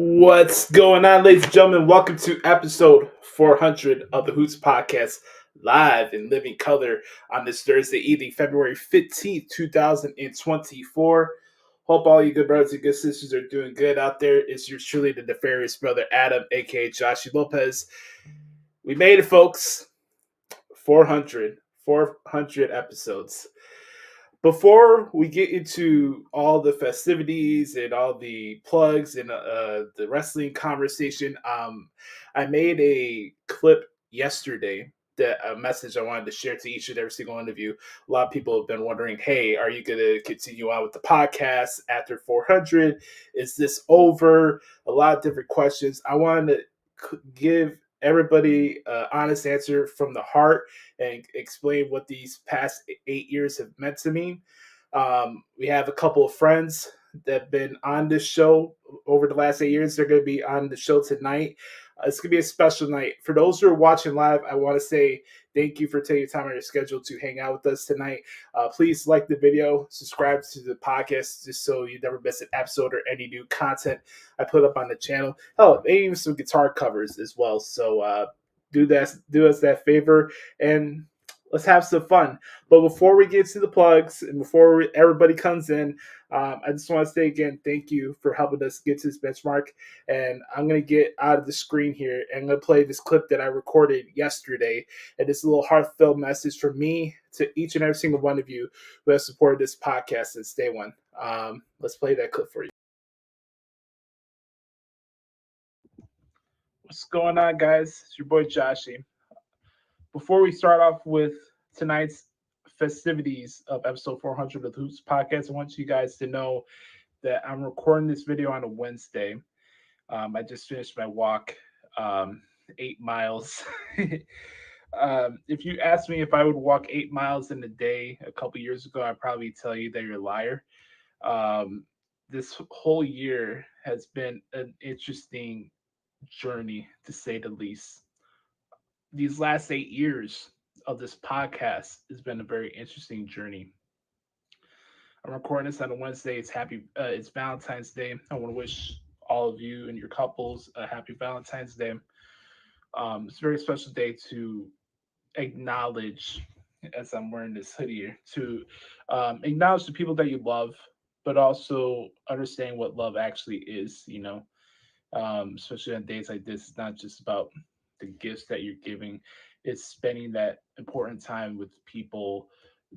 What's going on, ladies and gentlemen? Welcome to episode 400 of the Hoots Podcast, live in living color on this Thursday evening, February 15th, 2024. Hope all you good brothers and good sisters are doing good out there. It's yours truly, the nefarious brother Adam, aka Joshie Lopez. We made it, folks. 400 episodes. Before we get into all the festivities and all the plugs and the wrestling conversation, I made a clip yesterday, that a message I wanted to share to each and every single one of you. A lot of people have been wondering, hey, are you going to continue on with the podcast after 400? Is this over? A lot of different questions. I wanted to give everybody an honest answer from the heart and explain what these past 8 years have meant to me. We have a couple of friends that have been on this show over the last 8 years. They're going to be on the show tonight. It's going to be a special night. For those who are watching live, I want to say thank you for taking time on your schedule to hang out with us tonight. Please like the video, subscribe to the podcast just so you never miss an episode or any new content I put up on the channel. Hell, even some guitar covers as well. So do us that favor and let's have some fun. But before we get to the plugs and before everybody comes in, I just want to say again, thank you for helping us get to this benchmark. And I'm going to get out of the screen here and I'm going to play this clip that I recorded yesterday. And it's a little heartfelt message from me to each and every single one of you who have supported this podcast since day one. Let's play that clip for you. What's going on, guys? It's your boy Joshie. Before we start off with tonight's festivities of episode 400 of the Hoots Podcast, I want you guys to know that I'm recording this video on a Wednesday. I just finished my walk, 8 miles. If you asked me if I would walk 8 miles in a day a couple years ago, I'd probably tell you that you're a liar. This whole year has been an interesting journey, to say the least. These last 8 years of this podcast has been a very interesting journey. I'm recording this on a Wednesday. It's Valentine's Day. I want to wish all of you and your couples a happy Valentine's Day. It's a very special day to acknowledge, as I'm wearing this hoodie here, to acknowledge the people that you love, but also understand what love actually is, especially on days like this. It's not just about the gifts that you're giving. It's spending that important time with people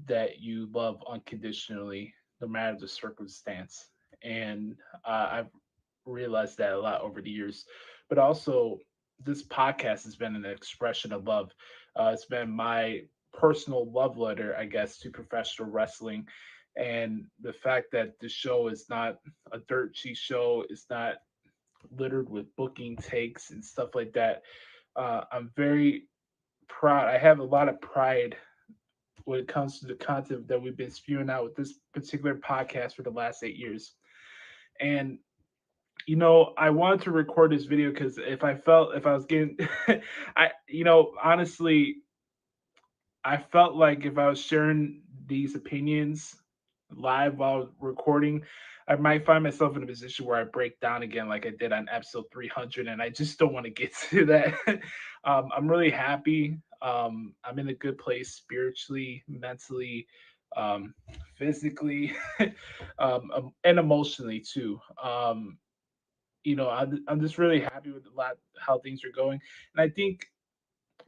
that you love unconditionally, no matter the circumstance. And I've realized that a lot over the years. But also, this podcast has been an expression of love. It's been my personal love letter, I guess, to professional wrestling. And the fact that the show is not a dirt cheap show, it's not littered with booking takes and stuff like that. I'm very proud. I have a lot of pride when it comes to the content that we've been spewing out with this particular podcast for the last 8 years. And I wanted to record this video because if I was getting, honestly, I felt like if I was sharing these opinions live while recording, I might find myself in a position where I break down again like I did on episode 300, and I just don't want to get to that. I'm really happy. I'm in a good place spiritually, mentally, physically, and emotionally too. I'm just really happy with how things are going, and I think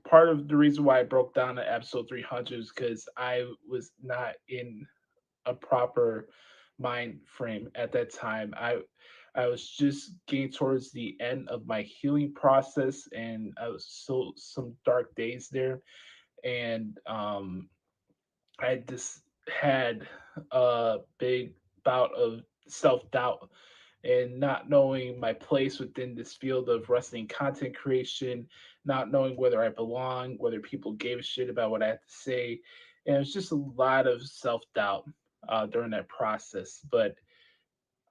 part of the reason why I broke down at episode 300 is because I was not in a proper mind frame at that time. I was just getting towards the end of my healing process, and I was some dark days there, and I just had a big bout of self doubt and not knowing my place within this field of wrestling content creation, not knowing whether I belong, whether people gave a shit about what I had to say. And it was just a lot of self doubt during that process. But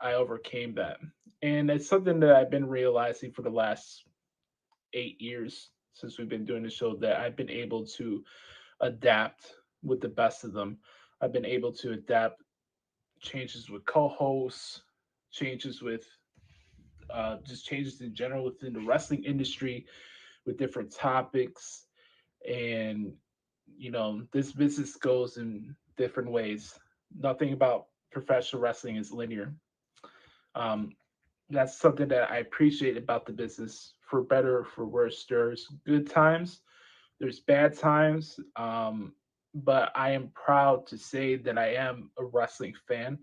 I overcame that. And it's something that I've been realizing for the last 8 years since we've been doing the show, that I've been able to adapt with the best of them. I've been able to adapt changes with co-hosts, changes with just changes in general within the wrestling industry with different topics. And, this business goes in different ways. Nothing about professional wrestling is linear. Um, that's something that I appreciate about the business, for better or for worse. There's good times, there's bad times, but I am proud to say that I am a wrestling fan.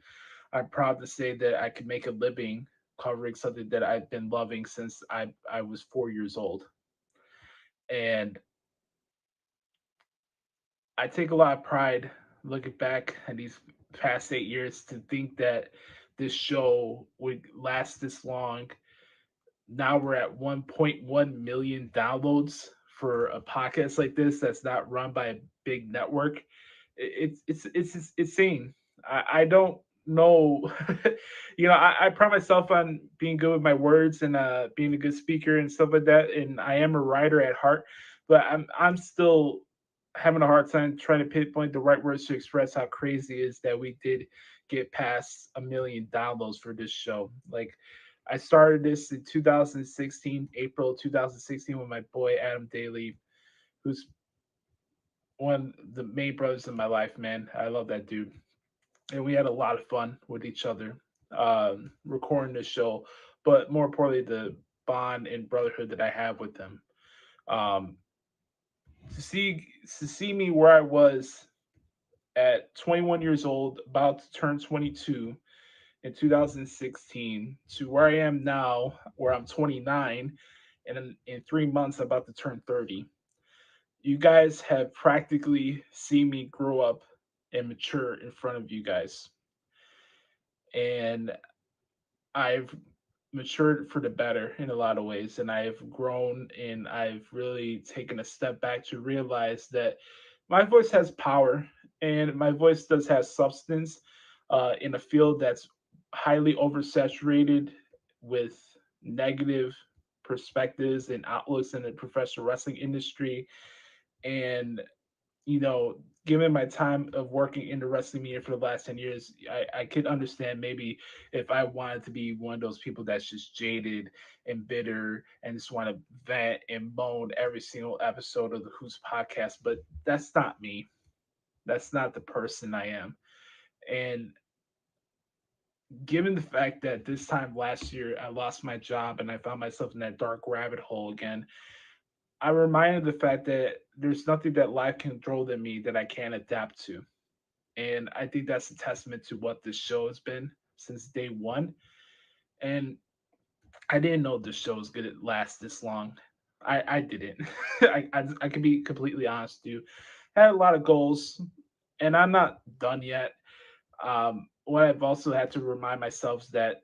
I'm proud to say that I can make a living covering something that I've been loving since I was 4 years old. And I take a lot of pride looking back at these past 8 years to think that this show would last this long. Now we're at 1.1 million downloads for a podcast like this that's not run by a big network. It's insane. I don't know. I pride myself on being good with my words and being a good speaker and stuff like that. And I am a writer at heart, but I'm still having a hard time trying to pinpoint the right words to express how crazy it is that we did get past a million downloads for this show. Like, I started this in 2016, April 2016, with my boy Adam Daly, who's one of the main brothers in my life, man. I love that dude. And we had a lot of fun with each other, recording this show, but more importantly, the bond and brotherhood that I have with him. Um, to see me where I was at 21 years old, about to turn 22 in 2016, to where I am now, where I'm 29, and in 3 months, I'm about to turn 30. You guys have practically seen me grow up and mature in front of you guys. And I've matured for the better in a lot of ways. And I've grown, and I've really taken a step back to realize that my voice has power, and my voice does have substance in a field that's highly oversaturated with negative perspectives and outlooks in the professional wrestling industry. And, given my time of working in the wrestling media for the last 10 years, I could understand maybe if I wanted to be one of those people that's just jaded and bitter and just want to vent and moan every single episode of the Hoots podcast. But that's not me. That's not the person I am. And given the fact that this time last year I lost my job and I found myself in that dark rabbit hole again, I'm reminded of the fact that there's nothing that life can throw at me that I can't adapt to. And I think that's a testament to what this show has been since day one. And I didn't know this show was going to last this long. I didn't. I can be completely honest with you. I had a lot of goals, and I'm not done yet. What I've also had to remind myself is that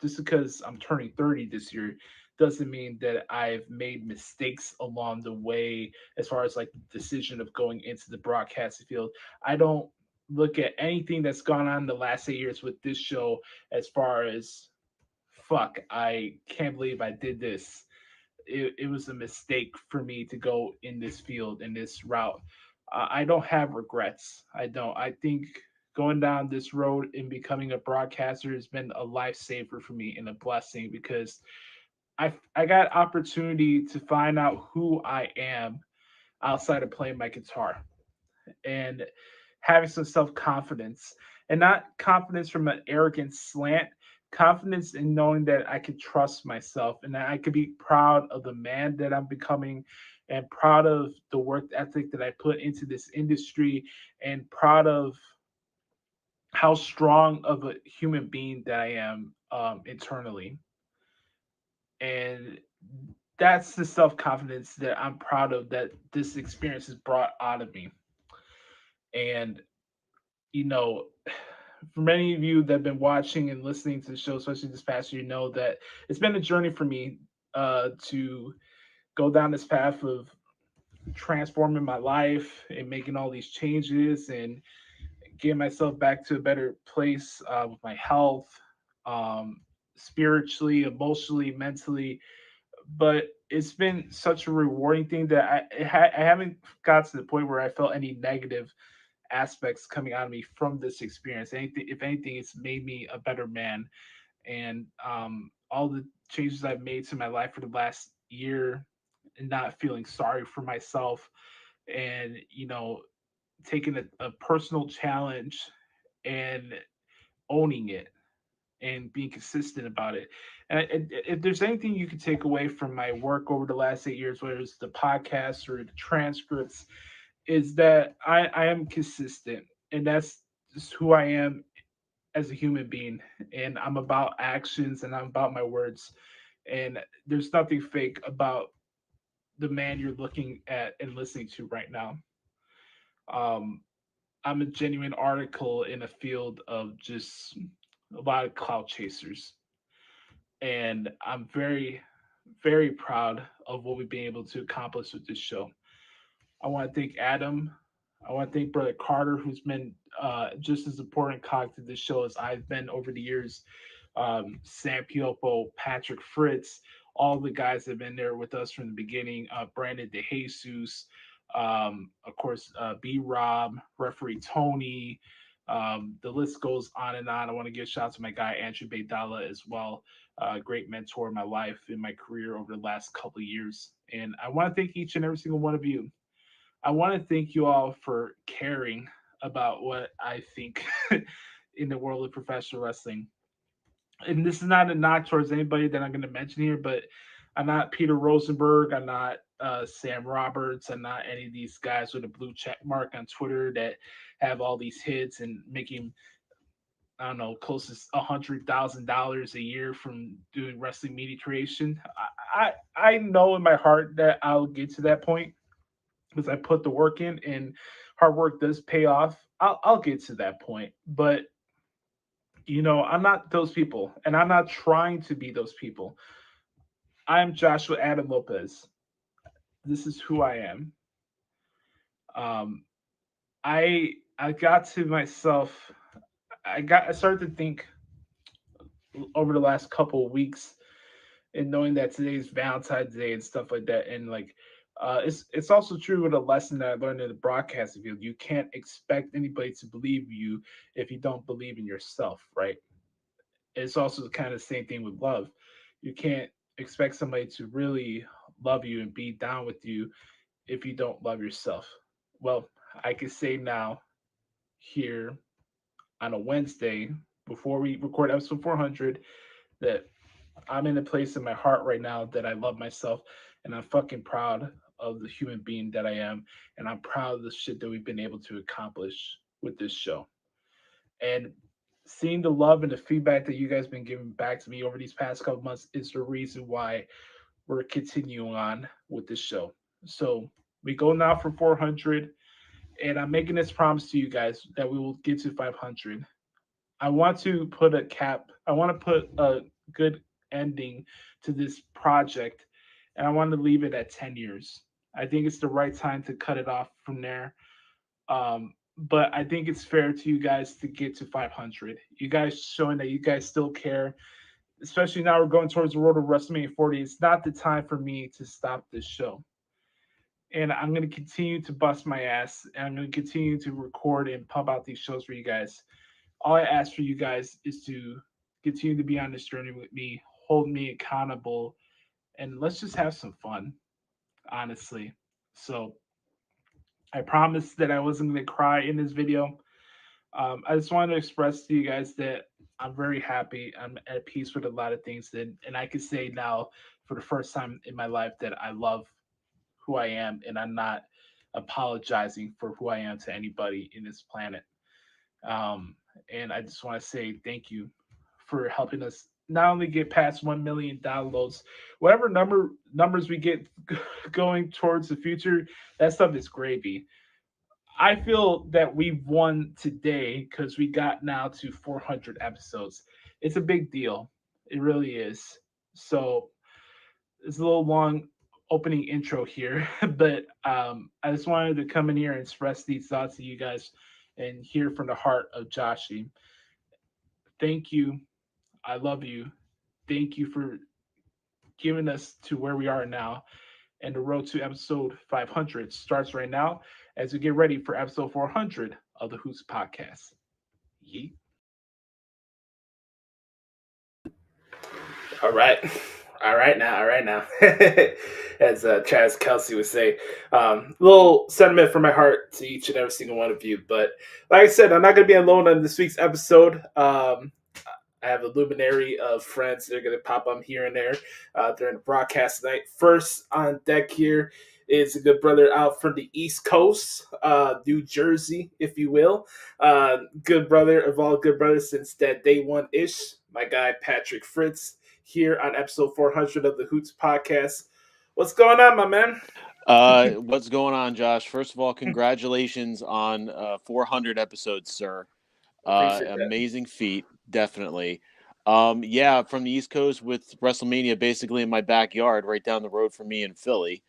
just because I'm turning 30 this year doesn't mean that I've made mistakes along the way as far as like the decision of going into the broadcasting field. I don't look at anything that's gone on in the last 8 years with this show as far as, fuck, I can't believe I did this. It was a mistake for me to go in this field, in this route. I don't have regrets. I don't. I think going down this road and becoming a broadcaster has been a lifesaver for me and a blessing, because I got opportunity to find out who I am outside of playing my guitar, and having some self confidence, and not confidence from an arrogant slant, confidence in knowing that I could trust myself and that I could be proud of the man that I'm becoming, and proud of the work ethic that I put into this industry, and proud of how strong of a human being that I am, internally. And that's the self confidence that I'm proud of, that this experience has brought out of me. And, you know, for many of you that have been watching and listening to the show, especially this past year, know that it's been a journey for me to go down this path of transforming my life and making all these changes and getting myself back to a better place with my health, um, spiritually, emotionally, mentally. But it's been such a rewarding thing that I haven't got to the point where I felt any negative aspects coming out of me from this experience. Anything, if anything, it's made me a better man. And all the changes I've made to my life for the last year, and not feeling sorry for myself, and taking a personal challenge and owning it and being consistent about it. And if there's anything you can take away from my work over the last 8 years, whether it's the podcast or the transcripts, is that I am consistent, and that's just who I am as a human being. And I'm about actions, and I'm about my words. And there's nothing fake about the man you're looking at and listening to right now. Um, I'm a genuine article in a field of just a lot of cloud chasers, and I'm very, very proud of what we've been able to accomplish with this show. I want to thank Adam. I want to thank Brother Carter, who's been just as important cog to this show as I've been over the years. Sam Piopo, Patrick Fritz, all the guys that have been there with us from the beginning. Brandon DeJesus, of course, B Rob, referee Tony. The list goes on and on. I want to give a shout out to my guy Andrew Baydala as well. Great mentor in my life, in my career over the last couple of years. And I want to thank each and every single one of you. I want to thank you all for caring about what I think in the world of professional wrestling. And this is not a knock towards anybody that I'm going to mention here, but I'm not Peter Rosenberg. I'm not Sam Roberts. I'm not any of these guys with a blue check mark on Twitter that have all these hits and making, I don't know, close to $100,000 a year from doing wrestling media creation. I know in my heart that I'll get to that point because I put the work in, and hard work does pay off. I'll get to that point, but I'm not those people, and I'm not trying to be those people. I'm Joshua Adam Lopez. This is who I am. Um, I got to myself. I started to think over the last couple of weeks, and knowing that today's Valentine's Day and stuff like that, and like it's also true with a lesson that I learned in the broadcasting field. You can't expect anybody to believe you if you don't believe in yourself, right? It's also kind of the same thing with love. You can't expect somebody to really love you and be down with you if you don't love yourself. Well, I can say now, here on a Wednesday, before we record episode 400, that I'm in a place in my heart right now that I love myself, and I'm fucking proud of the human being that I am, and I'm proud of the shit that we've been able to accomplish with this show. And seeing the love and the feedback that you guys been giving back to me over these past couple months is the reason why we're continuing on with this show. So we go now for 400, and I'm making this promise to you guys that we will get to 500. I want to put a cap. I want to put a good ending to this project, and I want to leave it at 10 years. I think it's the right time to cut it off from there. But I think it's fair to you guys to get to 500. You guys showing that you guys still care, especially now we're going towards the road of WrestleMania 40. It's not the time for me to stop this show. And I'm going to continue to bust my ass, and I'm going to continue to record and pump out these shows for you guys. All I ask for you guys is to continue to be on this journey with me, hold me accountable, and let's just have some fun, honestly. So I promised that I wasn't going to cry in this video. I just wanted to express to you guys that I'm very happy. I'm at peace with a lot of things, and I can say now for the first time in my life that I love who I am, and I'm not apologizing for who I am to anybody in this planet. And I just want to say thank you for helping us not only get past 1 million downloads, whatever numbers we get going towards the future, that stuff is gravy. I feel that we've won today because we got now to 400 episodes. It's a big deal. It really is. So it's a little long opening intro here, but I just wanted to come in here and express these thoughts to you guys and hear from the heart of Joshie. Thank you. I love you. Thank you for giving us to where we are now. And the road to episode 500 starts right now as we get ready for episode 400 of the Hoots Podcast. Yeet. All right. All right now. As Travis Kelsey would say, little sentiment from my heart to each and every single one of you. But like I said, I'm not going to be alone on this week's episode. I have a luminary of friends that are going to pop up here and there during the broadcast tonight. First on deck here is a good brother out from the East Coast, New Jersey, if you will. Good brother of all good brothers since that day one-ish. My guy, Patrick Fritz, here on episode 400 of the Hoots Podcast. What's going on, my man? What's going on, Josh? First of all, congratulations on 400 episodes, sir. Amazing feat, definitely. Yeah, from the East Coast with WrestleMania basically in my backyard, right down the road from me in Philly.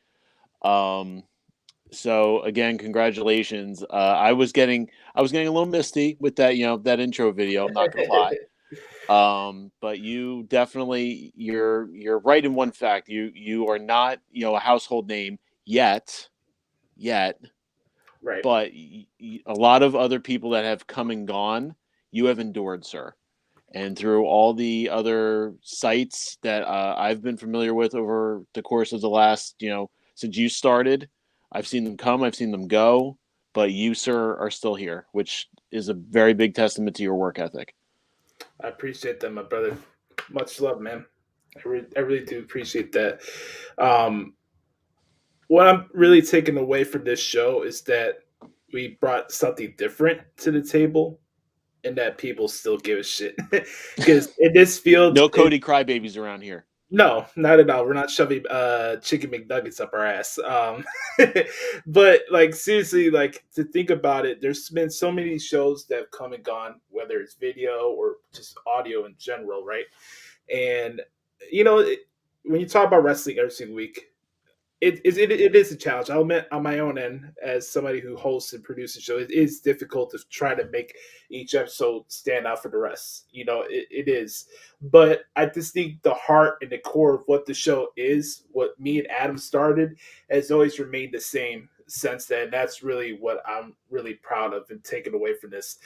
So again, congratulations. I was getting a little misty with that, that intro video. I'm not gonna lie. But you definitely you're right in one fact. You are not a household name yet, right? But a lot of other people that have come and gone, you have endured, sir. And through all the other sites that I've been familiar with over the course of the last, since you started, I've seen them come, I've seen them go, but you, sir, are still here, which is a very big testament to your work ethic. I appreciate that, my brother. Much love, man. I really do appreciate that. What I'm really taking away from this show is that we brought something different to the table and that people still give a shit. Because in this field... No Cody crybabies around here. No, not at all. We're not shoving chicken McNuggets up our ass. But like seriously, like to think about it, there's been so many shows that have come and gone, whether it's video or just audio in general, right? And when you talk about wrestling every single week, it is a challenge. I'll admit on my own end, as somebody who hosts and produces shows, it is difficult to try to make each episode stand out for the rest. It is. But I just think the heart and the core of what the show is, what me and Adam started, has always remained the same since then. That's really what I'm really proud of and taking away from this.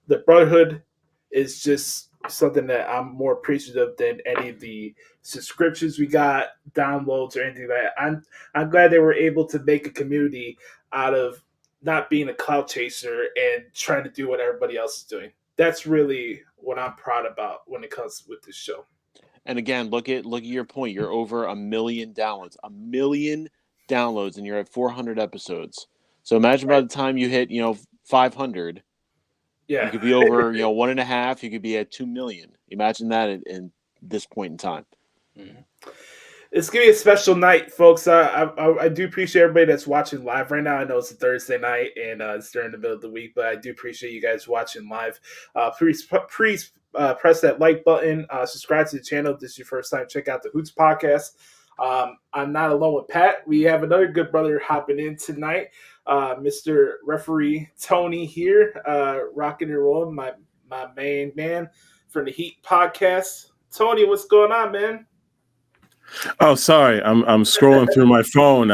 The brotherhood is just something that I'm more appreciative than any of the subscriptions we got, downloads, or anything like that. I'm glad they were able to make a community out of not being a clout chaser and trying to do what everybody else is doing. That's really what I'm proud about when it comes with this show. And again, look at your point. You're over 1 million downloads. 1 million downloads, and you're at 400 episodes. So imagine by the time you hit 500. Yeah. You could be over, 1.5. You could be at 2 million. Imagine that in this point in time. Mm-hmm. It's going to be a special night, folks. I do appreciate everybody that's watching live right now. I know it's a Thursday night and it's during the middle of the week, but I do appreciate you guys watching live. Please press that like button. Subscribe to the channel if this is your first time. Check out the Hoots Podcast. I'm not alone with Pat. We have another good brother hopping in tonight. Mr. Referee Tony here, rocking and rolling, my main man from the Heat Podcast. Tony, what's going on, man? Oh, sorry, I'm scrolling through my phone.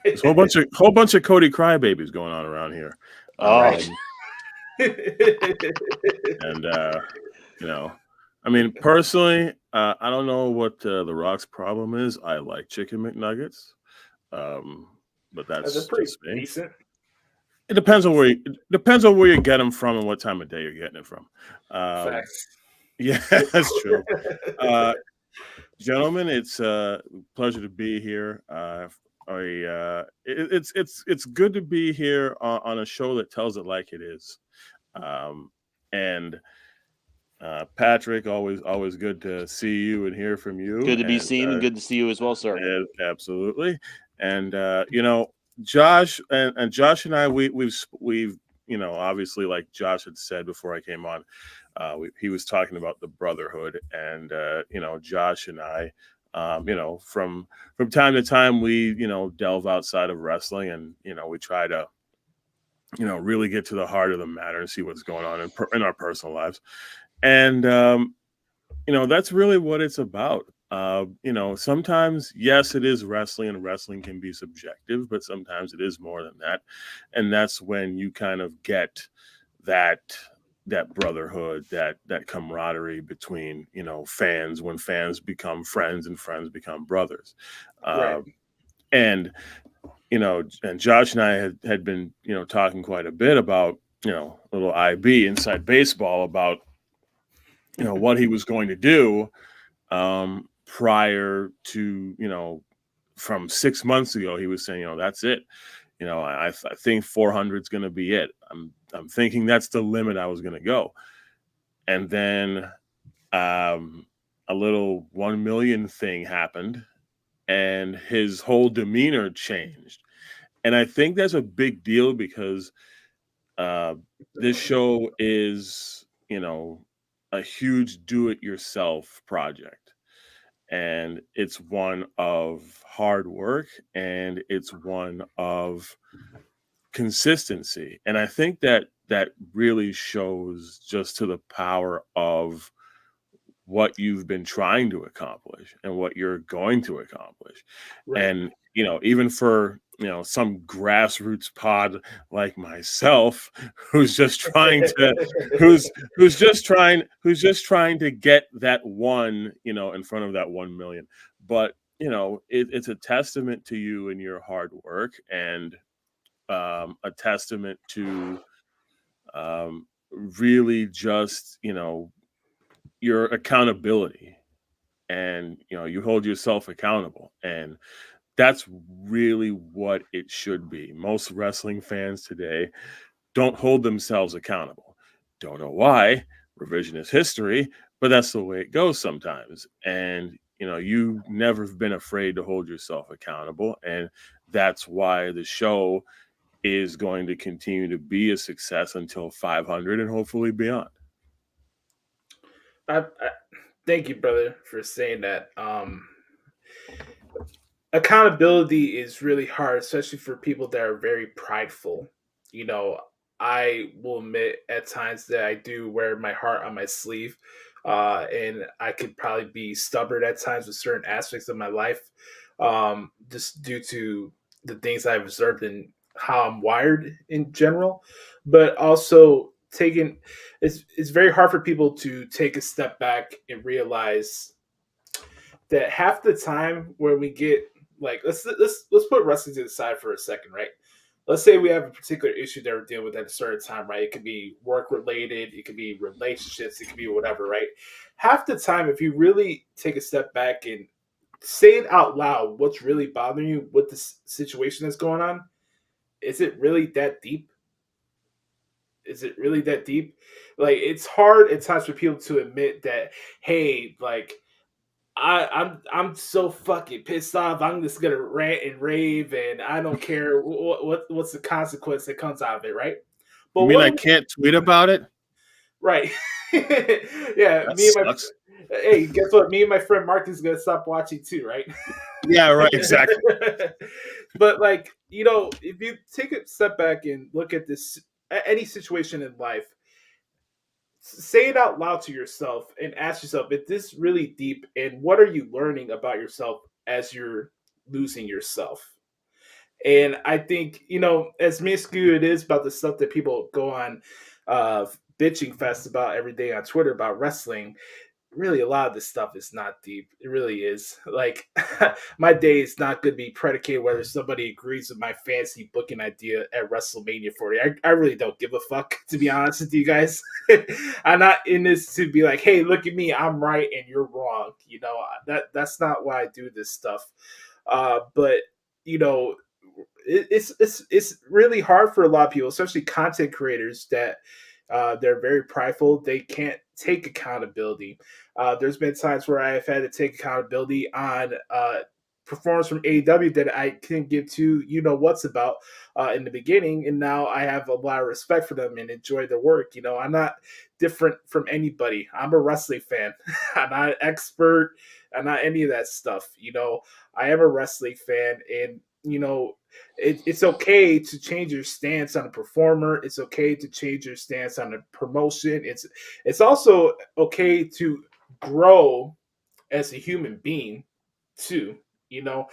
There's a whole bunch of Cody crybabies going on around here. And I mean, personally, I don't know what The Rock's problem is. I like chicken McNuggets. But that's pretty just me. Decent. It depends on where you get them from and what time of day you're getting it from. Facts. Yeah, that's true. Gentlemen, it's a pleasure to be here. It's good to be here on a show that tells it like it is. And Patrick, always good to see you and hear from you. Good to be seen and good to see you as well, sir. Absolutely. And Josh and Josh and I, we've obviously, like Josh had said before I came on, he was talking about the brotherhood, and Josh and I, from time to time, we delve outside of wrestling, and we try to really get to the heart of the matter and see what's going on in our personal lives, and that's really what it's about. Sometimes, yes, it is wrestling, and wrestling can be subjective, but sometimes it is more than that. And that's when you kind of get that that brotherhood, that camaraderie between, you know, fans, when fans become friends and friends become brothers. Right. And, you know, and Josh and I had been, you know, talking quite a bit about, you know, little IB inside baseball about, you know, what he was going to do prior to, you know, from 6 months ago. He was saying, you know, that's it. You know, I think 400 is going to be it. I'm thinking that's the limit I was going to go. And then a little 1 million thing happened, and his whole demeanor changed. And I think that's a big deal because this show is, you know, a huge do-it-yourself project. And it's one of hard work, and it's one of consistency. And I think that really shows just to the power of what you've been trying to accomplish and what you're going to accomplish. Right. And, you know, even for, you know, some grassroots pod like myself, who's just trying to, who's just trying to get that one, you know, in front of that 1 million. But, you know, it's a testament to you and your hard work, and a testament to really just, you know, your accountability, and, you know, you hold yourself accountable, and that's really what it should be. Most wrestling fans today don't hold themselves accountable. Don't know why, revisionist history, but that's the way it goes sometimes. And, you know, you've never been afraid to hold yourself accountable, and that's why the show is going to continue to be a success until 500 and hopefully beyond. I thank you, brother, for saying that. Accountability is really hard, especially for people that are very prideful. You know, I will admit at times that I do wear my heart on my sleeve, and I could probably be stubborn at times with certain aspects of my life, just due to the things I've observed and how I'm wired in general. But also taking, it's very hard for people to take a step back and realize that half the time when we get, like, let's put wrestling to the side for a second, right? Let's say we have a particular issue that we're dealing with at a certain time, right? It could be work related, it could be relationships, it could be whatever, right? Half the time, if you really take a step back and say it out loud, what's really bothering you, what the situation that's going on, is it really that deep? Is it really that deep? Like, it's hard at times for people to admit that, hey, like, I'm so fucking pissed off. I'm just gonna rant and rave, and I don't care what's the consequence that comes out of it, right? But You mean I can't tweet about it? Right? Yeah, That me and my sucks. hey, guess what? Me and my friend Mark is gonna stop watching too, right? Yeah, right, exactly. But, like, you know, if you take a step back and look at this, any situation in life, say it out loud to yourself and ask yourself, is this really deep, and what are you learning about yourself as you're losing yourself? And I think, you know, as minuscule it is about the stuff that people go on bitching fest about every day on Twitter about wrestling, really a lot of this stuff is not deep. It really is. Like, my day is not going to be predicated whether somebody agrees with my fancy booking idea at WrestleMania 40. I really don't give a fuck, to be honest with you guys. I'm not in this to be like, hey, look at me, I'm right and you're wrong. You know, that's not why I do this stuff. But, you know, it's really hard for a lot of people, especially content creators, that they're very prideful. They can't take accountability. There's been times where I have had to take accountability on performance from AEW that I couldn't give to you know what's about in the beginning, and now I have a lot of respect for them and enjoy their work. You know, I'm not different from anybody. I'm a wrestling fan. I'm not an expert. I'm not any of that stuff. You know, I am a wrestling fan, and you know, it's okay to change your stance on a performer. It's okay to change your stance on a promotion. It's also okay to grow as a human being too. You know,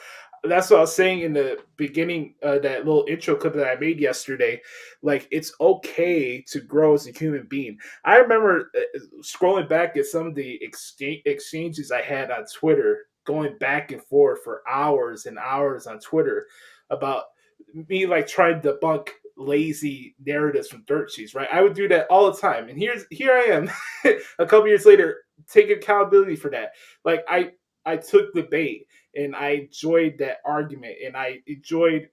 That's what I was saying in the beginning, that little intro clip that I made yesterday. Like, it's okay to grow as a human being. I remember scrolling back at some of the exchanges I had on Twitter, going back and forth for hours and hours on Twitter about me like trying to debunk lazy narratives from dirt sheets. Right, I would do that all the time, and here I am, a couple years later, taking accountability for that. Like I took the bait and I enjoyed that argument. And I enjoyed,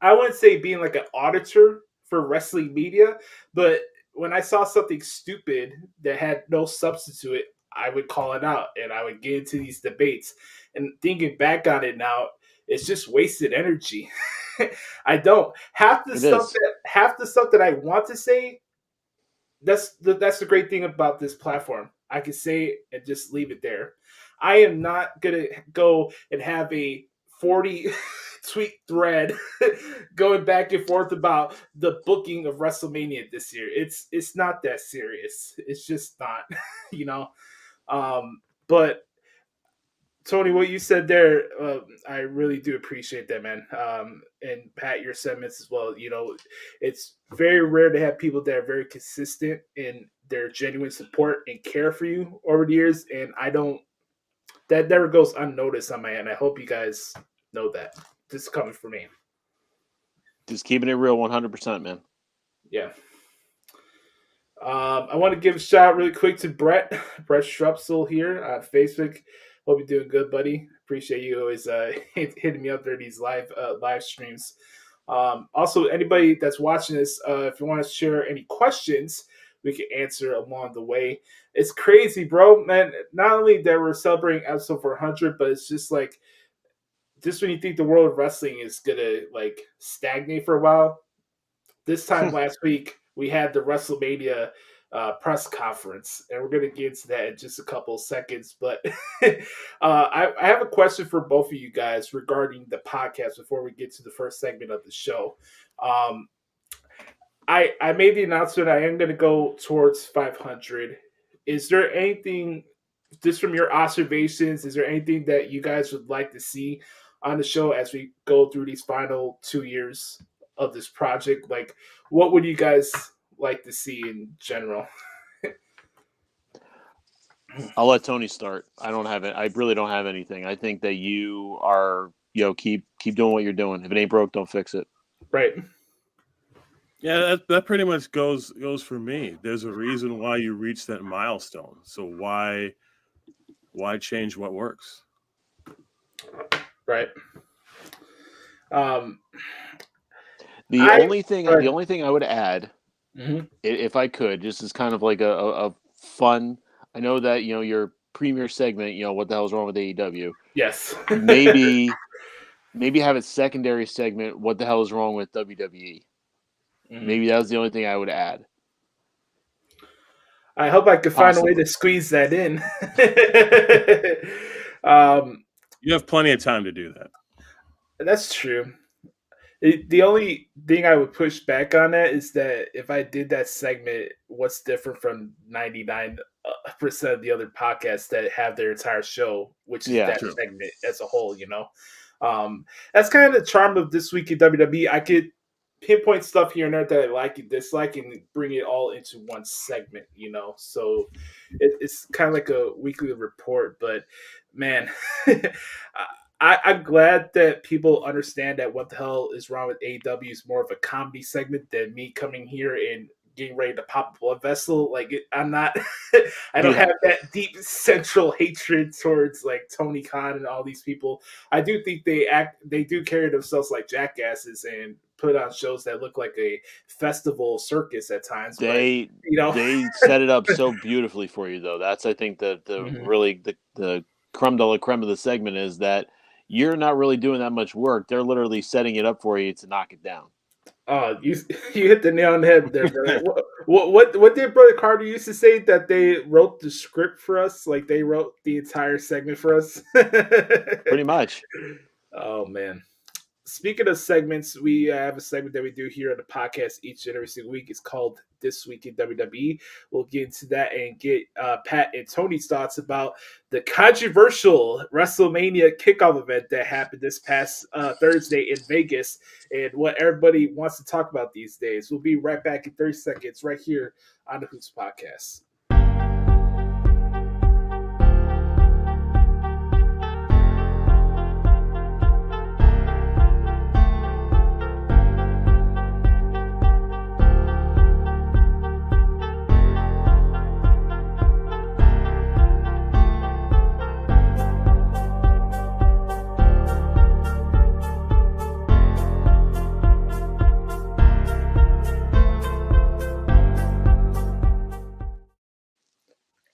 I wouldn't say being like an auditor for wrestling media, but when I saw something stupid that had no substance to it, I would call it out and I would get into these debates. And thinking back on it now, it's just wasted energy. I don't half the stuff that I want to say. That's the great thing about this platform. I can say it and just leave it there. I am not gonna go and have a 40 tweet thread going back and forth about the booking of WrestleMania this year. It's not that serious. It's just not, you know. But Tony, what you said there, I really do appreciate that, man. And Pat, your sentiments as well. You know, it's very rare to have people that are very consistent in their genuine support and care for you over the years. And that never goes unnoticed on my end. I hope you guys know that. This is coming from me. Just keeping it real 100%, man. Yeah. I want to give a shout out really quick to Brett Strupsel here on Facebook. Hope you're doing good, buddy. Appreciate you always hitting me up there these live streams. Also, anybody that's watching this, if you want to share any questions, we can answer along the way. It's crazy, bro, man. Not only that we're celebrating episode 400, but it's just like, just when you think the world of wrestling is gonna like stagnate for a while. This time last week, we had the WrestleMania press conference, and we're going to get into that in just a couple of seconds. But I have a question for both of you guys regarding the podcast before we get to the first segment of the show. I made the announcement I am going to go towards 500. Is there anything, just from your observations, is there anything that you guys would like to see on the show as we go through these final 2 years of this project? Like, what would you guys like to see in general? I'll let Tony start. I don't have it. I really don't have anything. I think that you are, keep doing what you're doing. If it ain't broke, don't fix it. Right. Yeah, that pretty much goes for me. There's a reason why you reached that milestone. So why change what works? Right. The only thing I would add, if I could, just as kind of like a fun. I know that your premier segment. What the hell is wrong with AEW? Yes. maybe have a secondary segment. What the hell is wrong with WWE? Maybe that was the only thing I would add. I hope I could find a way to squeeze that in. You have plenty of time to do that. That's true. The only thing I would push back on that is that if I did that segment, what's different from 99% of the other podcasts that have their entire show, which is that segment as a whole, That's kind of the charm of This Week in WWE. I could pinpoint stuff here and there that I like and dislike and bring it all into one segment, So it's kind of like a weekly report, but man, I'm glad that people understand that What the Hell is Wrong with AEW is more of a comedy segment than me coming here and getting ready to pop a blood vessel. Like, I'm not, I don't have that deep central hatred towards like Tony Khan and all these people. I do think they do carry themselves like jackasses and put on shows that look like a festival circus at times. They set it up so beautifully for you, though. That's, I think, the really the creme de la creme of the segment is that you're not really doing that much work. They're literally setting it up for you to knock it down. Oh, you hit the nail on the head there, brother. what did Brother Carter used to say, that they wrote the script for us? Like, they wrote the entire segment for us? Pretty much. Oh, man. speaking of segments, we have a segment that we do here on the podcast each and every single week. It's called This Week in WWE. We'll get into that and get Pat and Tony's thoughts about the controversial WrestleMania kickoff event that happened this past Thursday in Vegas and what everybody wants to talk about these days. We'll be right back in 30 seconds right here on the Hoots Podcast.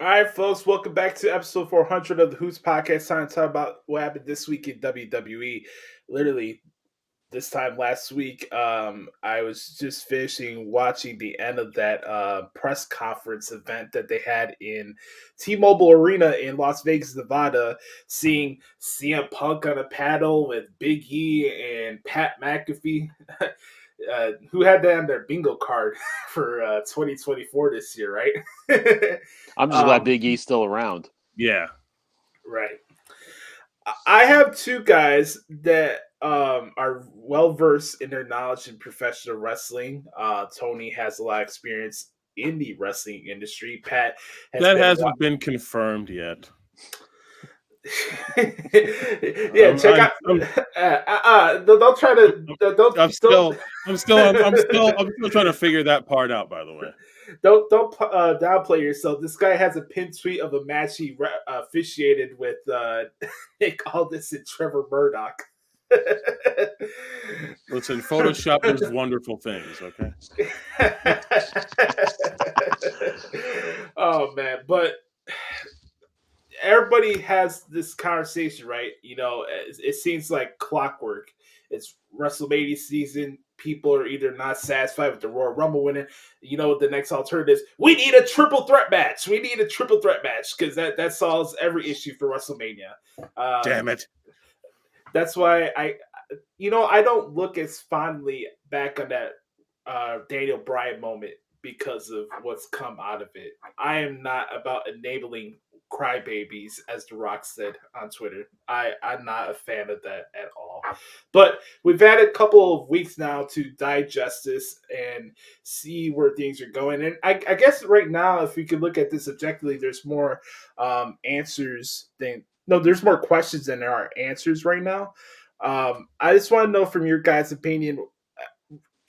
All right, folks, welcome back to episode 400 of the Hoots Podcast. Time to talk about what happened this week in WWE. Literally, this time last week, I was just finishing watching the end of that press conference event that they had in T-Mobile Arena in Las Vegas, Nevada, seeing CM Punk on a paddle with Big E and Pat McAfee. Who had that on their bingo card for 2024 this year, right? I'm just glad Big E's still around. Yeah. Right. I have two guys that are well-versed in their knowledge in professional wrestling. Tony has a lot of experience in the wrestling industry. Pat hasn't been confirmed yet. Yeah, check out. Don't try to. I'm still trying to figure that part out. By the way, don't downplay yourself. This guy has a pin tweet of a match he officiated with Nick Aldis and Trevor Murdoch. Listen, Photoshop does wonderful things. Okay. Oh man, but. Everybody has this conversation, right? You know, it seems like clockwork. It's WrestleMania season. People are either not satisfied with the Royal Rumble winning. You know, the next alternative is we need a triple threat match. We need a triple threat match because that solves every issue for WrestleMania. Damn it. That's why I don't look as fondly back on that Daniel Bryan moment because of what's come out of it. I am not about enabling crybabies, as The Rock said on Twitter. I'm not a fan of that at all. But we've had a couple of weeks now to digest this and see where things are going. And I guess right now, if we could look at this objectively, there's more there's more questions than there are answers right now. I just want to know from your guys' opinion,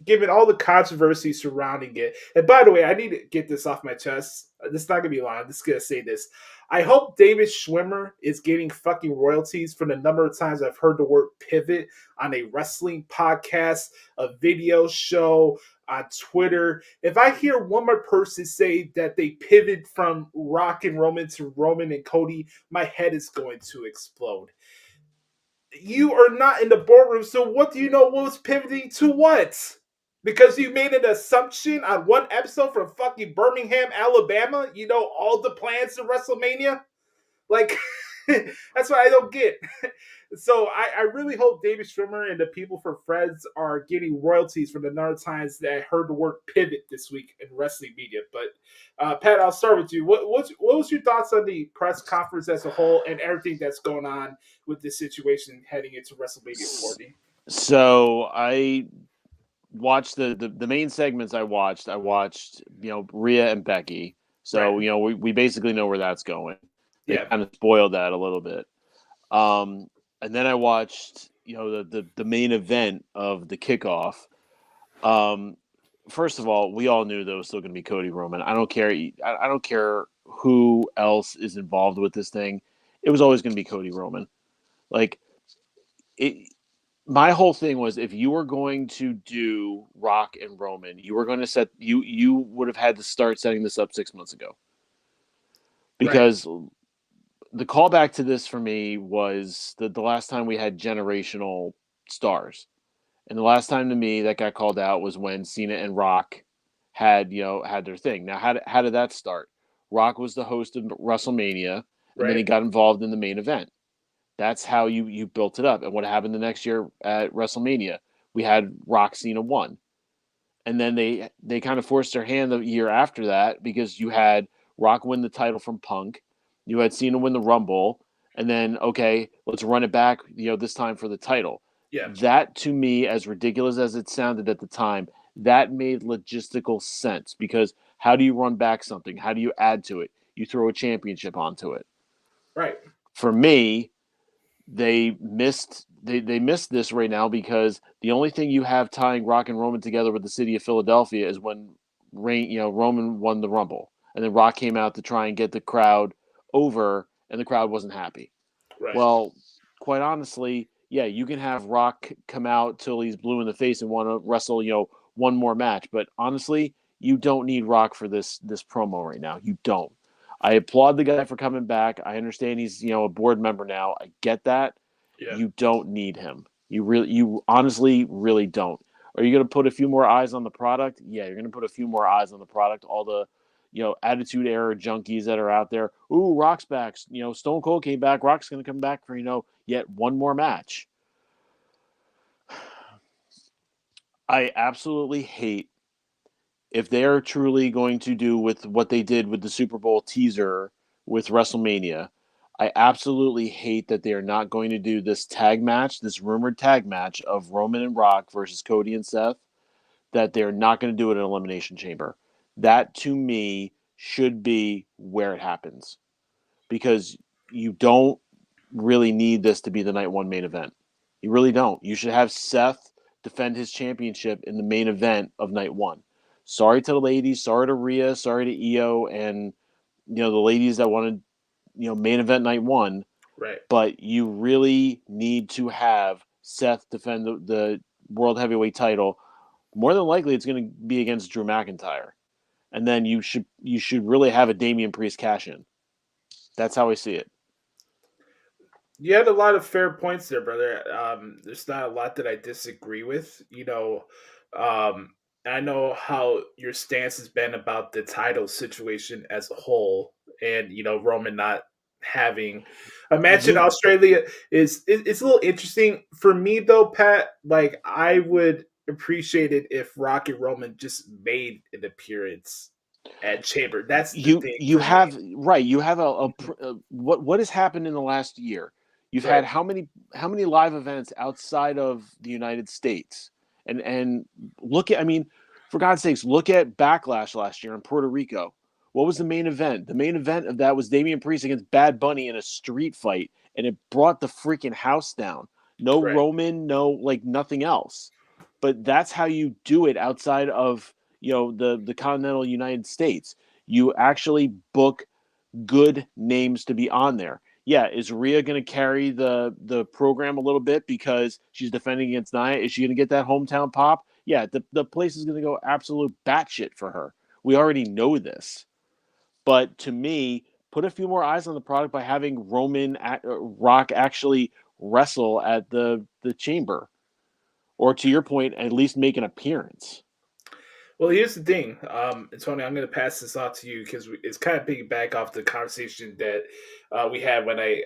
given all the controversy surrounding it. And by the way, I need to get this off my chest. This is not going to be long. I'm just going to say this. I hope David Schwimmer is getting fucking royalties for the number of times I've heard the word pivot on a wrestling podcast, a video show, on Twitter. If I hear one more person say that they pivoted from Rock and Roman to Roman and Cody, my head is going to explode. You are not in the boardroom, so what do you know what was pivoting to what? Because you made an assumption on one episode from fucking Birmingham, Alabama, you know all the plans to WrestleMania? Like, that's what I don't get. So I really hope David Schwimmer and the people for Freds are getting royalties from the number of times that I heard the word pivot this week in wrestling media. But Pat, I'll start with you. What was your thoughts on the press conference as a whole and everything that's going on with this situation heading into WrestleMania 40? So I watched the main segments. I watched Rhea and Becky. So right. We basically know where that's going. They kind of spoiled that a little bit. And then I watched, the main event of the kickoff. First of all, we all knew that it was still going to be Cody Roman. I don't care. I don't care who else is involved with this thing. It was always going to be Cody Roman. Like, my whole thing was, if you were going to do Rock and Roman, you were going to you would have had to start setting this up 6 months ago. Because the callback to this for me was the last time we had generational stars. And the last time to me that got called out was when Cena and Rock had their thing. Now, how did that start? Rock was the host of WrestleMania, and then he got involved in the main event. That's how you built it up. And what happened the next year at WrestleMania? We had Rock Cena 1. And then they kind of forced their hand the year after that because you had Rock win the title from Punk. You had Cena win the Rumble. And then, okay, let's run it back, this time for the title. Yeah. That, to me, as ridiculous as it sounded at the time, that made logistical sense because how do you run back something? How do you add to it? You throw a championship onto it. Right. For me, they missed this right now because the only thing you have tying Rock and Roman together with the city of Philadelphia is when Roman won the Rumble, and then Rock came out to try and get the crowd over, and the crowd wasn't happy. Right. Well, quite honestly, yeah, you can have Rock come out till he's blue in the face and want to wrestle, one more match, but honestly, you don't need Rock for this promo right now. You don't. I applaud the guy for coming back. I understand he's, a board member now. I get that. Yeah. You don't need him. You honestly really don't. Are you going to put a few more eyes on the product? Yeah, you're going to put a few more eyes on the product. All the, attitude era junkies that are out there. Ooh, Rock's back. Stone Cold came back. Rock's going to come back for, yet one more match. I absolutely hate if they are truly going to do with what they did with the Super Bowl teaser with WrestleMania. I absolutely hate that they are not going to do this tag match, this rumored tag match of Roman and Rock versus Cody and Seth, that they're not going to do it in Elimination Chamber. That, to me, should be where it happens. Because you don't really need this to be the night one main event. You really don't. You should have Seth defend his championship in the main event of night one. Sorry to the ladies, sorry to Rhea, sorry to Io, and the ladies that wanted main event night one. Right. But you really need to have Seth defend the World Heavyweight title. More than likely, it's going to be against Drew McIntyre, and then you should really have a Damian Priest cash in. That's how I see it. You had a lot of fair points there, brother. There's not a lot that I disagree with. I know how your stance has been about the title situation as a whole, and Roman not having a match in Australia it's a little interesting for me, though, Pat. Like, I would appreciate it if Rock and Roman just made an appearance at Chamber. That's the thing. You have right. You have what has happened in the last year. You've had how many live events outside of the United States? And look at, for God's sakes, look at Backlash last year in Puerto Rico. What was the main event? The main event of that was Damian Priest against Bad Bunny in a street fight, and it brought the freaking house down. No Roman, no nothing else. But that's how you do it outside of the continental United States. You actually book good names to be on there. Yeah, is Rhea going to carry the program a little bit because she's defending against Nia? Is she going to get that hometown pop? Yeah, the place is going to go absolute batshit for her. We already know this. But to me, put a few more eyes on the product by having Rock actually wrestle at the Chamber. Or to your point, at least make an appearance. Well, here's the thing, Tony. I'm going to pass this off to you because it's kind of piggyback off the conversation that we had when I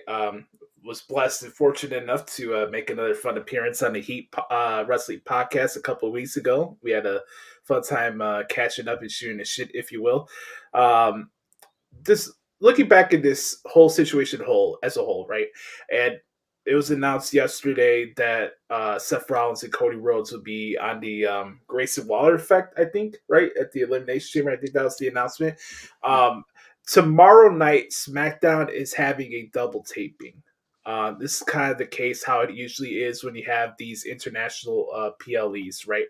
was blessed and fortunate enough to make another fun appearance on the Heat Wrestling Podcast a couple of weeks ago. We had a fun time catching up and shooting the shit, if you will. Just looking back at this whole situation as a whole, right? And it was announced yesterday that Seth Rollins and Cody Rhodes will be on the Grayson Waller effect, I think, right? At the Elimination Chamber. I think that was the announcement. Tomorrow night, SmackDown is having a double taping. This is kind of the case how it usually is when you have these international PLEs, right?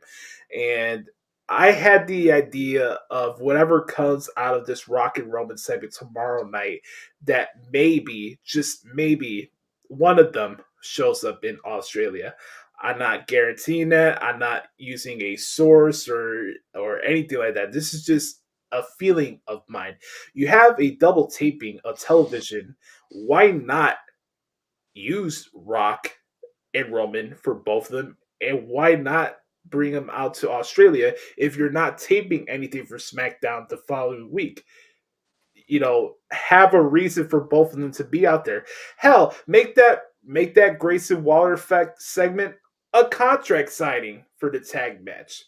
And I had the idea of whatever comes out of this Rock and Roman segment tomorrow night, that maybe, just maybe, one of them shows up in Australia. I'm not guaranteeing that. I'm not using a source or anything like that. This is just a feeling of mine. You have a double taping of television. Why not use Rock and Roman for both of them? And why not bring them out to Australia if you're not taping anything for SmackDown the following week? Have a reason for both of them to be out there. Hell, make that make that Grayson Waller segment a contract signing for the tag match.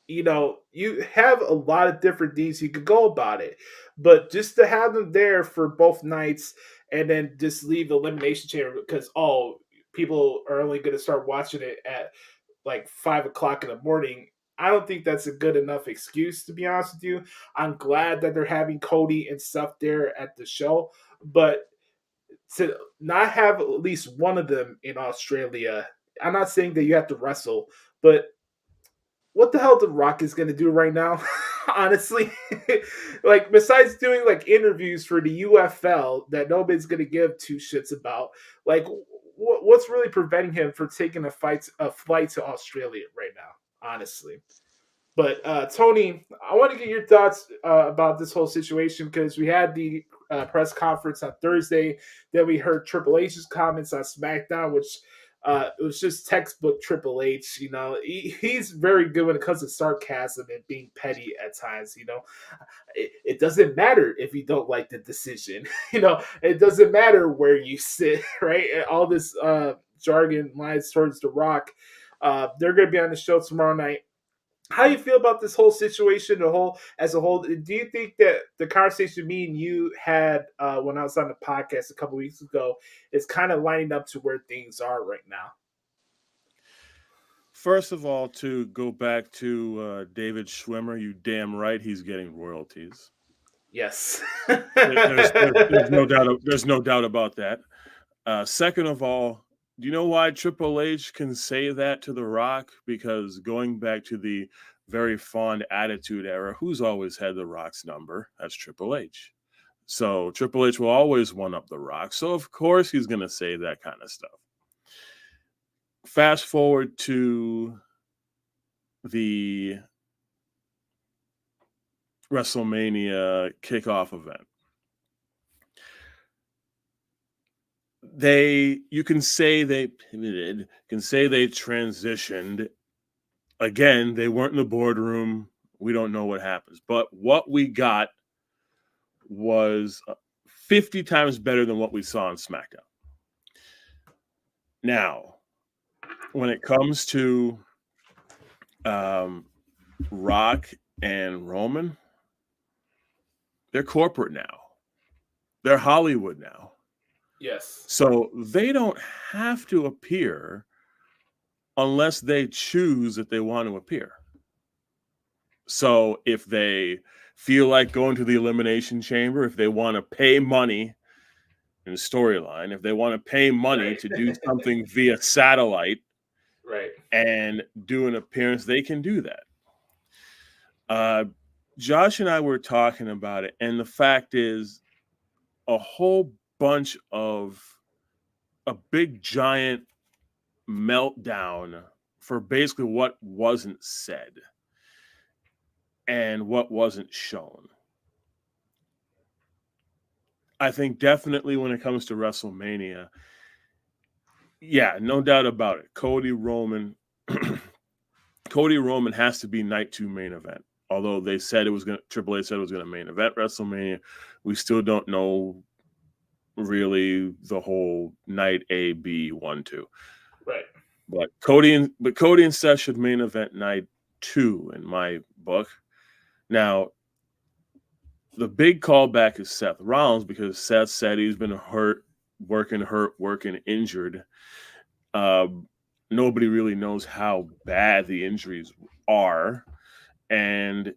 You know, you have a lot of different things you could go about it, but just to have them there for both nights and then just leave the Elimination Chamber because people are only going to start watching it at like 5 o'clock in the morning. I don't think that's a good enough excuse, to be honest with you. I'm glad that they're having Cody and stuff there at the show, but to not have at least one of them in Australia, I'm not saying that you have to wrestle, but what the hell The Rock is going to do right now? Honestly, like besides doing like interviews for the UFL that nobody's going to give two shits about, like what's really preventing him from taking a flight to Australia right now? Honestly. But Tony, I want to get your thoughts about this whole situation because we had the press conference on Thursday. Then we heard Triple H's comments on SmackDown, which it was just textbook Triple H. You know, he's very good when it comes to sarcasm and being petty at times. You know, it doesn't matter if you don't like the decision. You know, it doesn't matter where you sit, right? And all this jargon lines towards The Rock. They're going to be on the show tomorrow night. How do you feel about this whole situation as a whole? Do you think that the conversation me and you had when I was on the podcast a couple weeks ago is kind of lining up to where things are right now? First of all, to go back to David Schwimmer, you damn right he's getting royalties. Yes. there's no doubt. There's no doubt about that. Second of all, do you know why Triple H can say that to The Rock? Because going back to the very fond Attitude Era, who's always had The Rock's number? That's Triple H. So Triple H will always one-up The Rock. So, of course, he's going to say that kind of stuff. Fast forward to the WrestleMania kickoff event. You can say they pivoted, can say they transitioned. Again, they weren't in the boardroom. We don't know what happens. But what we got was 50 times better than what we saw on SmackDown. Now, when it comes to Rock and Roman, they're corporate now. They're Hollywood now. Yes. So they don't have to appear unless they choose that they want to appear. So if they feel like going to the Elimination Chamber, if they want to pay money in the storyline, if they want to pay money to do something via satellite, right, and do an appearance, they can do that. Josh and I were talking about it, and the fact is a whole bunch of a big giant meltdown for basically what wasn't said and what wasn't shown. I think definitely when it comes to WrestleMania, yeah, no doubt about it. Cody Roman has to be night 2 main event. Although they said Triple H said it was going to main event WrestleMania, we still don't know really the whole night A, B, 1, 2. Right. But Cody and Seth should main event night 2 in my book. Now, the big callback is Seth Rollins because Seth said he's been working injured. Nobody really knows how bad the injuries are, and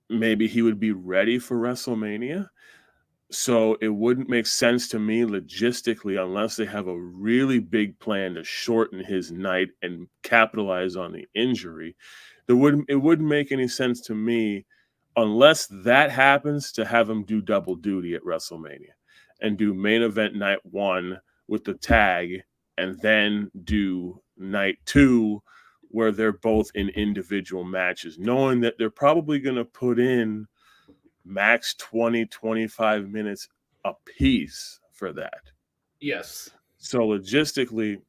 maybe he would be ready for WrestleMania. So it wouldn't make sense to me logistically unless they have a really big plan to shorten his night and capitalize on the injury. It wouldn't make any sense to me unless that happens to have him do double duty at WrestleMania and do main event night 1 with the tag and then do night 2 where they're both in individual matches, knowing that they're probably going to put in max 20, 25 minutes a piece for that. Yes. So logistically,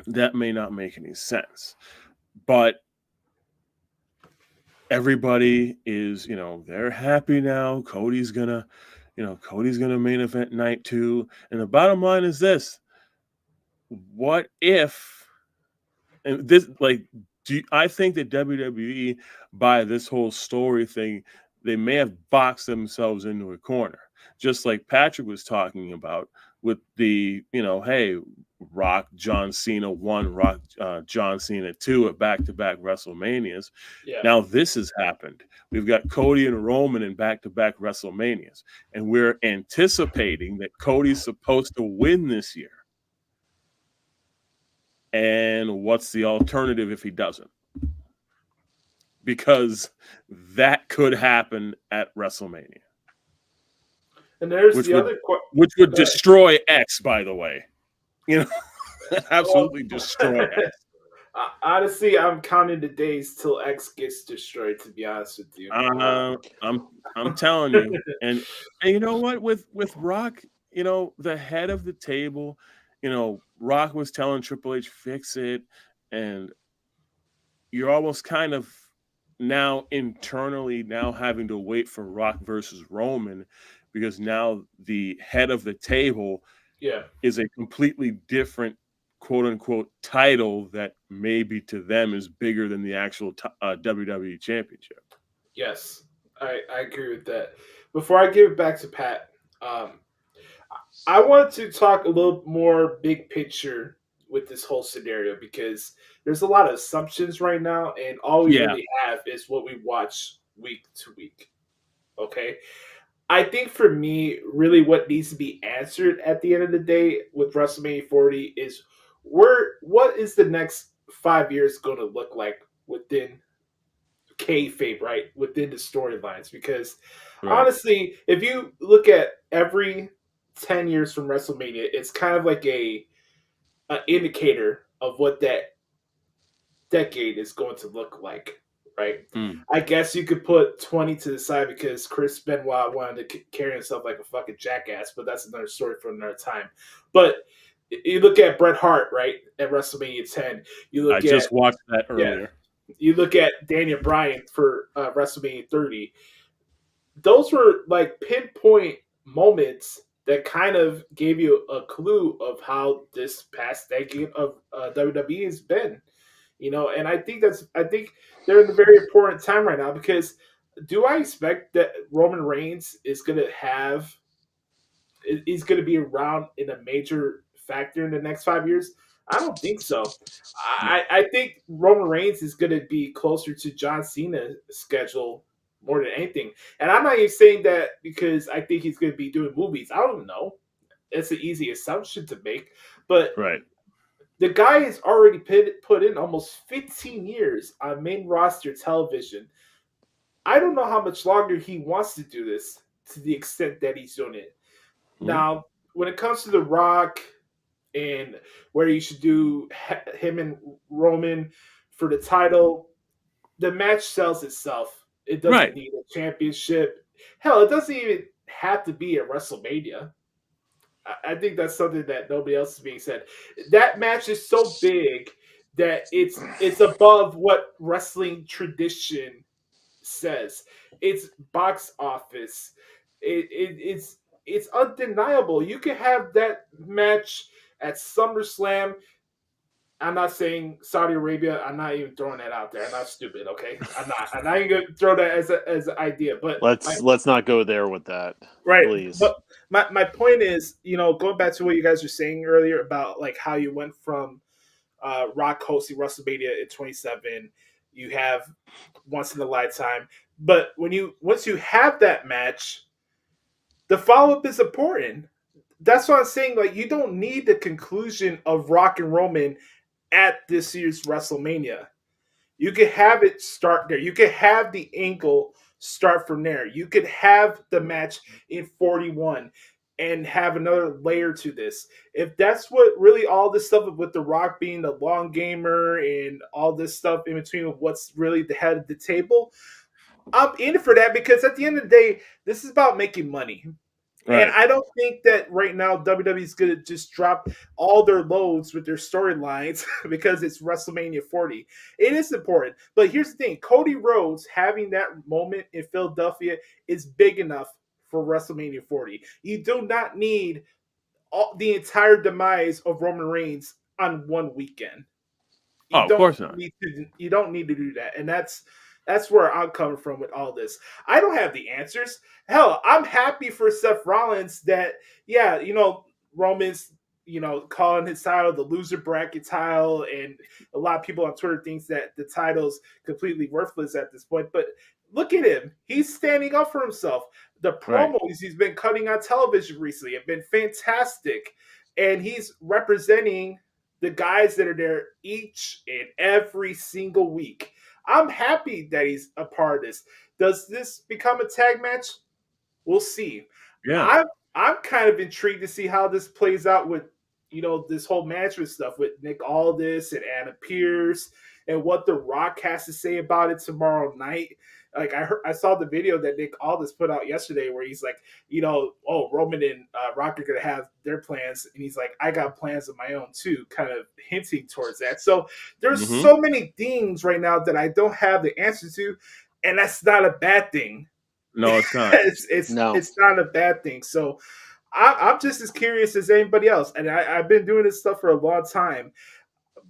that may not make any sense. But everybody is, they're happy now. Cody's gonna main event night 2. And the bottom line is this: what if, and this, like, I think that WWE, by this whole story thing, they may have boxed themselves into a corner, just like Patrick was talking about with the, hey, Rock John Cena 1, Rock John Cena 2 at back-to-back WrestleManias. Yeah. Now this has happened. We've got Cody and Roman in back-to-back WrestleManias, and we're anticipating that Cody's supposed to win this year. And what's the alternative if he doesn't? Because that could happen at WrestleMania. And there's other which would destroy X, by the way. Absolutely destroy X. Honestly, I'm counting the days till X gets destroyed, to be honest with you. I'm telling you. And you know what? With Rock, the head of the table, Rock was telling Triple H, fix it. And you're almost kind of now internally having to wait for Rock versus Roman, because now the head of the table is a completely different quote unquote title that maybe to them is bigger than the actual WWE championship. Yes, I agree with that. Before I give it back to Pat, I wanted to talk a little more big picture with this whole scenario, because there's a lot of assumptions right now, and all we really have is what we watch week to week. Okay? I think for me, really what needs to be answered at the end of the day with WrestleMania 40 is what is the next 5 years going to look like within kayfabe, right? Within the storylines. Because honestly, if you look at every 10 years from WrestleMania, it's kind of like an indicator of what that decade is going to look like, right? I guess you could put 20 to the side because Chris Benoit wanted to carry himself like a fucking jackass, but that's another story for another time. But you look at Bret Hart, right, at WrestleMania 10. I just watched that earlier. You look at Daniel Bryan for WrestleMania 30. Those were like pinpoint moments that kind of gave you a clue of how this past decade of WWE has been. And I think they're in a very important time right now, because do I expect that Roman Reigns is going to be around in a major factor in the next 5 years? I don't think so. I think Roman Reigns is going to be closer to John Cena's schedule more than anything. And I'm not even saying that because I think he's going to be doing movies. I don't know. It's an easy assumption to make. But the guy has already put in almost 15 years on main roster television. I don't know how much longer he wants to do this to the extent that he's doing it. Now, when it comes to The Rock and where you should do him and Roman for the title, the match sells itself. It doesn't need a championship. Hell, it doesn't even have to be at WrestleMania. I think that's something that nobody else is being said. That match is so big that it's above what wrestling tradition says. It's box office. It's undeniable. You can have that match at SummerSlam. I'm not saying Saudi Arabia. I'm not even throwing that out there. I'm not stupid, okay? I'm not even gonna throw that as an idea. But let's not go there with that, right? Please. But my point is, going back to what you guys were saying earlier about like how you went from Rock hosting WrestleMania in 27, you have once in a lifetime. But once you have that match, the follow up is important. That's what I'm saying. Like, you don't need the conclusion of Rock and Roman at this year's WrestleMania. You could have it start there. You could have the angle start from there. You could have the match in 41 and have another layer to this. If that's what really all this stuff with The Rock being the long gamer and all this stuff in between of what's really the head of the table, I'm in for that, because at the end of the day, this is about making money. And I don't think that right now WWE is going to just drop all their loads with their storylines because it's WrestleMania 40. It is important. But here's the thing. Cody Rhodes having that moment in Philadelphia is big enough for WrestleMania 40. You do not need the entire demise of Roman Reigns on one weekend. Of course not. You don't need to do that, and that's where I'm coming from with all this. I don't have the answers. Hell, I'm happy for Seth Rollins that Roman's calling his title the loser bracket title, and a lot of people on Twitter thinks that the title's completely worthless at this point. But look at him; he's standing up for himself. The promos he's been cutting on television recently have been fantastic, and he's representing the guys that are there each and every single week. I'm happy that he's a part of this. Does this become a tag match? We'll see. Yeah. I'm kind of intrigued to see how this plays out with, this whole management stuff with Nick Aldis and Adam Pearce and what The Rock has to say about it tomorrow night. Like I saw the video that Nick Aldis put out yesterday where he's like, Roman and Rock are going to have their plans. And he's like, I got plans of my own too, kind of hinting towards that. So there's so many things right now that I don't have the answer to. And that's not a bad thing. No, it's not. It's not a bad thing. So I'm just as curious as anybody else. And I've been doing this stuff for a long time.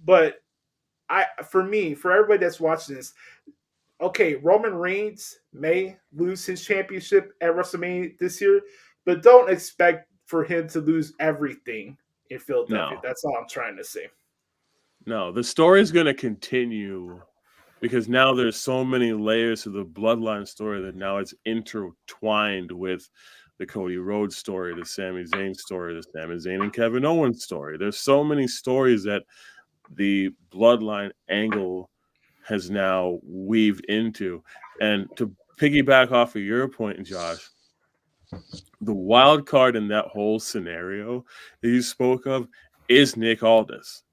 But for everybody that's watching this, okay, Roman Reigns may lose his championship at WrestleMania this year, but don't expect for him to lose everything in Philadelphia. No. That's all I'm trying to say. No, the story is going to continue because now there's so many layers to the bloodline story that now it's intertwined with the Cody Rhodes story, the Sami Zayn story, the Sami Zayn and Kevin Owens story. There's so many stories that the bloodline angle has now weaved into. And to piggyback off of your point, Josh, the wild card in that whole scenario that you spoke of is Nick Aldis,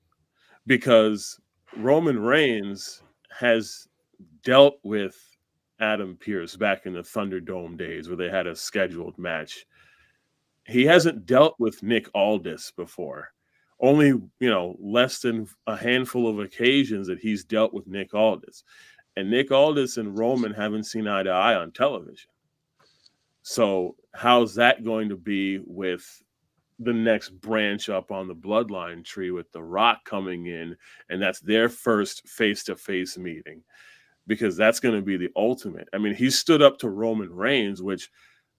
because Roman Reigns has dealt with Adam Pearce back in the Thunderdome days where they had a scheduled match. He hasn't dealt with Nick Aldis before. Only, less than a handful of occasions that he's dealt with Nick Aldis. And Nick Aldis and Roman haven't seen eye to eye on television. So how's that going to be with the next branch up on the bloodline tree with The Rock coming in, and that's their first face-to-face meeting? Because that's going to be the ultimate. I mean, he stood up to Roman Reigns, which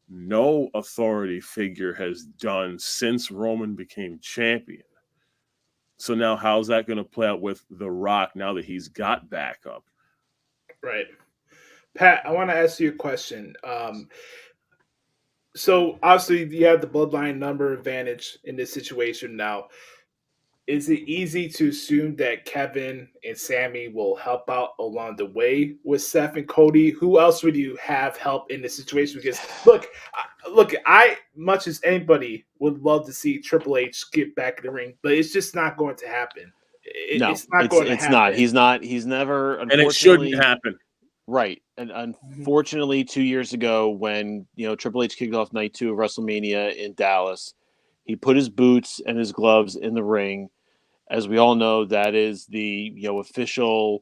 no authority figure has done since Roman became champion. So now how's that going to play out with The Rock now that he's got backup? Right. Pat, I want to ask you a question. So obviously you have the bloodline number advantage in this situation now. Is it easy to assume that Kevin and Sami will help out along the way with Seth and Cody? Who else would you have help in this situation? Because look, I, much as anybody, would love to see Triple H get back in the ring, but it's just not going to happen. It's not. He's never, and it shouldn't happen. Right. And unfortunately, 2 years ago when, Triple H kicked off night 2 of WrestleMania in Dallas, he put his boots and his gloves in the ring. As we all know, that is the, official,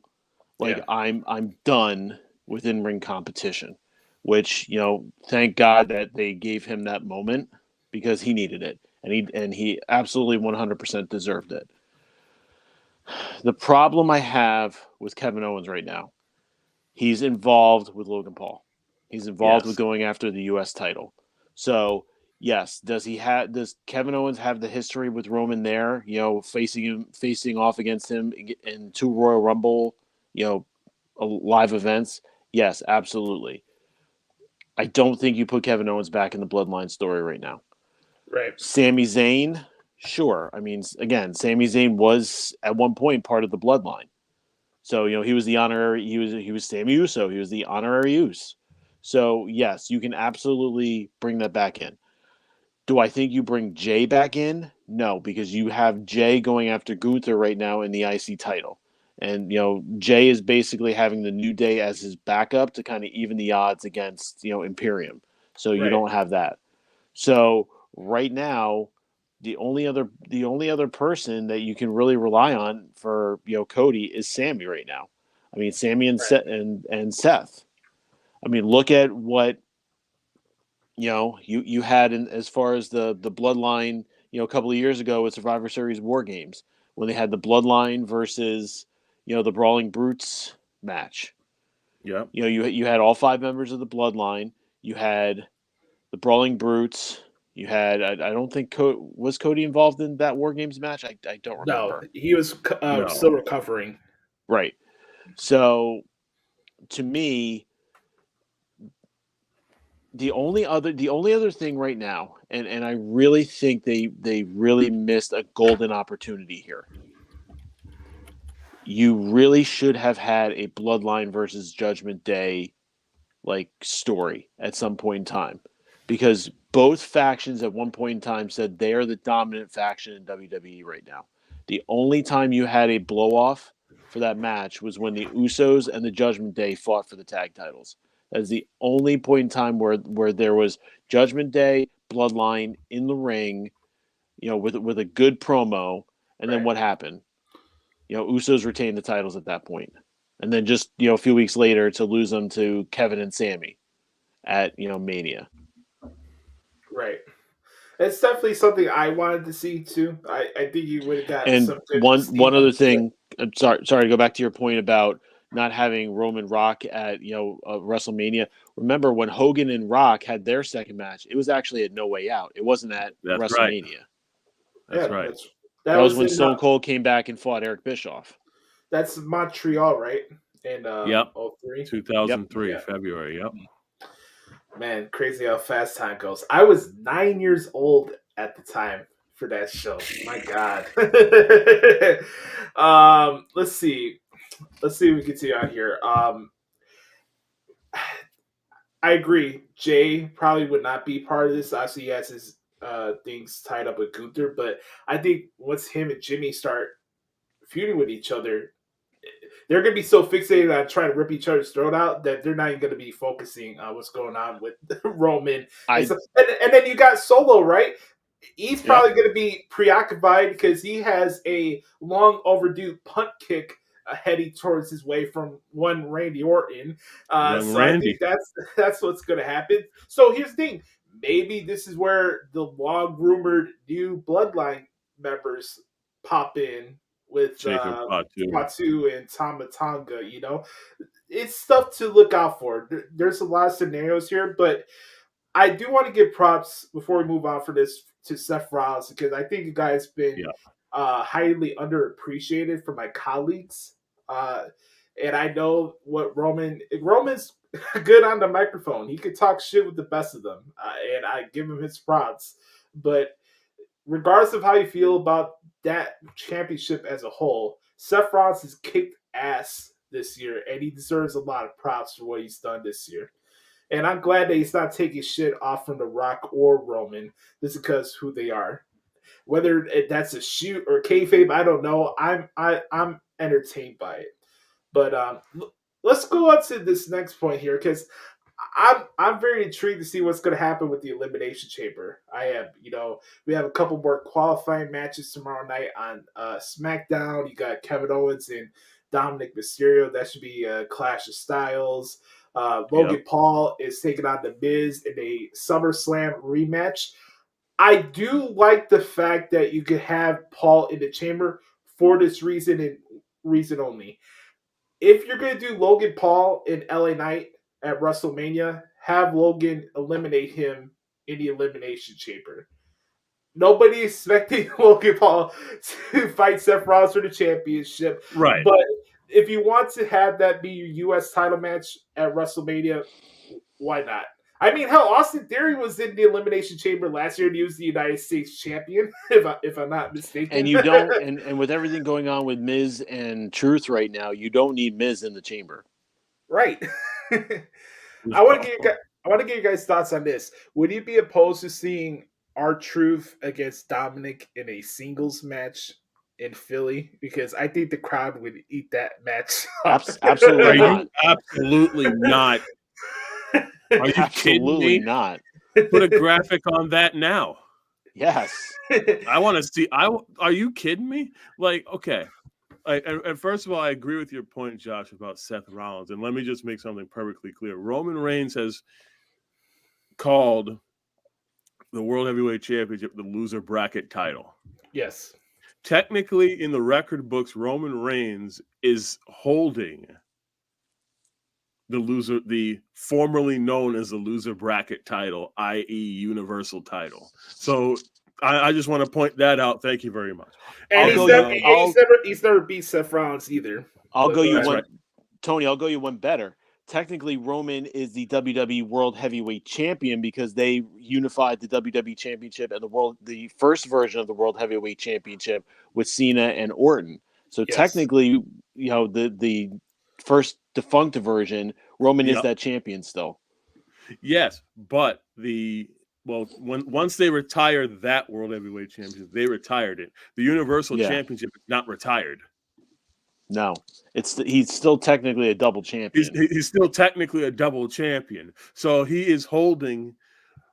I'm done with in-ring competition, which, thank God that they gave him that moment because he needed it. And he absolutely 100% deserved it. The problem I have with Kevin Owens right now, he's involved with Logan Paul. He's involved with going after the U.S. title. So, yes, does Kevin Owens have the history with Roman there, facing off against him in 2 Royal Rumble, live events? Yes, absolutely. I don't think you put Kevin Owens back in the bloodline story right now. Right. Sami Zayn, sure. I mean, again, Sami Zayn was at one point part of the bloodline. So, he was the honorary, he was Sami Uso. He was the honorary Uso. So, yes, you can absolutely bring that back in. Do I think you bring Jay back in? No, because you have Jay going after Gunther right now in the IC title. And, Jay is basically having the New Day as his backup to kind of even the odds against, Imperium. So you don't have that. So right now, the only other person that you can really rely on for, Cody is Sami right now. I mean, Sami and Seth. I mean, look at what, you had in as far as the bloodline, a couple of years ago with Survivor Series War Games when they had the Bloodline versus, the Brawling Brutes match. Yeah. You had all 5 members of the Bloodline. You had the Brawling Brutes. You had, I don't think, was Cody involved in that War Games match? I don't remember. No, he was still recovering. Right. So, to me, the only other thing right now, and I really think they really missed a golden opportunity here. You really should have had a Bloodline versus Judgment Day story at some point in time, because both factions at one point in time said they are the dominant faction in WWE right now. The only time you had a blow off for that match was when the Usos and the Judgment Day fought for the tag titles. That is the only point in time where there was Judgment Day, Bloodline in the ring, with a good promo, and then what happened? Usos retained the titles at that point. And then just, a few weeks later to lose them to Kevin and Sammy at, Mania. Right. It's definitely something I wanted to see too. I think you would have gotten and some good one other thing. I'm sorry to go back to your point about not having Roman Rock at WrestleMania. Remember when Hogan and Rock had their second match? It was actually at No Way Out. It wasn't at WrestleMania. Right. That's right. That was when Stone Cold came back and fought Eric Bischoff. That's Montreal, right? In 03? 2003, yep. February. Yep. Man, crazy how fast time goes. I was 9 years old at the time for that show. My God. Let's see if we can see on here. I agree. Jay probably would not be part of this. Obviously, he has his things tied up with Gunther, but I think once him and Jimmy start feuding with each other, they're going to be so fixated on trying to rip each other's throat out that they're not even going to be focusing on what's going on with Roman. And then you got Solo, right? He's probably going to be preoccupied because he has a long overdue punt kick heading towards his way from one Randy Orton. So Randy. I think that's what's going to happen. So here's the thing. Maybe this is where the long-rumored new Bloodline members pop in with Fatu and Tama Tonga. It's stuff to look out for. There's a lot of scenarios here, but I do want to give props before we move on for this to Seth Rollins, because I think you guys been highly underappreciated from my colleagues. And I know what Roman's good on the microphone. He could talk shit with the best of them, and I give him his props. But regardless of how you feel about that championship as a whole, Seth Rollins has kicked ass this year, and he deserves a lot of props for what he's done this year. And I'm glad that he's not taking shit off from The Rock or Roman. This is because who they are. Whether that's a shoot or kayfabe, I don't know. I'm entertained by it. But let's go on to this next point here, because I'm very intrigued to see what's going to happen with the Elimination Chamber. I am. We have a couple more qualifying matches tomorrow night on SmackDown. You got Kevin Owens and Dominic Mysterio. That should be a Clash of Styles. Logan Paul is taking on The Miz in a SummerSlam rematch. I do like the fact that you could have Paul in the chamber for this reason and reason only. If you're going to do Logan Paul in LA Knight at WrestleMania, have Logan eliminate him in the Elimination Chamber. Nobody expecting Logan Paul to fight Seth Rollins for the championship. Right. But if you want to have that be your U.S. title match at WrestleMania, why not? I mean, hell, Austin Theory was in the Elimination Chamber last year and he was the United States champion, if I'm not mistaken. And you don't, and with everything going on with Miz and Truth right now, you don't need Miz in the chamber. Right. I want to get you guys' thoughts on this. Would you be opposed to seeing R-Truth against Dominic in a singles match in Philly? Because I think the crowd would eat that match. Absolutely not. Absolutely not. Are you kidding me? Not. Put a graphic on that now. Yes. I want to see. Are you kidding me? Okay. And first of all, I agree with your point, Josh, about Seth Rollins. And let me just make something perfectly clear. Roman Reigns has called the World Heavyweight Championship, the loser bracket title. Yes. Technically, in the record books, Roman Reigns is holding the formerly known as the loser bracket title, i.e. Universal title. So I just want to point that out. Thank you very much. And he's never beat Seth Rollins either. Tony, I'll go you one better. Technically, Roman is the WWE World Heavyweight Champion because they unified the WWE Championship and the first version of the World Heavyweight Championship with Cena and Orton. So technically, the first defunct version, Roman is that champion still. Yes, but once they retired that World Heavyweight Championship, they retired it. The Universal Championship is not retired. No, he's still technically a double champion. He's still technically a double champion. So he is holding,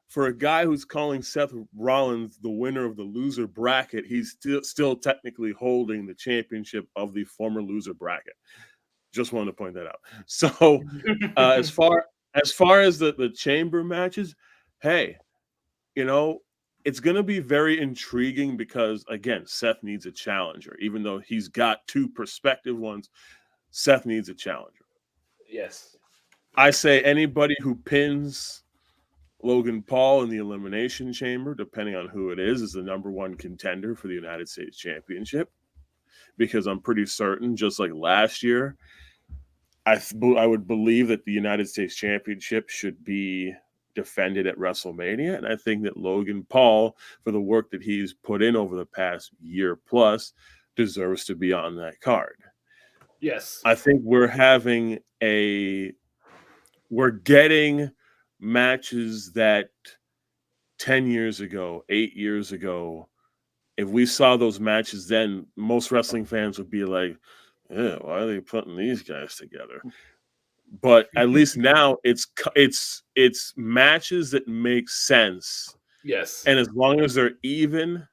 for a guy who's calling Seth Rollins the winner of the loser bracket, he's still technically holding the championship of the former loser bracket. Just wanted to point that out. So as far as the chamber matches, hey, it's going to be very intriguing because, again, Seth needs a challenger. Even though he's got two prospective ones, Seth needs a challenger. Yes. I say anybody who pins Logan Paul in the Elimination Chamber, depending on who it is the number one contender for the United States Championship. Because I'm pretty certain, just like last year, I would believe that the United States Championship should be defended at WrestleMania, and I think that Logan Paul, for the work that he's put in over the past year plus, deserves to be on that card. Yes. I think we're getting matches that 10 years ago, 8 years ago, if we saw those matches then, most wrestling fans would be like, yeah, why are they putting these guys together? But at least now it's matches that make sense. Yes. And as long as they're even,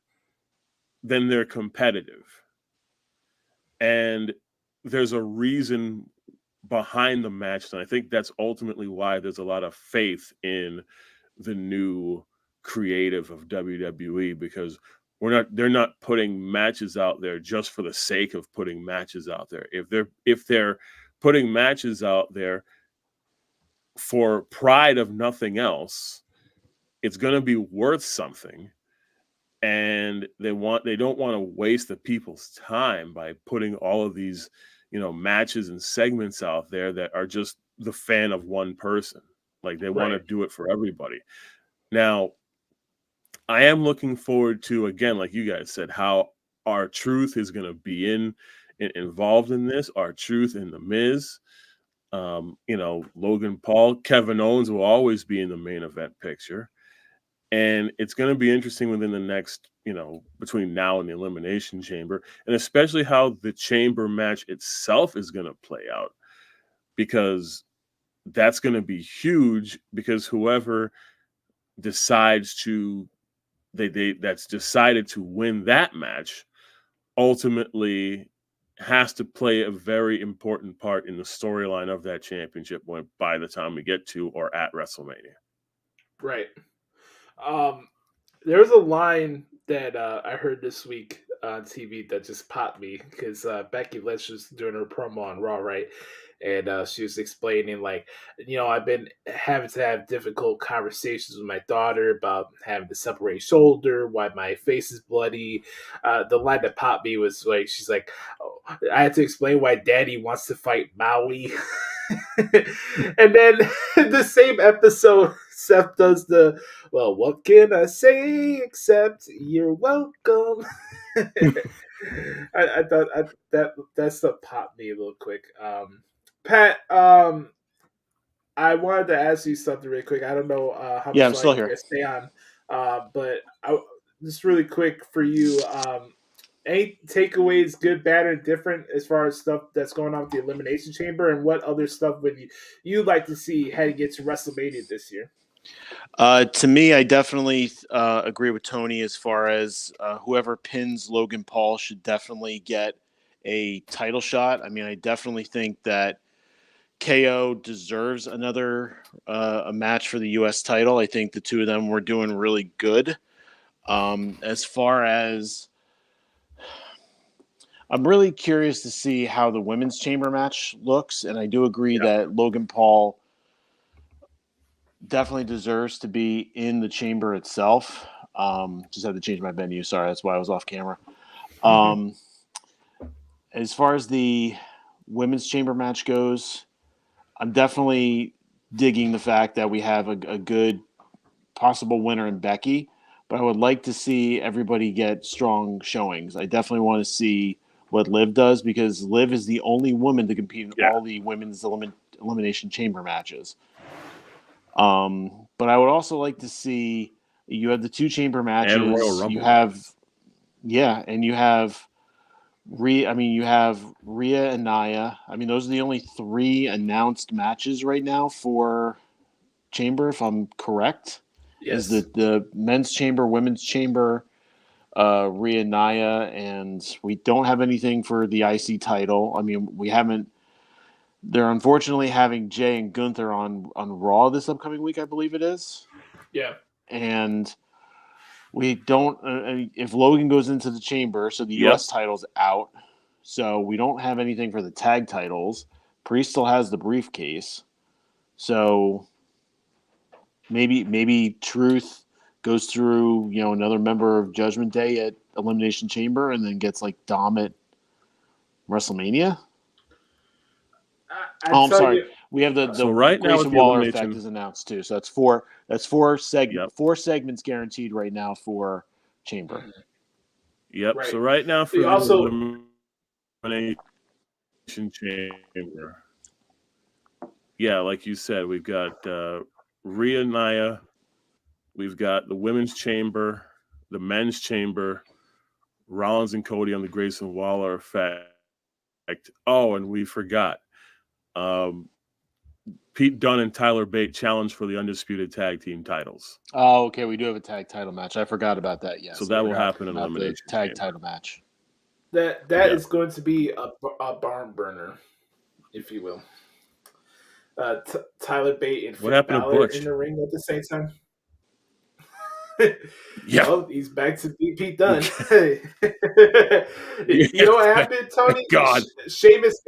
then they're competitive. And there's a reason behind the match. And I think that's ultimately why there's a lot of faith in the new creative of WWE, because they're not putting matches out there just for the sake of putting matches out there. If they're putting matches out there for pride of nothing else, it's going to be worth something. And they don't want to waste the people's time by putting all of these, matches and segments out there that are just the fan of one person. Like they want to do it for everybody. Now, I am looking forward to, again, like you guys said, how R-Truth is going to be involved in this. R-Truth and The Miz, Logan Paul, Kevin Owens will always be in the main event picture. And it's going to be interesting within the next, between now and the Elimination Chamber, and especially how the chamber match itself is going to play out, because that's going to be huge, because whoever decides that's decided to win that match ultimately has to play a very important part in the storyline of that championship by the time we get to or at WrestleMania. Right. There was a line that I heard this week on TV that just popped me, because Becky Lynch was doing her promo on Raw, right? And she was explaining, like, I've been having to have difficult conversations with my daughter about having to separate shoulder, why my face is bloody. The line that popped me was like, she's like, oh, I had to explain why Daddy wants to fight Maui. And then the same episode, Seth does well, what can I say except you're welcome? I thought that stuff popped me a little quick. Pat, I wanted to ask you something really quick. I don't know how much I'm still here. Stay on, but just really quick for you. Any takeaways, good, bad, or different, as far as stuff that's going on with the Elimination Chamber, and what other stuff would you'd like to see heading into WrestleMania this year? To me, I definitely agree with Tony as far as whoever pins Logan Paul should definitely get a title shot. I mean, I definitely think that KO deserves another a match for the U.S. title. I think the two of them were doing really good. As far as I'm really curious to see how the women's chamber match looks, and I do agree that Logan Paul definitely deserves to be in the chamber itself. Just had to change my venue. Sorry, that's why I was off camera. As far as the women's chamber match goes, I'm definitely digging the fact that we have a good possible winner in Becky, but I would like to see everybody get strong showings. I definitely want to see what Liv does, because Liv is the only woman to compete in all the women's elimination chamber matches. But I would also like to see, you have the two chamber matches. And Royal Rumble. You have Rhea and Nia. I mean, those are the only three announced matches right now for chamber, if I'm correct. Yes. Is the men's chamber, women's chamber, Rhea, Nia, and we don't have anything for the IC title. I mean, we haven't. They're unfortunately having Jay and Gunther on Raw this upcoming week, I believe it is. Yeah. And we don't. If Logan goes into the chamber, so the U.S. title's out, so we don't have anything for the tag titles. Priest still has the briefcase, so maybe Truth goes through, another member of Judgment Day at Elimination Chamber, and then gets like Dom at WrestleMania. I'm sorry. We have the right now Grayson the Waller elimination effect is announced too. So that's four segments guaranteed right now for Chamber. Yep. Right. So right now for the Elimination Chamber. Yeah, like you said, we've got Rhea, Nia. We've got the Women's Chamber, the Men's Chamber, Rollins and Cody on the Grayson Waller effect. Oh, and we forgot. Pete Dunne and Tyler Bate challenge for the undisputed tag team titles. Oh, okay. We do have a tag title match. I forgot about that. Yes. So that will happen in Elimination Tag title match. That is going to be a barn burner, if you will. Tyler Bate and what happened to Butch in the ring at the same time. Yeah. Well, he's back to Pete Dunne. You know what happened, Tony? God. Sheamus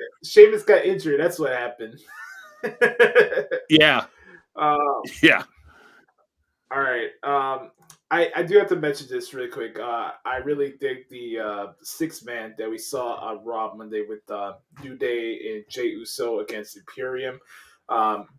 got injured. That's what happened. Yeah. Yeah. All right. I do have to mention this really quick. I really dig the 6-man that we saw on Raw Monday with New Day and Jey Uso against Imperium.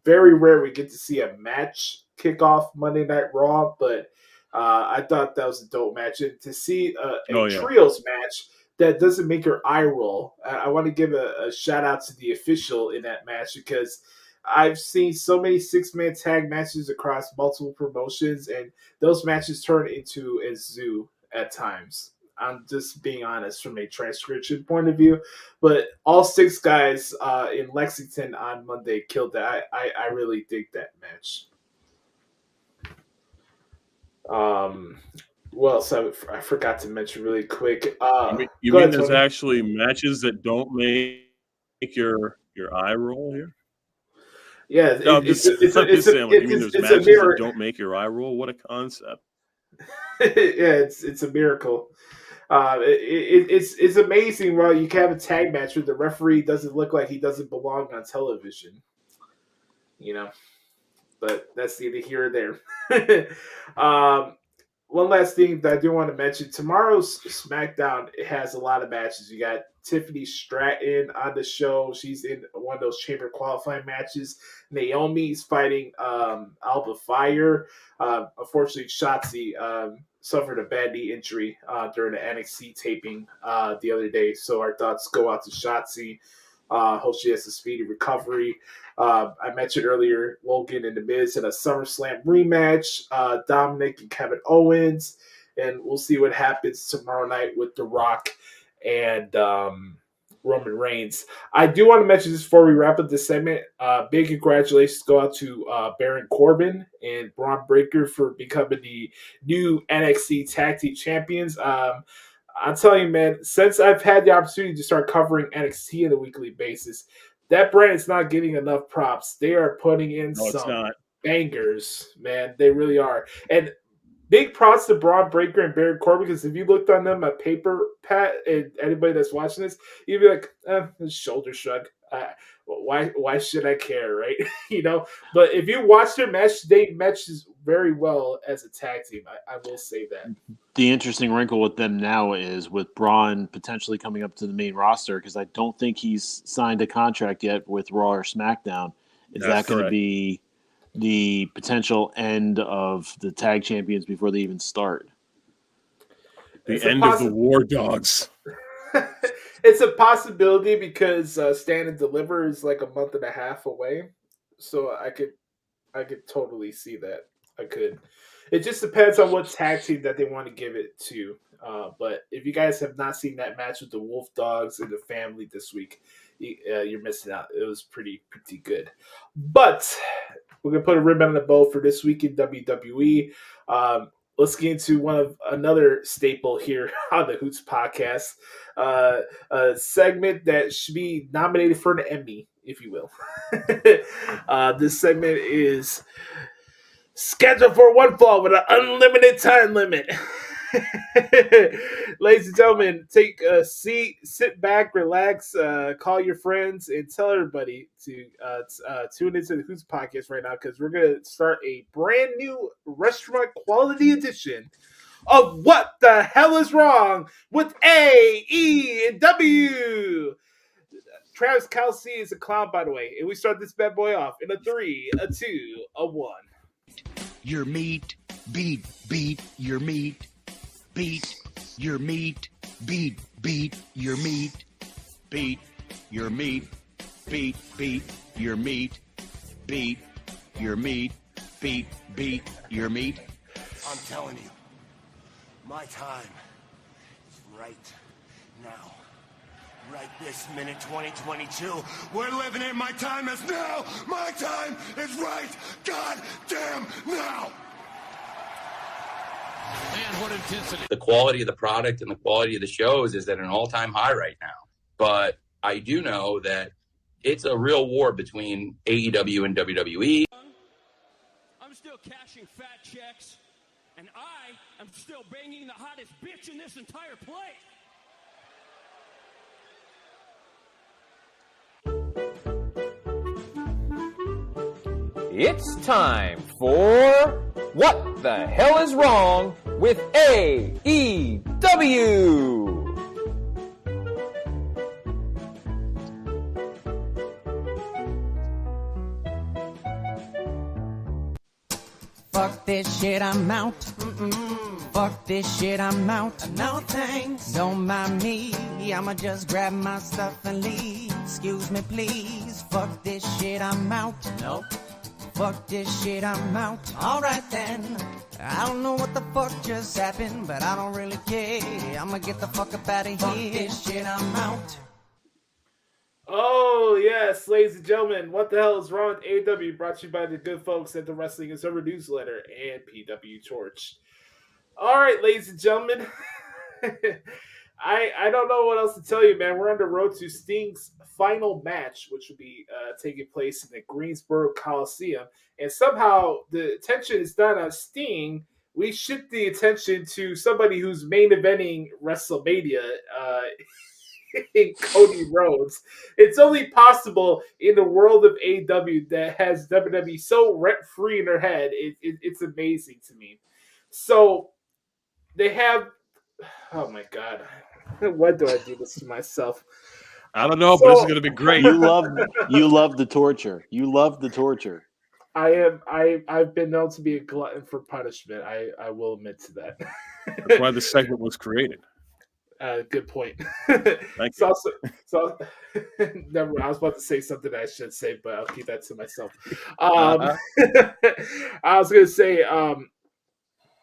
Very rare we get to see a match kick off Monday Night Raw, but I thought that was a dope match. And to see a trios match that doesn't make your eye roll, I want to give a shout out to the official in that match, because I've seen so many 6-man tag matches across multiple promotions, and those matches turn into a zoo at times. I'm just being honest from a transcription point of view, but all 6 guys in Lexington on Monday killed that. I really dig that match. What else I forgot to mention really quick. You mean there's actually matches that don't make your eye roll here? Yeah, no, I'm just saying. You mean there's matches that don't make your eye roll? What a concept! Yeah, it's a miracle. It's amazing. Well, you can have a tag match where the referee doesn't look like he doesn't belong on television. But that's neither here or there. One last thing that I do want to mention: tomorrow's SmackDown has a lot of matches. You got Tiffany Stratton on the show. She's in one of those chamber qualifying matches. Naomi's fighting Alba Fire. Unfortunately, Shotzi suffered a bad knee injury during the NXT taping the other day. So our thoughts go out to Shotzi. Hope she has a speedy recovery. I mentioned earlier Logan and The Miz in a SummerSlam rematch. Dominic and Kevin Owens. And we'll see what happens tomorrow night with The Rock and Roman Reigns. I do want to mention this before we wrap up this segment. Big congratulations go out to Baron Corbin and Braun Breaker for becoming the new NXT Tag Team Champions. I'm telling you, man, since I've had the opportunity to start covering NXT on a weekly basis, that brand is not getting enough props. They are putting in No, it's some not. bangers, man. They really are. And big props to Braun Breaker and Baron Corbin, because if you looked on them at paper, Pat, and anybody that's watching this, you'd be like, shoulder shrug. Why should I care, right? But if you watch their match, they match very well as a tag team. I will say that. The interesting wrinkle with them now is with Braun potentially coming up to the main roster, because I don't think he's signed a contract yet with Raw or SmackDown. Is that going to be the potential end of the tag champions before they even start? The end of the War Dogs. It's a possibility because Stand and Deliver is like a month and a half away, so I could totally see that. I could. It just depends on what tag team that they want to give it to. But if you guys have not seen that match with the Wolf Dogs and the family this week, you're missing out. It was pretty good. But we're gonna put a ribbon on the bow for this week in WWE. Let's get into another staple here on the Hoots Podcast, a segment that should be nominated for an Emmy, if you will. This segment is scheduled for one fall with an unlimited time limit. Ladies and gentlemen, take a seat, sit back, relax, call your friends, and tell everybody to tune into the Hoots Podcast right now, because we're going to start a brand new restaurant quality edition of What the Hell is Wrong with AEW. Travis Kelce is a clown, by the way, and we start this bad boy off in a 3, a 2, a 1. Your meat, beat your meat. Beat your meat, beat your meat, beat your meat, beat your meat, beat your meat, beat your meat. I'm telling you, my time is right now. Right this minute, 2022. We're living it. My time is now. My time is right goddamn now. Man, what intensity. The quality of the product and the quality of the shows is at an all-time high right now. But I do know that it's a real war between AEW and WWE. I'm still cashing fat checks, and I am still banging the hottest bitch in this entire place. It's time for What the Hell is Wrong with AEW? Fuck this shit, I'm out. Fuck this shit, I'm out. No thanks. Don't mind me. I'ma just grab my stuff and leave. Excuse me, please. Fuck this shit, I'm out. Nope. Fuck this shit, I'm out. Alright then. I don't know what the fuck just happened, but I don't really care. I'ma get the fuck up out of here. Fuck this shit, I'm out. Oh, yes, ladies and gentlemen, What the Hell is Wrong with AEW, brought to you by the good folks at the Wrestling Observer Newsletter and PW Torch. All right, ladies and gentlemen, I don't know what else to tell you, man. We're on the road to Sting's final match, which will be taking place in the Greensboro Coliseum. And somehow the attention is not on Sting. We shift the attention to somebody who's main eventing WrestleMania, Cody Rhodes. It's only possible in the world of AEW that has WWE so rent-free in their head. It's amazing to me. So they have... Oh, my God. Why do I do this to myself? I don't know, but this is going to be great. You love the torture. You love the torture. I've been known to be a glutton for punishment. I will admit to that. That's why the segment was created. Good point. Thank you. Never. I was about to say something I should say, but I'll keep that to myself. I was going to say,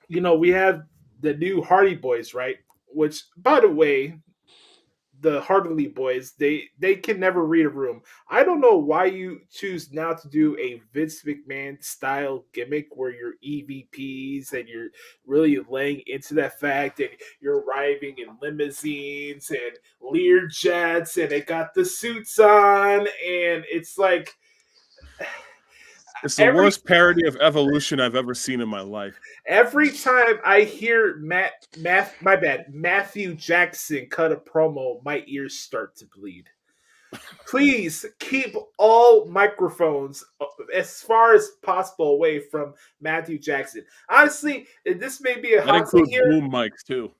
we have the new Hardy Boys, right? Which, by the way, the Hartley boys, they can never read a room. I don't know why you choose now to do a Vince McMahon style gimmick where you're EVPs and you're really laying into that fact, and you're arriving in limousines and Lear jets, and they got the suits on, and it's like it's the worst parody of Evolution I've ever seen in my life. Every time I hear Matthew Jackson cut a promo, my ears start to bleed. Please keep all microphones as far as possible away from Matthew Jackson. Honestly, this may be a that hot includes here. boom mics too.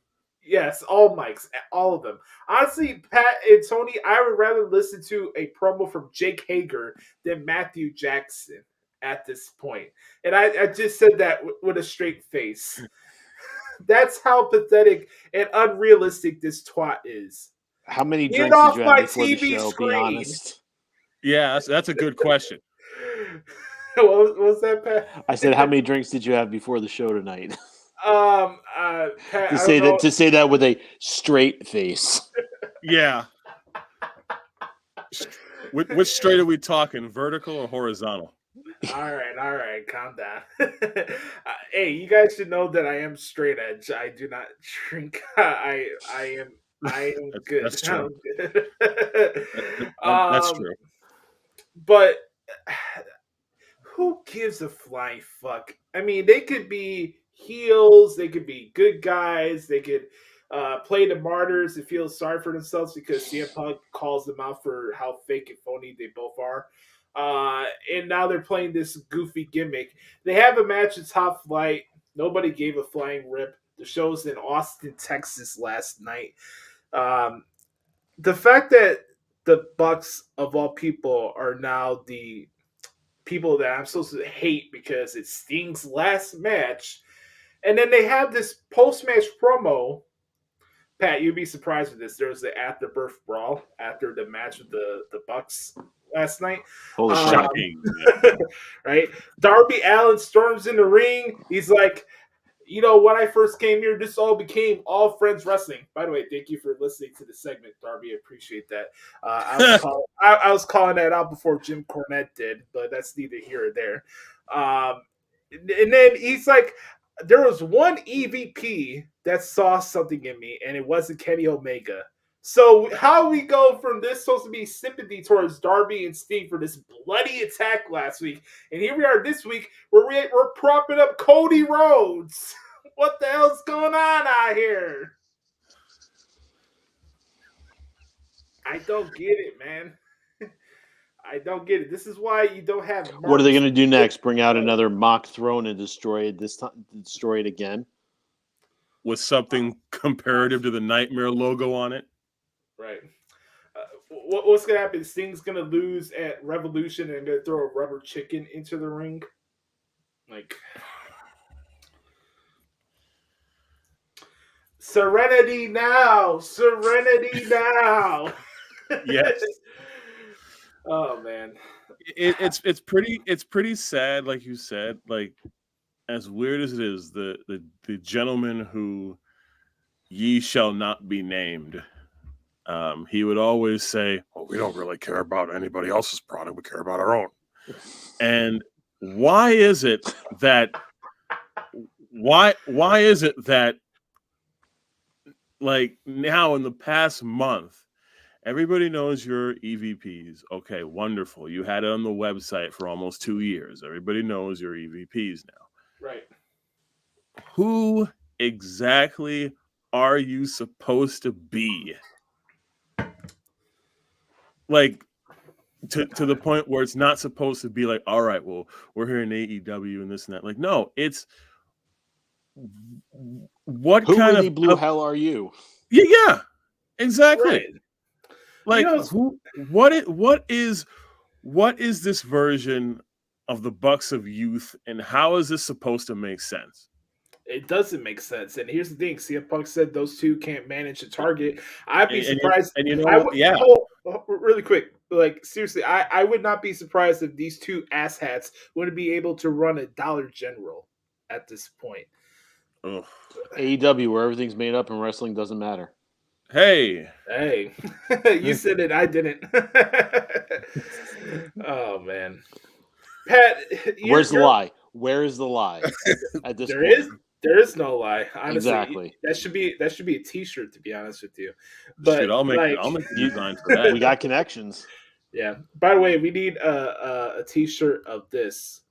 Yes, all mics, all of them. Honestly, Pat and Tony, I would rather listen to a promo from Jake Hager than Matthew Jackson at this point. And I just said that with a straight face. That's how pathetic and unrealistic this twat is. How many drinks did you have before the show? Screen. Be honest. Yeah, that's a good question. What was that, Pat? I said, how many drinks did you have before the show tonight? Pat, to say that with a straight face. Yeah. Which straight are we talking? Vertical or horizontal? All right, calm down. Hey, you guys should know that I am straight edge. I do not drink. I am good. That's true. I'm good. That's true. But who gives a flying fuck? I mean, they could be heels, they could be good guys, they could play the martyrs and feel sorry for themselves because CM Punk calls them out for how fake and phony they both are. And now they're playing this goofy gimmick. They have a match at Top Flight. Nobody gave a flying rip. The show's in Austin, Texas last night. The fact that the Bucks, of all people, are now the people that I'm supposed to hate because it's Sting's last match. And then they have this post-match promo. Pat, you'd be surprised with this. There was the after-birth brawl after the match with the Bucks last night. Holy shocking. Right? Darby Allin storms in the ring. He's like, you know, when I first came here, this all became All Friends Wrestling. By the way, thank you for listening to the segment, Darby. I appreciate that. I was calling that out before Jim Cornette did, but that's neither here or there. And then he's like, there was one EVP that saw something in me, and it wasn't Kenny Omega. So how we go from this supposed to be sympathy towards Darby and Sting for this bloody attack last week, and here we are this week where we're propping up Cody Rhodes. What the hell's going on out here? I don't get it, man. I don't get it. This is why you don't have. What are they going to do next? Bring out another mock throne and destroy it this time? Destroy it again with something comparative to the Nightmare logo on it. Right. What's going to happen? Sting's going to lose at Revolution and going to throw a rubber chicken into the ring. Like, serenity now, serenity now. Yes. Oh man, it's pretty sad, like you said. Like, as weird as it is, the gentleman who ye shall not be named, he would always say, "Oh, we don't really care about anybody else's product; we care about our own." And why is it that like now in the past month? Everybody knows your EVPs. Okay, wonderful. You had it on the website for almost 2 years. Everybody knows your EVPs now. Right. Who exactly are you supposed to be? Like, to the point where it's not supposed to be like, all right, well, we're here in AEW and this and that. Like, no, it's what Who kind really of blue hell are you? Yeah, exactly. Right. Like, You know, what is this version of the Bucks of youth, and how is this supposed to make sense? It doesn't make sense. And here's the thing: CM Punk said those two can't manage a target. I'd be surprised. And you know, really quick, like seriously, I would not be surprised if these two asshats wouldn't be able to run a Dollar General at this point. Ugh. AEW, where everything's made up and wrestling doesn't matter. Hey, You said it. I didn't. Oh man, Pat, Where's the lie? Where is the lie? At this point, there is no lie. Honestly, exactly. that should be a T-shirt. To be honest with you, but shoot, I'll make the design for that. We got connections. Yeah. By the way, we need a T-shirt of this.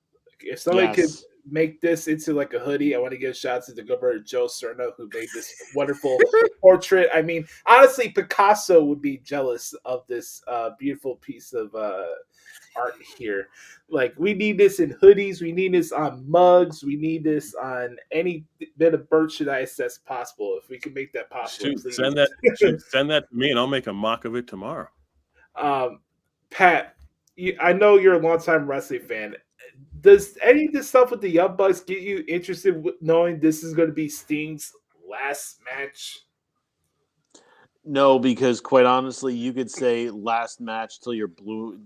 If somebody could make this into like a hoodie, I want to give shout out to the good brother Joe Cerno who made this wonderful portrait. I mean, honestly, Picasso would be jealous of this beautiful piece of art here. Like, we need this in hoodies, we need this on mugs, we need this on any bit of merchandise that's possible. If we can make that possible, Shoot, please. send that to me, and I'll make a mock of it tomorrow. Pat, I know you're a longtime wrestling fan. Does any of this stuff with the Young Bucks get you interested with knowing this is going to be Sting's last match? No, because quite honestly, you could say last match till you're blue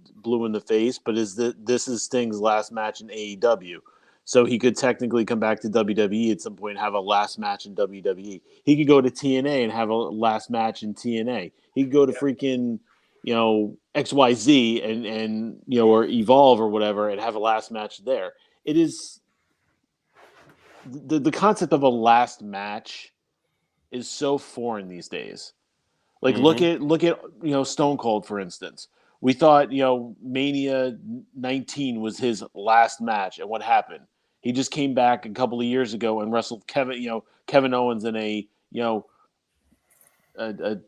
in the face, but this is Sting's last match in AEW. So he could technically come back to WWE at some point and have a last match in WWE. He could go to TNA and have a last match in TNA. He could go to freaking, XYZ and or Evolve or whatever and have a last match there. It is the concept of a last match is so foreign these days. Like look at Stone Cold, for instance. We thought Mania 19 was his last match, and what happened? He just came back a couple of years ago and wrestled Kevin Owens in a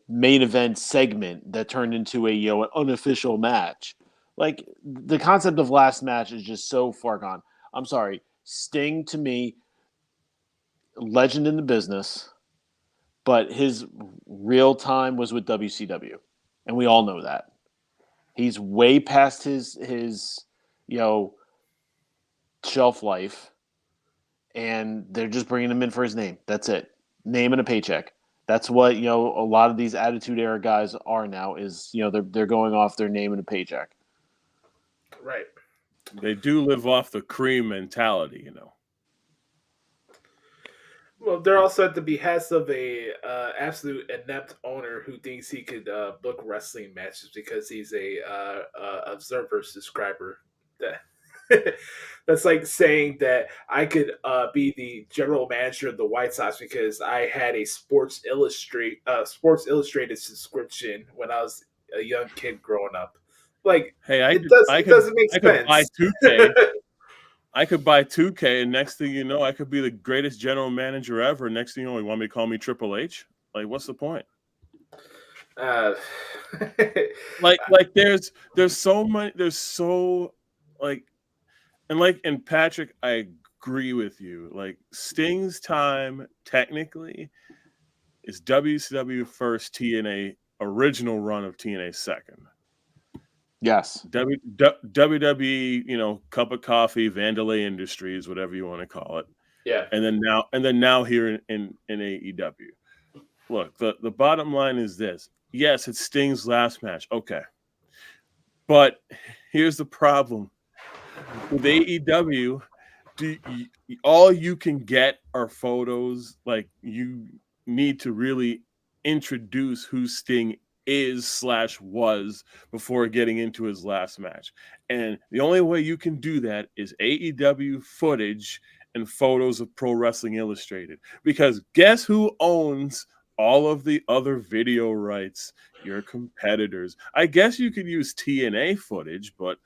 main event segment that turned into an unofficial match. Like, the concept of last match is just so far gone. I'm sorry, Sting to me, legend in the business, but his real time was with WCW, and we all know that. He's way past his shelf life, and they're just bringing him in for his name. That's it. Name and a paycheck. That's what a lot of these Attitude Era guys are now. Is they're going off their name and a paycheck. Right. They do live off the cream mentality, Well, they're also at the behest of a absolute inept owner who thinks he could book wrestling matches because he's a observer subscriber. That's like saying that I could be the general manager of the White Sox because I had a Sports Illustrated subscription when I was a young kid growing up. Like, hey, it doesn't make sense. Could buy 2K. I could buy 2K, and next thing you know, I could be the greatest general manager ever. Next thing you know, you want me to call me Triple H? Like, what's the point? Like there's so many. There's so and Patrick, I agree with you. Like, Sting's time technically is WCW first, TNA original run of TNA second. Yes. WWE, cup of coffee, Vandalay Industries, whatever you want to call it. Yeah. And then now here in AEW. Look, the bottom line is this. Yes, it's Sting's last match. Okay. But here's the problem. With AEW, all you can get are photos. Like, you need to really introduce who Sting is/was before getting into his last match. And the only way you can do that is AEW footage and photos of Pro Wrestling Illustrated. Because guess who owns all of the other video rights? Your competitors. I guess you could use TNA footage, but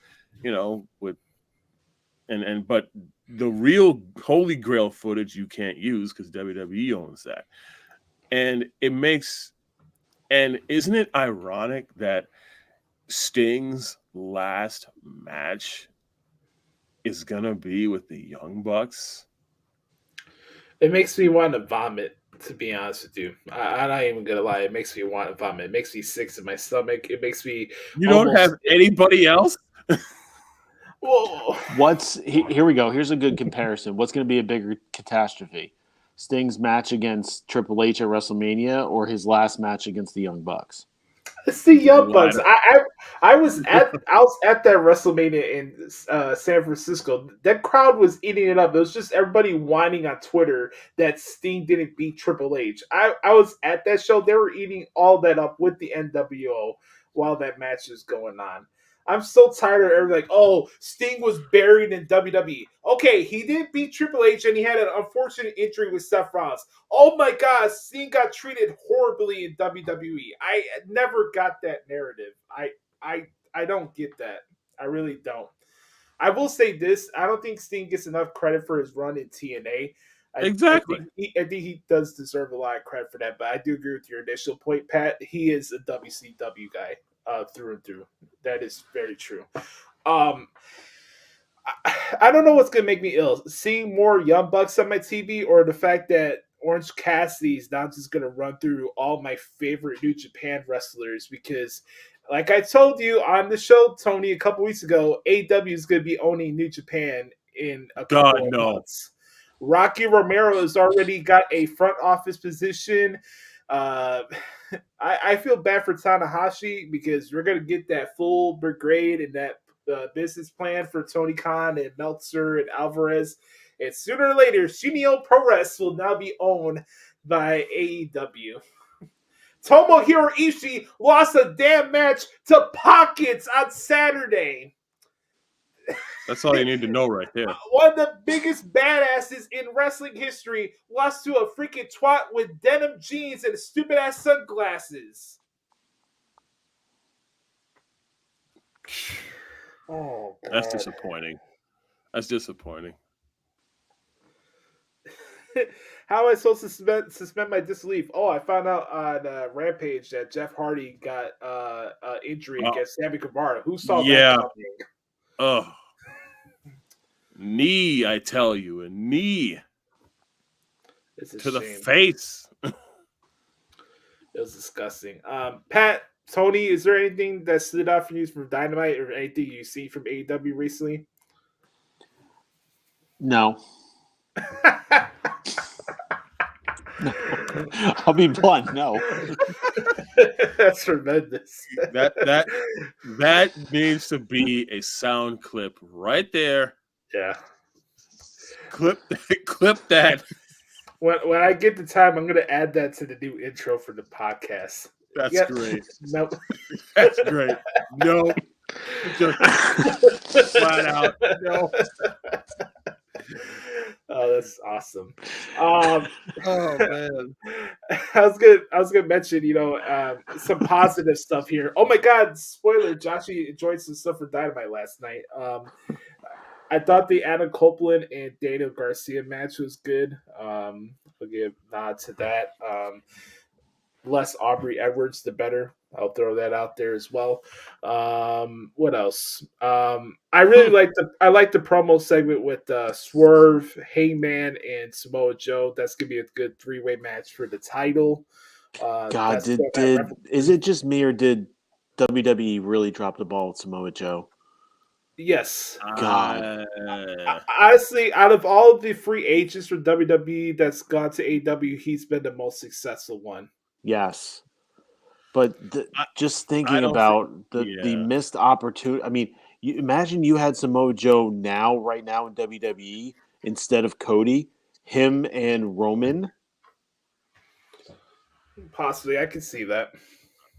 but the real Holy Grail footage you can't use because WWE owns that. And isn't it ironic that Sting's last match is gonna be with the Young Bucks? It makes me want to vomit, to be honest with you. I'm not even gonna lie. It makes me want to vomit. It makes me sick in my stomach. It makes me. You don't have anybody else? Whoa. Here we go. Here's a good comparison. What's going to be a bigger catastrophe? Sting's match against Triple H at WrestleMania or his last match against the Young Bucks? It's the Young Bucks. I was at that WrestleMania in San Francisco. That crowd was eating it up. It was just everybody whining on Twitter that Sting didn't beat Triple H. I was at that show. They were eating all that up with the NWO while that match is going on. I'm so tired of everything like, oh, Sting was buried in WWE. Okay, he did beat Triple H and he had an unfortunate injury with Seth Rollins. Oh my God, Sting got treated horribly in WWE. I never got that narrative. I don't get that. I really don't. I will say this: I don't think Sting gets enough credit for his run in TNA. Exactly. I think he does deserve a lot of credit for that. But I do agree with your initial point, Pat. He is a WCW guy through and through. That is very true. I don't know what's gonna make me ill: seeing more Young Bucks on my TV, or the fact that Orange Cassidy is now just gonna run through all my favorite New Japan wrestlers. Because, like I told you on the show, Tony, a couple weeks ago, AEW is gonna be owning New Japan in a couple of months. Rocky Romero has already got a front office position. I feel bad for Tanahashi because we're going to get that full brigade and that business plan for Tony Khan and Meltzer and Alvarez. And sooner or later, Shinio Progress will now be owned by AEW. Tomohiro Ishii lost a damn match to Pockets on Saturday. That's all you need to know right there. One of the biggest badasses in wrestling history lost to a freaking twat with denim jeans and stupid ass sunglasses. Oh, God. That's disappointing. How am I supposed to suspend my disbelief? Oh, I found out on Rampage that Jeff Hardy got injury against Sammy Guevara. Who saw that coming? Oh. Knee, I tell you, a knee to the face. It was disgusting. Pat, Tony, is there anything that stood out for you from Dynamite or anything you see from AEW recently? No. I'll be blunt. No. That's tremendous. That needs to be a sound clip right there. Yeah. Clip that. When I get the time, I'm going to add that to the new intro for the podcast. That's great. Nope. That's great. No. Just flat out. No. Oh, that's awesome. Oh man. I was gonna mention, some positive stuff here. Oh my God, spoiler, Joshie enjoyed some stuff for Dynamite last night. I thought the Adam Copeland and Daniel Garcia match was good. I'll give a nod to that. Less Aubrey Edwards, the better. I'll throw that out there as well. What else? I really like the promo segment with Swerve, Hangman, and Samoa Joe. That's gonna be a good 3-way match for the title. God, is it just me or did WWE really drop the ball with Samoa Joe? Yes. God. Honestly, out of all of the free agents for WWE that's gone to AEW, he's been the most successful one. Yes. But just thinking about the missed opportunity. I mean, imagine you had Samoa Joe right now in WWE instead of Cody, him and Roman. Possibly, I can see that.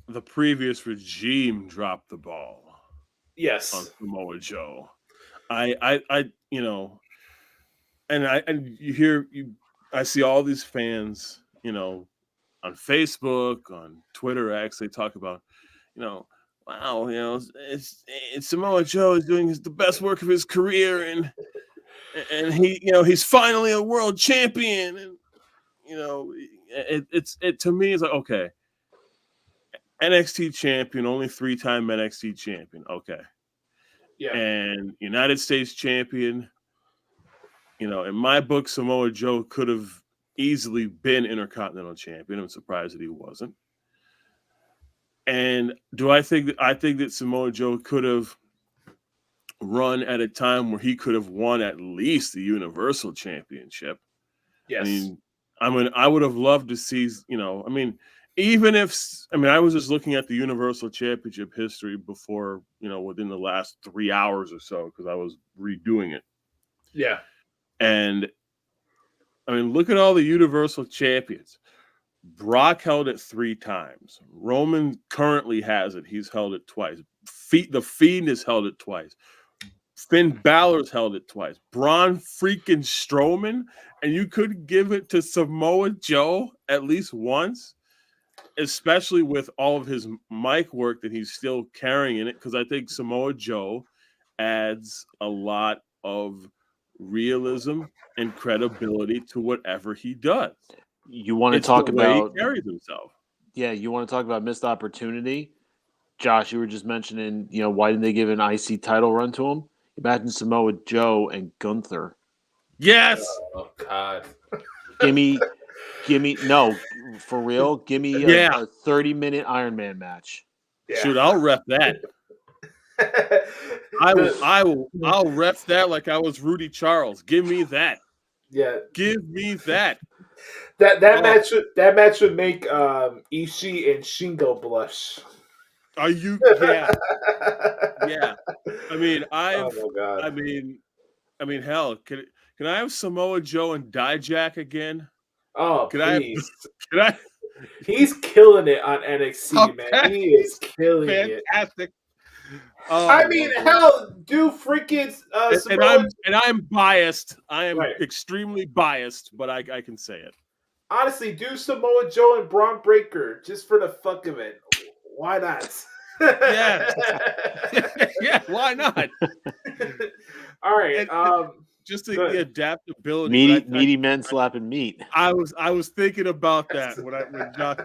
The previous regime dropped the ball. Yes, on Samoa Joe. I see all these fans, on Facebook, on Twitter, they talk about, wow, it's Samoa Joe is doing the best work of his career, and he, he's finally a world champion, and it to me is like, okay, NXT champion, only 3-time NXT champion, okay, yeah, and United States champion. In my book, Samoa Joe could have easily been Intercontinental champion. I'm surprised that he wasn't. And I think that Samoa Joe could have run at a time where he could have won at least the Universal Championship. Yes. I would have loved to see, even if, I mean, I was just looking at the Universal Championship history before, within the last 3 hours or so, because I was redoing it. Yeah. And I mean, look at all the Universal Champions. Brock held it 3 times. Roman currently has it. He's held it twice. The Fiend has held it twice. Finn Balor's held it twice. Braun freaking Strowman, and you could give it to Samoa Joe at least once, especially with all of his mic work that he's still carrying in it, because I think Samoa Joe adds a lot of realism and credibility to whatever he does. You want to talk the way about he carries himself. Yeah, you want to talk about missed opportunity? Josh, you were just mentioning, why didn't they give an IC title run to him? Imagine Samoa Joe and Gunther. Yes. Oh God. Give me, no, for real. Give me a 30-minute Iron Man match. Yeah. Shoot, I'll rep that. I'll rep that like I was Rudy Charles. Give me that. Yeah. Give me that. That match would make Ishii and Shingo blush. Are you? Yeah. Yeah. I mean, oh my God. I mean, hell, can I have Samoa Joe and Dijak again? Oh, please. He's killing it on NXT, man. He is killing it. Fantastic. Oh, I mean, hell, do freaking and I'm biased. I am extremely biased, but I can say it. Honestly, do Samoa Joe and Braun Breaker just for the fuck of it. Why not? Yeah. Yeah, why not? All right. Just the adaptability. Meaty men slapping meat. I was thinking about that when Josh.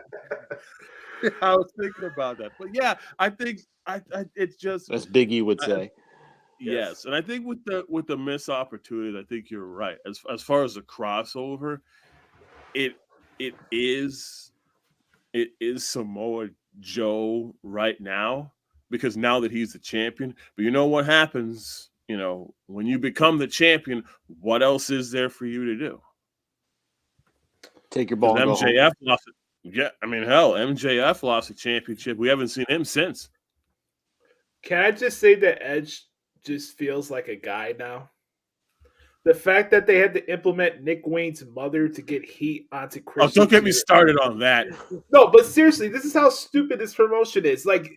I was thinking about that, but yeah, I think it's just as Big E would say. Yes, and I think with the missed opportunity, I think you're right. As far as the crossover, it is Samoa Joe right now, because now that he's the champion. But you know what happens? When you become the champion, what else is there for you to do? Take your ball. MJF lost it. Yeah, I mean, hell, MJF lost the championship. We haven't seen him since. Can I just say that Edge just feels like a guy now? The fact that they had to implement Nick Wayne's mother to get heat onto Chris. Oh, don't get me started on that. No, but seriously, this is how stupid this promotion is. Like,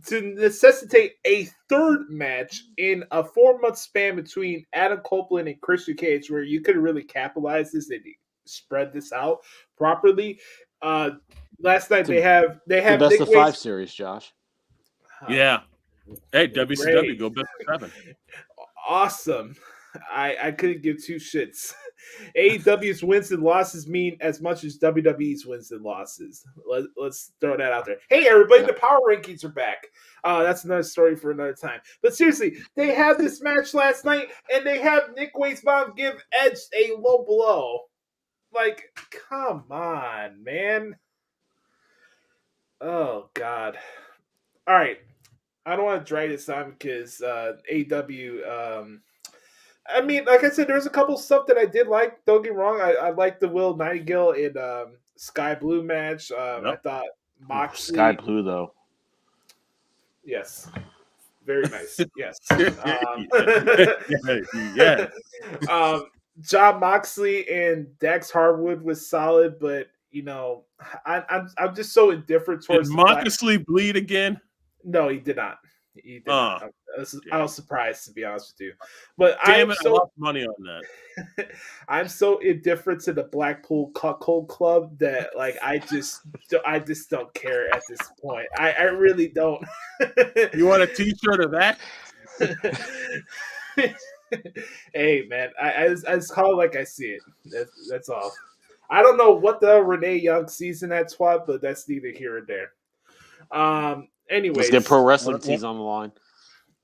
to necessitate a third match in a 4-month span between Adam Copeland and Christian Cage, where you could really capitalize this and spread this out properly. Last night they have the best Nick of Wayne's... 5 series, Josh. Yeah. Hey, WCW, go best of 7. Awesome. I couldn't give two shits. AEW's wins and losses mean as much as WWE's wins and losses. Let's throw that out there. Hey, everybody, the power rankings are back. That's another story for another time. But seriously, they had this match last night, and they have Nick Wayne's mom give Edge a low blow. Like, come on, man. Oh, God. All right. I don't want to drag this on because AEW... I mean, like I said, there's a couple stuff that I did like. Don't get me wrong. I liked the Will Nightingale and Sky Blue match. I thought Moxley... Sky Blue, though. Yes. Very nice. Yes. Yeah. John Moxley and Dax Harwood was solid, but, I'm just so indifferent towards... Did Moxley bleed again? No, he did not. He did not. I was surprised, to be honest with you. But I lost money on that. I'm so indifferent to the Blackpool Cuckold Club that, like, I just don't care at this point. I really don't. You want a T-shirt of that? Hey, man, I just call it like I see it. That's all. I don't know what the Renee Young sees in that twat, but that's neither here or there. Anyways, let's get pro wrestling tees on the line.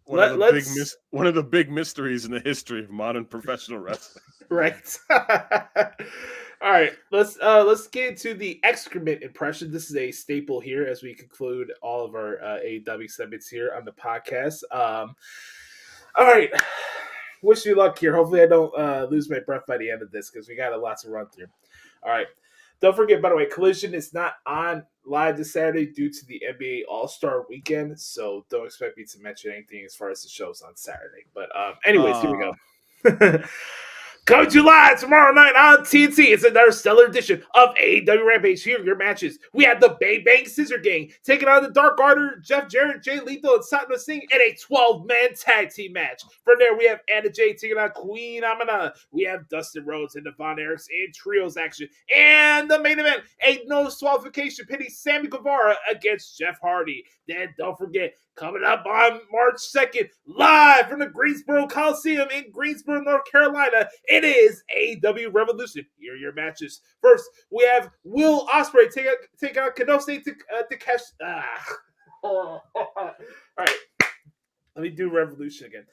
One of the big mysteries in the history of modern professional wrestling. Right. All right. Let's get into the excrement impression. This is a staple here as we conclude all of our AEW segments here on the podcast. All right. Wish you luck here. Hopefully I don't lose my breath by the end of this because we got a lot to run through. All right. Don't forget, by the way, Collision is not on live this Saturday due to the NBA All-Star Weekend, so don't expect me to mention anything as far as the shows on Saturday. But anyways, here we go. Coming to you live tomorrow night on TNT. It's another stellar edition of AEW Rampage. Here are your matches. We have the Bang Bang Scissor Gang taking on the Dark Order, Jeff Jarrett, Jay Lethal, and Satnam Singh in a 12-man tag team match. From there, we have Anna Jay taking on Queen Amina. We have Dustin Rhodes and Devon Eriks in trios action. And the main event, a no disqualification pitting Sammy Guevara against Jeff Hardy. Then don't forget, coming up on March 2nd, live from the Greensboro Coliseum in Greensboro, North Carolina, it is AEW Revolution. Here are your matches. First, we have Will Ospreay take out Kenosuke Takeshita. All right, let me do Revolution again.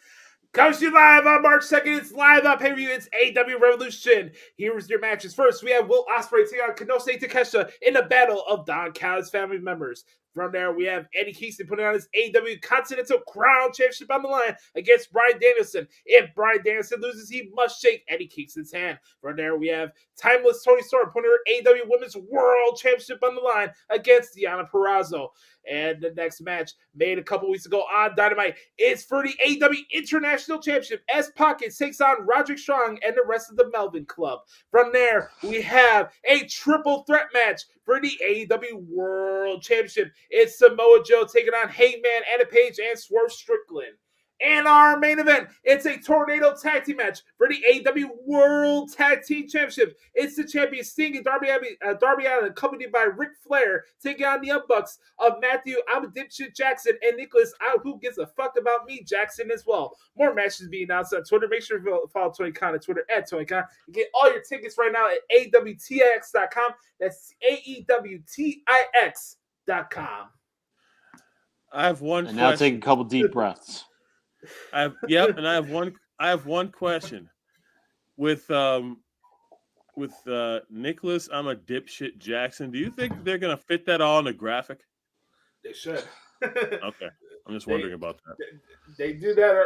Comes to you live on March 2nd. It's live on pay-per-view. It's AEW Revolution. Here's your matches. First, we have Will Ospreay take out Kenosuke Takeshita in a battle of Don Callis family members. From there, we have Eddie Kingston putting on his AEW Continental Crown Championship on the line against Bryan Danielson. If Bryan Danielson loses, he must shake Eddie Kingston's hand. From there, we have Timeless Toni Storm putting her AEW Women's World Championship on the line against Deonna Purrazzo. And the next match, made a couple weeks ago on Dynamite, is for the AEW International Championship as Pocket takes on Roderick Strong and the rest of the Melvin Club. From there, we have a triple threat match for the AEW World Championship. It's Samoa Joe taking on Hangman, Anna Page, and Swerve Strickland. And our main event, it's a tornado tag team match for the AEW World Tag Team Championship. It's the champion Sting and Darby Allin, accompanied by Ric Flair, taking on the Young Bucks of Matthew I'm a Dipshit Jackson and Nicholas Who Gives a Fuck About Me Jackson as well. More matches being announced on Twitter. Make sure you follow Tony Khan on Twitter at Tony Khan. You get all your tickets right now at AEWTIX.com. That's AEWTIX.com. I have one And question. now take a couple deep breaths. I have one question. With Nicholas, I'm a Dipshit Jackson. Do you think they're gonna fit that all in a graphic? They should. Okay, I'm just wondering about that. They do that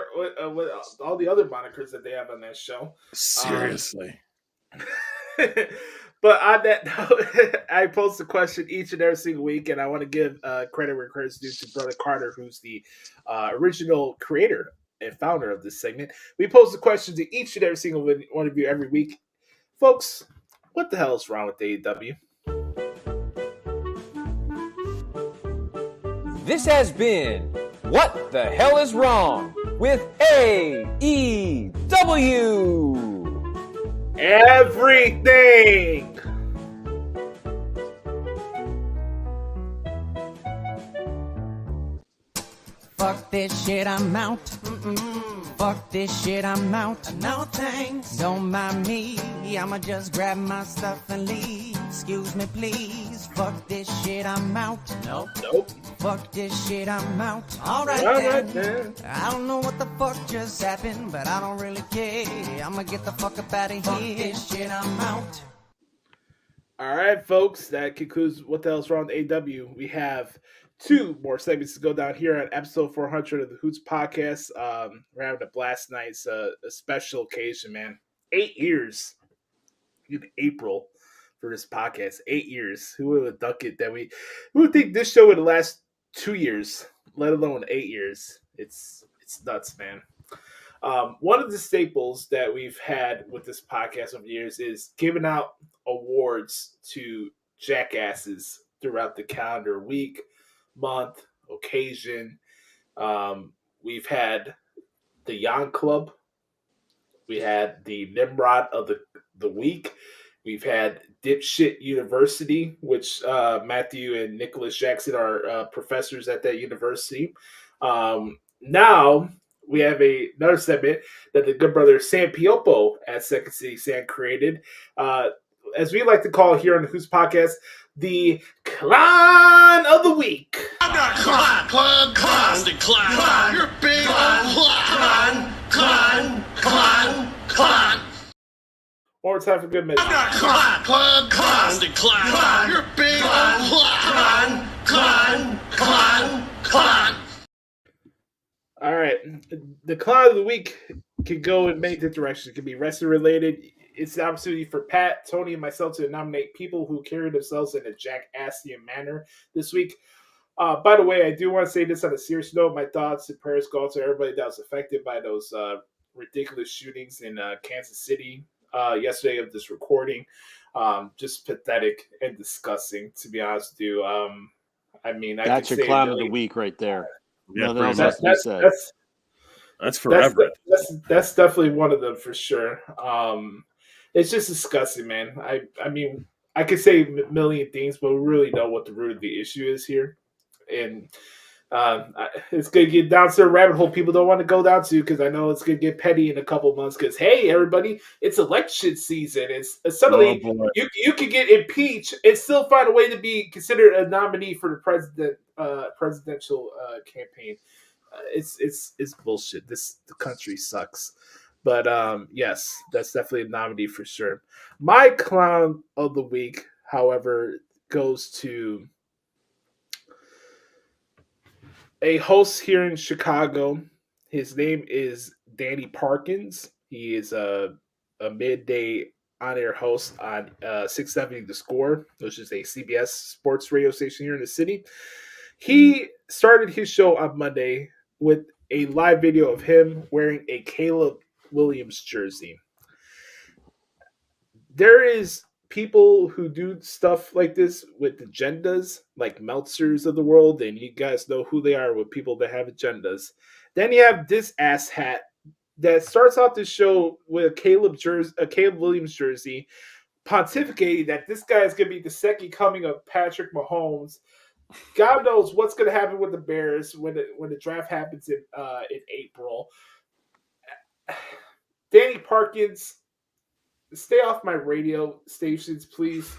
with all the other monikers that they have on that show. Seriously. But on that note, I post a question each and every single week, and I want to give credit where credit's due to Brother Carter, who's the original creator and founder of this segment. We post a question to each and every single one of you every week. Folks, what the hell is wrong with AEW? This has been What the Hell is Wrong with AEW. Everything. Fuck this shit, I'm out. Fuck this shit, I'm out. No thanks. Don't mind me. I'ma just grab my stuff and leave. Excuse me, please. Fuck this shit, I'm out. Nope. Fuck this shit, I'm out. All right then. I don't know what the fuck just happened, but I don't really care. I'ma get the fuck up out of here. Fuck this shit, I'm out. All right, folks. That concludes What the Hell's Wrong with AEW. We have 2 more segments to go down here on episode 400 of the Hoots Podcast. We're having a blast tonight. It's a special occasion, man. 8 years in April for this podcast. 8 years. Who would have thunk it that who would think this show would last 2 years, let alone 8 years? It's nuts, man. One of the staples that we've had with this podcast over the years is giving out awards to jackasses throughout the calendar week, month, occasion. We've had the Yon Club. We had the Nimrod of the week. We've had Dipshit University, which Matthew and Nicholas Jackson are professors at that university. Now we have another segment that the good brother Sam Piopo at Second City Sand created. As we like to call here on the Hoots Podcast, the CLAHN of the Week. I'm not CLAHN. CLAHN. You're big on CLAHN. One more time for good measure. I'm not CLAHN. You're big on CLAHN. All right. The CLAHN of the Week can go in many different directions. It can be wrestling related. it's an opportunity for Pat, Tony, and myself to nominate people who carry themselves in a jackassian manner this week. By the way, I do want to say this on a serious note. My thoughts and prayers go out to everybody that was affected by those ridiculous shootings in Kansas City yesterday of this recording. Just pathetic and disgusting, to be honest with you. I mean, that's your clown of the week right there. Yeah, Nothing else has to be said. That's forever. That's definitely one of them for sure. It's just disgusting, man. I mean, I could say a million things, but we really know what the root of the issue is here. And it's going to get down to a rabbit hole people don't want to go down to, because I know it's going to get petty in a couple months because, hey, everybody, it's election season. It's suddenly you could get impeached and still find a way to be considered a nominee for the presidential campaign. It's bullshit. The country sucks. But yes, that's definitely a nominee for sure. My clown of the week, however, goes to a host here in Chicago. His name is Danny Parkins. He is a midday on-air host on 670 The Score, which is a CBS sports radio station here in the city. He started his show on Monday with a live video of him wearing a Caleb Williams jersey. There is people who do stuff like this with agendas, like Meltzers of the world, and you guys know who they are with people that have agendas. Then you have this ass hat that starts off the show with a Caleb Williams jersey, pontificating that this guy is going to be the second coming of Patrick Mahomes. God knows what's going to happen with the Bears when the draft happens in April. Danny Parkins, stay off my radio stations, please.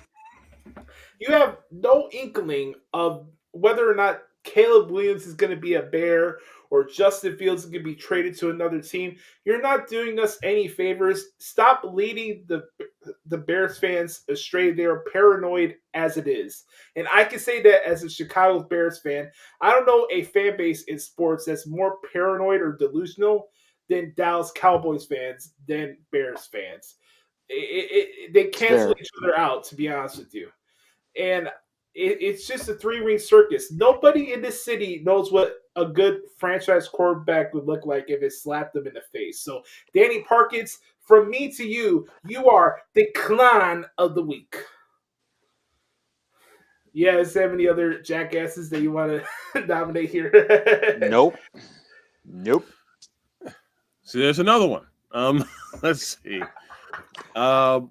You have no inkling of whether or not Caleb Williams is going to be a Bear or Justin Fields is going to be traded to another team. You're not doing us any favors. Stop leading the Bears fans astray. They are paranoid as it is. And I can say that as a Chicago Bears fan. I don't know a fan base in sports that's more paranoid or delusional than Dallas Cowboys fans, than Bears fans. They cancel each other out, to be honest with you. And it's just a three-ring circus. Nobody in this city knows what a good franchise quarterback would look like if it slapped them in the face. So, Danny Parkins, from me to you, you are the clown of the week. Yeah, is there any other jackasses that you want to nominate here? Nope. See, there's another one. Let's see. I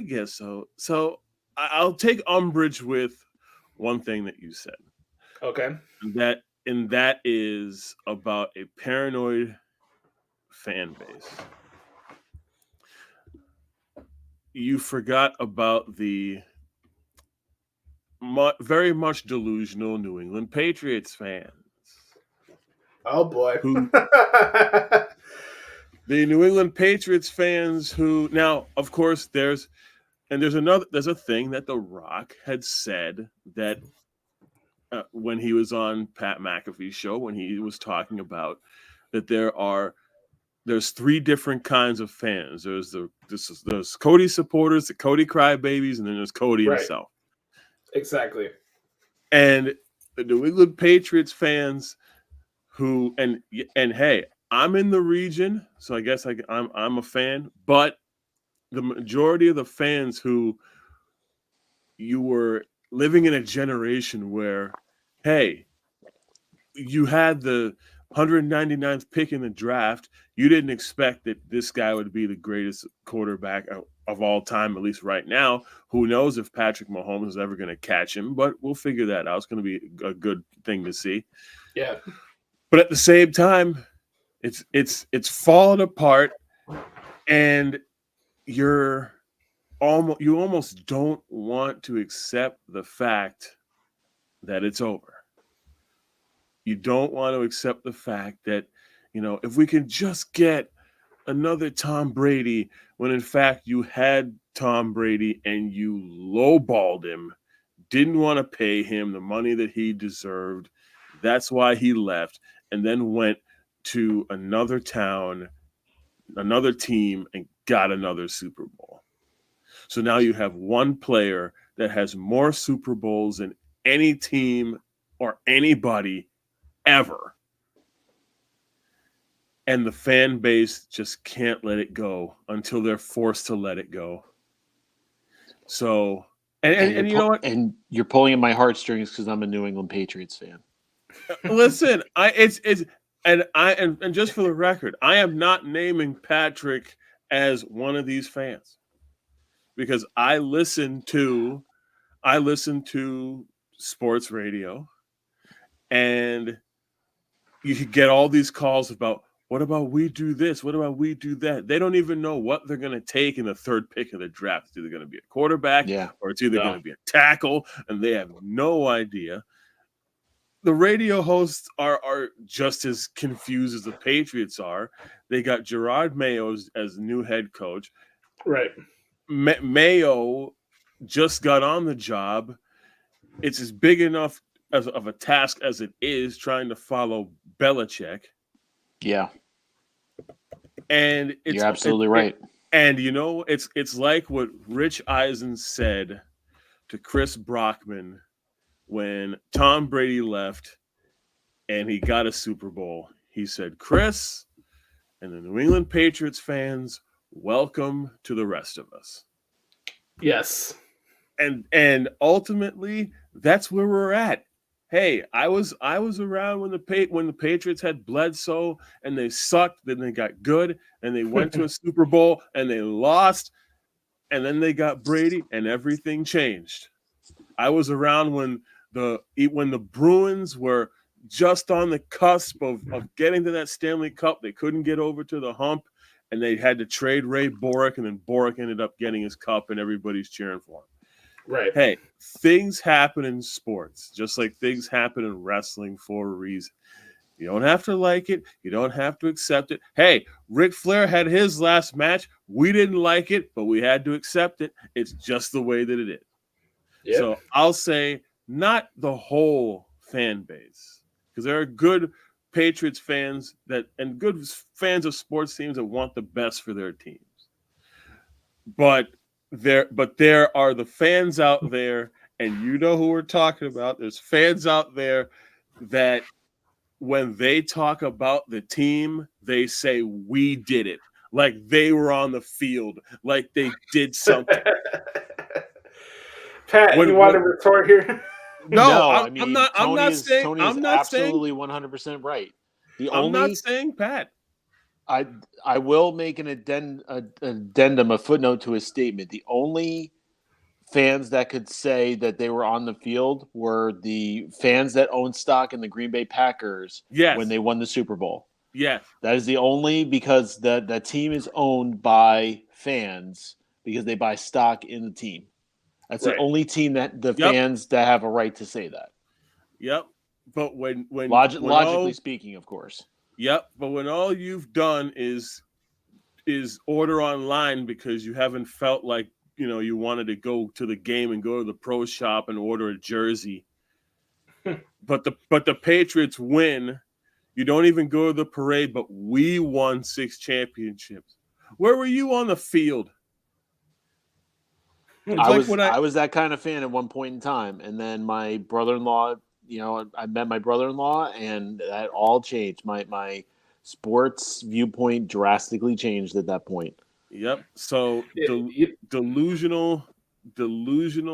guess so. So I'll take umbrage with one thing that you said. Okay. And that is about a paranoid fan base. You forgot about the very much delusional New England Patriots fans. Oh boy. The New England Patriots fans who now, of course, there's a thing that The Rock had said that when he was on Pat McAfee's show, when he was talking about that there's three different kinds of fans. There's Cody supporters, the Cody crybabies, and then there's Cody himself. Exactly. And the New England Patriots fans who and hey, I'm in the region, so I guess I'm a fan, but the majority of the fans who you were living in a generation where, hey, you had the 199th pick in the draft, you didn't expect that this guy would be the greatest quarterback of all time, at least right now. Who knows if Patrick Mahomes is ever going to catch him, but we'll figure that out. It's going to be a good thing to see. Yeah. But at the same time, it's falling apart, and you almost don't want to accept the fact that it's over. You don't want to accept the fact that, if we can just get another Tom Brady, when in fact you had Tom Brady and you lowballed him, didn't want to pay him the money that he deserved. That's why he left, and then went to another town, another team, and got another Super Bowl. So now you have one player that has more Super Bowls than any team or anybody ever. And the fan base just can't let it go until they're forced to let it go. So, and you know what? And you're pulling at my heartstrings because I'm a New England Patriots fan. Listen, and just for the record, I am not naming Patrick as one of these fans because I listen to sports radio, and you could get all these calls about what about we do this, what about we do that. They don't even know what they're going to take in the third pick of the draft. It's either going to be a quarterback, or it's either going to be a tackle, and they have no idea. The radio hosts are just as confused as the Patriots are. They got Gerard Mayo as new head coach. Right. Mayo just got on the job. It's as big enough of a task as it is trying to follow Belichick. Yeah. And you're absolutely right. And you know, it's like what Rich Eisen said to Chris Brockman when Tom Brady left and he got a Super Bowl. He said, Chris and the New England Patriots fans, welcome to the rest of us. Yes. And ultimately, that's where we're at. Hey, I was around when the Patriots had Bledsoe and they sucked, then they got good, and they went to a Super Bowl and they lost, and then they got Brady and everything changed. I was around when the Bruins were just on the cusp of getting to that Stanley Cup. They couldn't get over to the hump, and they had to trade Ray Bourque, and then Bourque ended up getting his cup, and everybody's cheering for him. Right. Hey, things happen in sports, just like things happen in wrestling for a reason. You don't have to like it. You don't have to accept it. Hey, Ric Flair had his last match. We didn't like it, but we had to accept it. It's just the way that it is. Yep. So I'll say not the whole fan base, because there are good Patriots fans and good fans of sports teams that want the best for their teams. But there are the fans out there, and you know who we're talking about. There's fans out there that when they talk about the team, they say, we did it. Like they were on the field, like they did something. Pat, you want to retort here? No, I mean, I'm not saying Tony is absolutely 100% right. I'm not saying Pat. I will make an addendum, a footnote to his statement. The only fans that could say that they were on the field were the fans that owned stock in the Green Bay Packers when they won the Super Bowl. Yes. That is the only, because that team is owned by fans because they buy stock in the team. That's the only team that fans that have a right to say that. Yep. But when logically speaking, of course. Yep. But when all you've done is order online because you haven't felt like, you wanted to go to the game and go to the pro shop and order a jersey. but the Patriots win. You don't even go to the parade, but we won 6 championships. Where were you on the field? I was that kind of fan at one point in time, and then my brother-in-law, I met my brother-in-law, and that all changed. My sports viewpoint drastically changed at that point. Yep. So delusional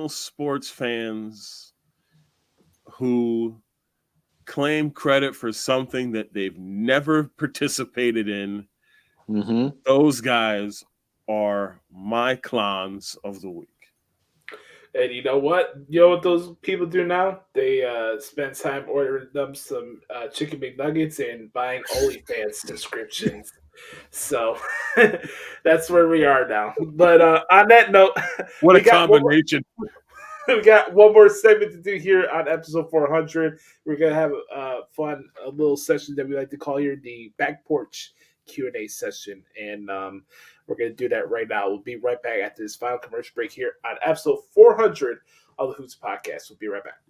sports fans who claim credit for something that they've never participated in. Mm-hmm. Those guys are my clowns of the week. And you know what? You know what those people do now? They spend time ordering them some chicken McNuggets and buying OnlyFans subscriptions. So that's where we are now. But on that note, what a combination. We got one more segment to do here on episode 400. We're going to have a little session that we like to call here the Back Porch Q&A session. And we're going to do that right now. We'll be right back after this final commercial break here on episode 400 of the Hoots Podcast. We'll be right back.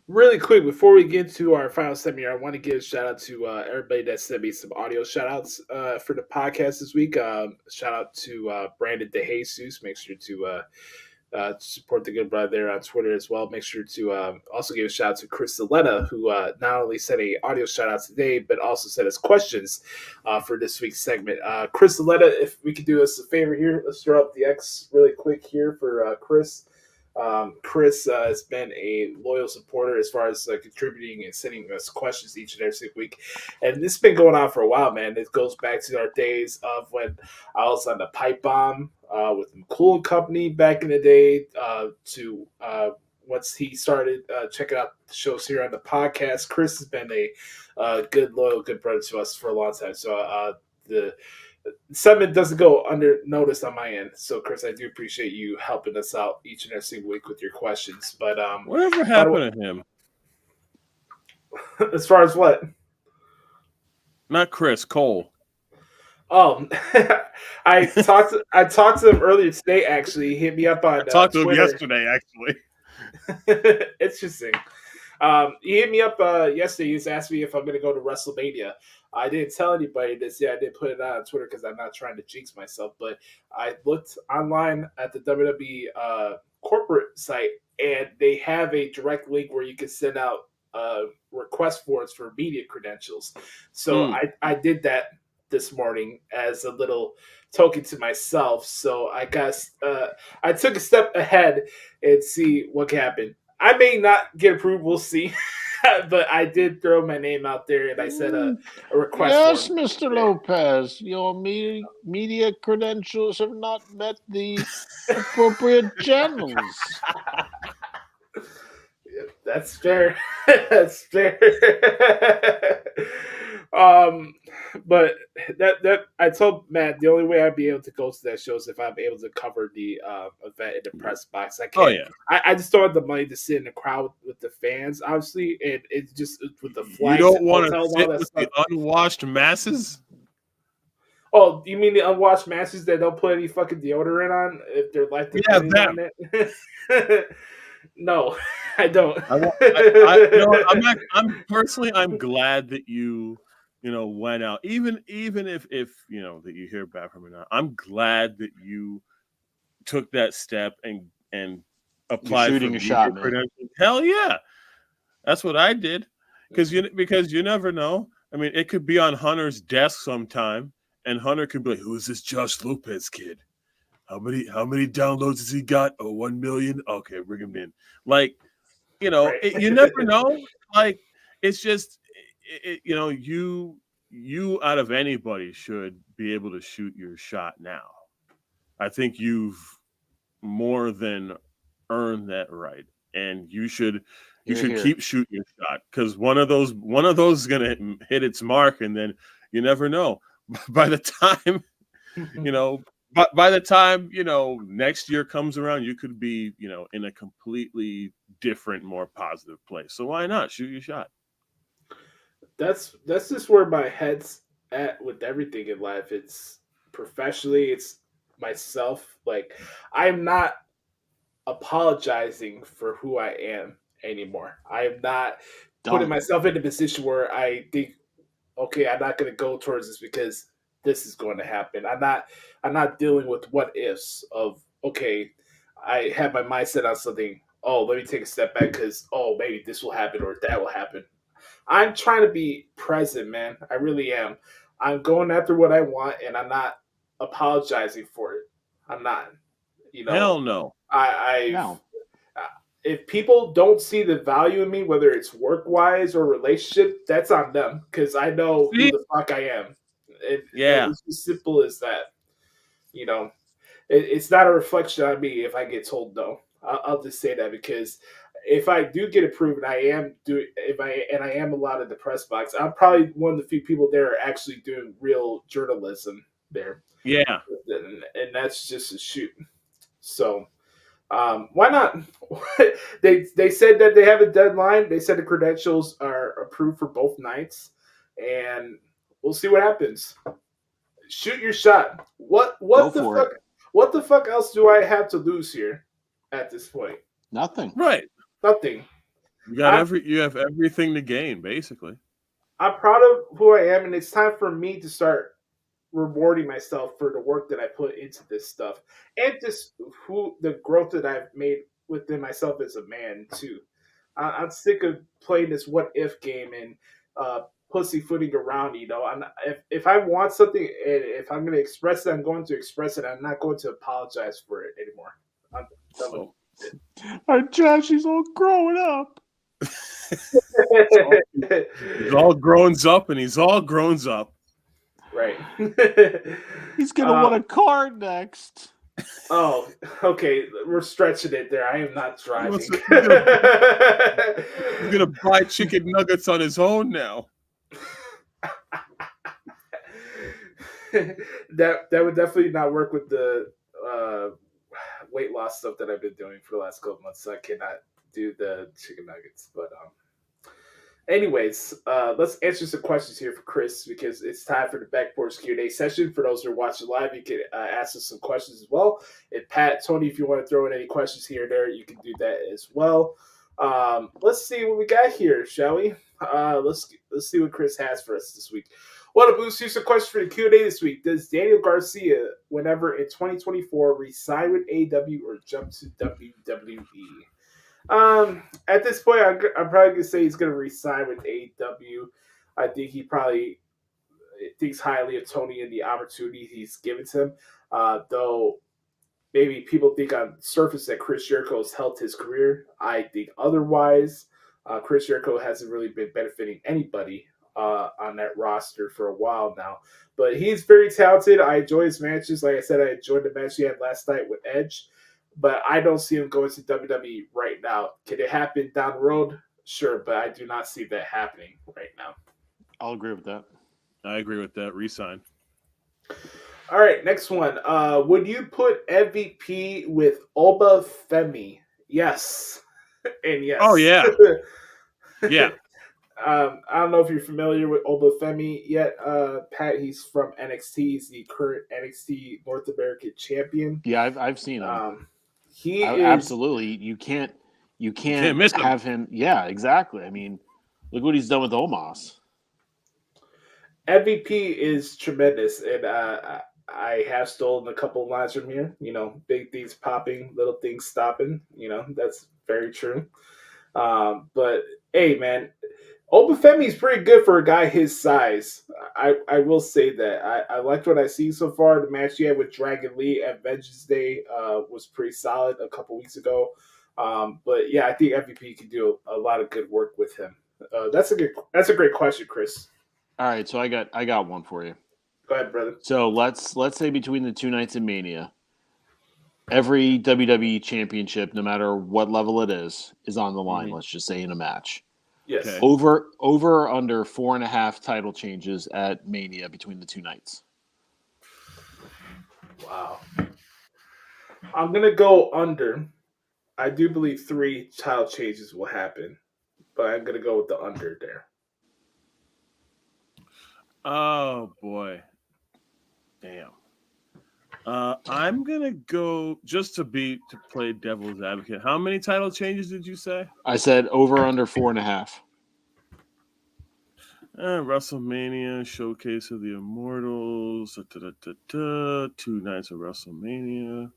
Really quick, before we get to our final segment here, I want to give a shout out to everybody that sent me some audio shout outs for the podcast this week. Shout out to Brandon DeJesus. Make sure to support the good brother there on Twitter as well. Make sure to also give a shout out to Chris Saletta, who not only sent a audio shout out today, but also sent us questions for this week's segment. Chris Saletta, if we could do us a favor here, let's throw up the X really quick here for Chris. Chris has been a loyal supporter as far as contributing and sending us questions each and every single week. And this has been going on for a while, man. It goes back to our days of when I was on the Pipe Bomb with McCool and Company back in the day to once he started checking out the shows here on the podcast. Chris has been a good, loyal, good brother to us for a long time. So the segment doesn't go unnoticed on my end. So, Chris, I do appreciate you helping us out each and every single week with your questions. But whatever happened to him? As far as what? Not Chris, Cole. Oh, I talked to him earlier today. Actually, he hit me up on. I talked to him Twitter. yesterday. Actually, interesting. He hit me up yesterday. He's asked me if I'm going to go to WrestleMania. I didn't tell anybody this. Yeah, I did put it out on Twitter because I'm not trying to jinx myself. But I looked online at the WWE corporate site, and they have a direct link where you can send out request forms for media credentials. So I did that this morning as a little token to myself. So I guess I took a step ahead and see what can happen. I may not get approved. We'll see. But I did throw my name out there, and I sent a request. Yes, Mr. Lopez, your media credentials have not met the appropriate channels. That's fair. That's fair. But that I told Matt the only way I'd be able to go to that show is if I'm able to cover the event in the press box. I can't. Oh yeah. I just don't have the money to sit in the crowd with the fans, obviously, and it's just with the flights. You don't want to sit with the unwashed masses. Oh, you mean the unwashed masses that don't put any fucking deodorant on if they're like the them. No, I don't. I'm glad that you went out, even if that you hear back from it now. I'm glad that you took that step and applied for shooting a shot, man. Hell yeah, that's what I did because you never know. I mean, it could be on Hunter's desk sometime, and Hunter could be like, "Who is this Josh Lopez kid? How many downloads has he got? Oh, 1 million. Okay, bring him in." Like, you never know. Like, it's just, you out of anybody should be able to shoot your shot now. I think you've more than earned that right, and you should keep shooting your shot because one of those is gonna hit its mark, and then you never know. By the time, By the time, next year comes around, you could be, in a completely different, more positive place. So why not shoot your shot? That's just where my head's at with everything in life. It's professionally, it's myself. Like, I'm not apologizing for who I am anymore. I am not putting myself in a position where I think, okay, I'm not going to go towards this because this is going to happen. I'm not dealing with what ifs of, okay, I have my mindset on something. Oh, let me take a step back because, maybe this will happen or that will happen. I'm trying to be present, man. I really am. I'm going after what I want, and I'm not apologizing for it. I'm not. Hell no. No. If people don't see the value in me, whether it's work-wise or relationship, that's on them because I know who the fuck I am. It's as simple as that. It's not a reflection on me if I get told no. I'll just say that because if I do get approved, and I am allowed in the press box, I'm probably one of the few people there are actually doing real journalism there. Yeah, and that's just a shoot. So why not? They said that they have a deadline. They said the credentials are approved for both nights, and we'll see what happens. Shoot your shot. What the fuck? What the fuck else do I have to lose here at this point? Nothing. Right. Nothing. You have everything to gain, basically. I'm proud of who I am, and it's time for me to start rewarding myself for the work that I put into this stuff, and just the growth that I've made within myself as a man too. I'm sick of playing this what if game and pussyfooting around. If I want something, and if I'm going to express it, I'm going to express it. I'm not going to apologize for it anymore. I'm done with it. Joshie's all growing up. He's all grown up, and he's all grown up. Right. He's gonna want a car next. Oh, okay. We're stretching it there. I am not driving. He's gonna buy chicken nuggets on his own now. That would definitely not work with the weight loss stuff that I've been doing for the last couple months. So I cannot do the chicken nuggets. But anyways, let's answer some questions here for Chris, because it's time for the Back Porch Q&A session. For those who are watching live, you can ask us some questions as well. And Pat, Tony, if you want to throw in any questions here or there, you can do that as well. Let's see what we got here, shall we? Let's see what Chris has for us this week. What up, Boost? Here's a question for the Q&A this week. Does Daniel Garcia, whenever in 2024, resign with AEW or jump to WWE? At this point, I'm probably gonna say he's gonna resign with AEW. I think he probably thinks highly of Tony and the opportunity he's given to him. Though maybe people think on the surface that Chris Jericho has helped his career. I think otherwise. Chris Jericho hasn't really been benefiting anybody on that roster for a while now. But he's very talented. I enjoy his matches. Like I said, I enjoyed the match he had last night with Edge. But I don't see him going to WWE right now. Can it happen down the road? Sure, but I do not see that happening right now. I'll agree with that. I agree with that. Resign. All right, next one. Would you put MVP with Oba Femi? Yes. And yes. Oh, yeah. Yeah. I don't know if you're familiar with Oba Femi yet, Pat. He's from NXT. He's the current NXT North American champion. Yeah, I've seen him. He is absolutely. You can't miss him. have him. Yeah, exactly. I mean, look what he's done with Omos. MVP is tremendous, and I have stolen a couple of lines from here. Big things popping, little things stopping. That's very true. But hey, man, Obafemi is pretty good for a guy his size. I will say that. I liked what I see so far. The match he had with Dragon Lee at Vengeance Day was pretty solid a couple weeks ago. But yeah, I think MVP can do a lot of good work with him. That's a great question, Chris. All right, so I got one for you. Go ahead, brother. So let's say between the two nights of Mania, every WWE championship, no matter what level it is on the line. Mm-hmm. Let's just say in a match. Yes. Okay. Over or under 4.5 title changes at Mania between the two nights. Wow. I'm gonna go under. I do believe 3 title changes will happen, but I'm gonna go with the under there. Oh boy. Damn. I'm gonna go just to play devil's advocate. How many title changes did you say? I said over under 4.5. WrestleMania, Showcase of the Immortals, 2 nights of WrestleMania.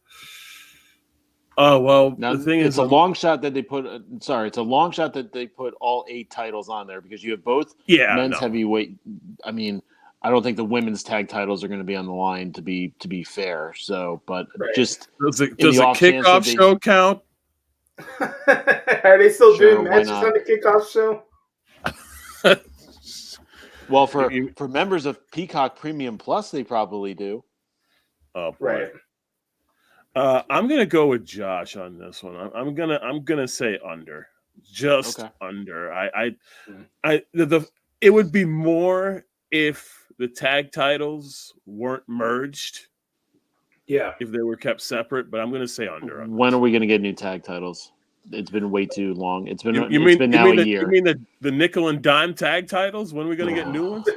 Oh well, now, the thing it's is, a long shot that they put. It's a long shot that they put all 8 titles on there because you have both men's heavyweight. I mean, I don't think the women's tag titles are going to be on the line to be fair. So, but just does a kickoff show count? Are they still doing matches on the kickoff show? Well, for members of Peacock Premium Plus, they probably do. Oh, right. I'm gonna go with Josh on this one. I'm gonna say under, just under. It would be more if the tag titles weren't merged. Yeah, if they were kept separate. But I'm gonna say under. When are we gonna get new tag titles? It's been way too long. It's been a year. You mean the nickel and dime tag titles? When are we going to get new ones?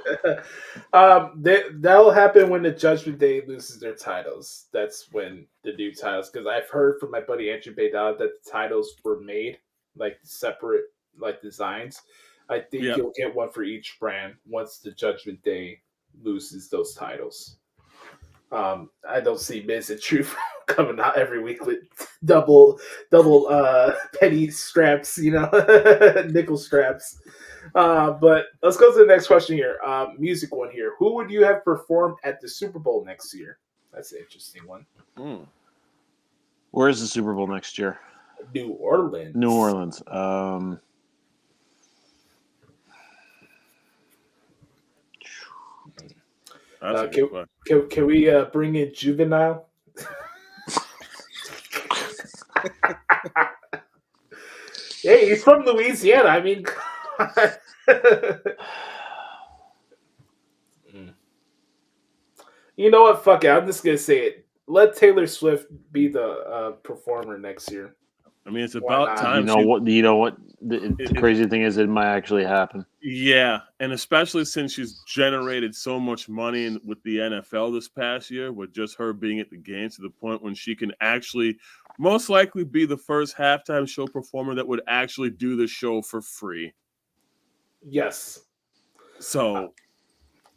That'll happen when the Judgment Day loses their titles. That's when the new titles. Because I've heard from my buddy Andrew Baydal that the titles were made like separate like designs. I think Yep. you'll get one for each brand once the Judgment Day loses those titles. I don't see Miz and Truth coming out every week with double penny straps, nickel straps. But let's go to the next question here. Music one here. Who would you have performed at the Super Bowl next year? That's an interesting one. Where is the Super Bowl next year? New Orleans. New Orleans. That's a good question. Can we bring in Juvenile? Hey, he's from Louisiana. I mean, you know what? Fuck it. I'm just gonna say it. Let Taylor Swift be the performer next year. I mean, it's about time. You know what? The crazy thing is, it might actually happen. Yeah, and especially since she's generated so much money with the NFL this past year, with just her being at the game, to the point when she can actually most likely be the first halftime show performer that would actually do the show for free. Yes. So,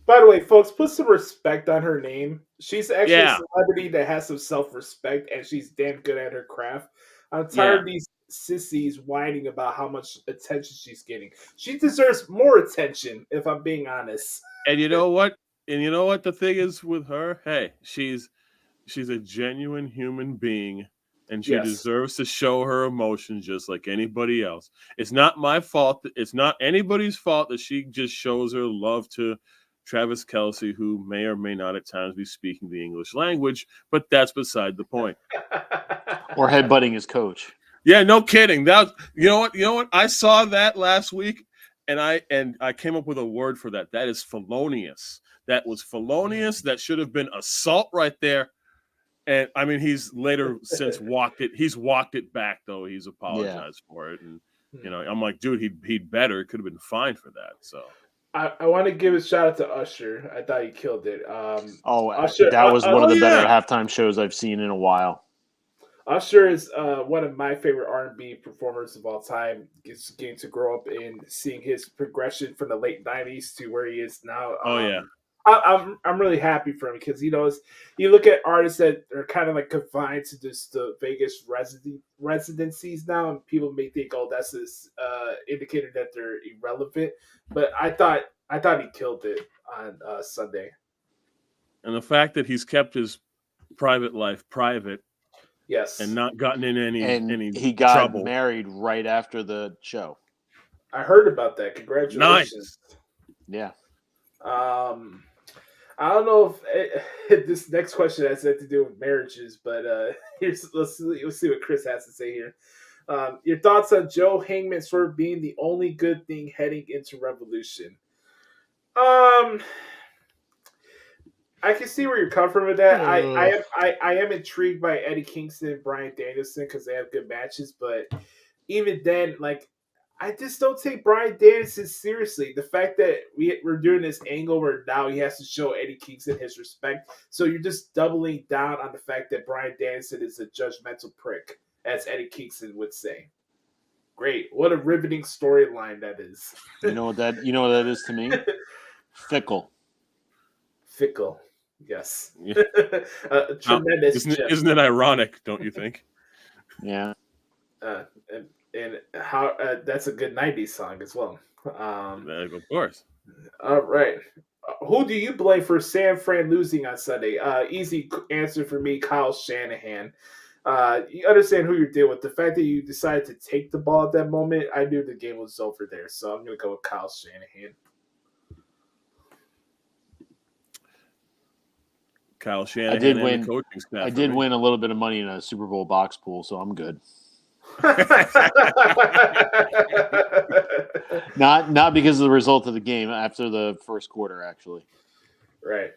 by the way, folks, put some respect on her name. She's actually Yeah. a celebrity that has some self-respect, and she's damn good at her craft. I'm tired of these sissies whining about how much attention she's getting. She deserves more attention, if I'm being honest. and you know what? And you know what the thing is with her? Hey, she's a genuine human being, and she Yes. deserves to show her emotions just like anybody else. It's not my fault. It's not anybody's fault that she just shows her love to Travis Kelce, who may or may not at times be speaking the English language, but that's beside the point. Or headbutting his coach. Yeah, no kidding. That you know what? I saw that last week, and I came up with a word for that. That is felonious. That was felonious. That should have been assault right there. And I mean, he's later since walked it. He's walked it back though. He's apologized for it, and I'm like, dude, he'd better. It could have been fine for that. So. I want to give a shout out to Usher. I thought he killed it. Usher, that was one of the better halftime shows I've seen in a while. Usher is one of my favorite R&B performers of all time. Getting to grow up and seeing his progression from the late 90s to where he is now. I'm really happy for him because, you look at artists that are kind of like confined to just the Vegas residencies now, and people may think, oh, that's this indicator that they're irrelevant. But I thought he killed it on Sunday. And the fact that he's kept his private life private, yes, and not gotten in any he got trouble. married right after the show. I heard about that. Congratulations. Nice. Yeah. I don't know if this next question has to do with marriages, but let's see what Chris has to say here. Your thoughts on Joe Hangman sort of being the only good thing heading into Revolution? I can see where you're coming from with that. I am intrigued by Eddie Kingston and Bryan Danielson because they have good matches, but even then, I just don't take Bryan Danielson seriously. The fact that we're doing this angle where now he has to show Eddie Kingston his respect, so you're just doubling down on the fact that Bryan Danielson is a judgmental prick, as Eddie Kingston would say. Great, what a riveting storyline that is. You know what that is to me? Fickle. Yes. Yeah. Tremendous. Isn't it ironic? Don't you think? Yeah. And how that's a good 90s song as well. Of course. All right. Who do you blame for San Fran losing on Sunday? Easy answer for me, Kyle Shanahan. You understand who you're dealing with. The fact that you decided to take the ball at that moment, I knew the game was over there. So I'm going to go with Kyle Shanahan. Kyle Shanahan. I did and win. The coaching staff I did win a little bit of money in a Super Bowl box pool, so I'm good. Not because of the result of the game after the first quarter, actually. Right.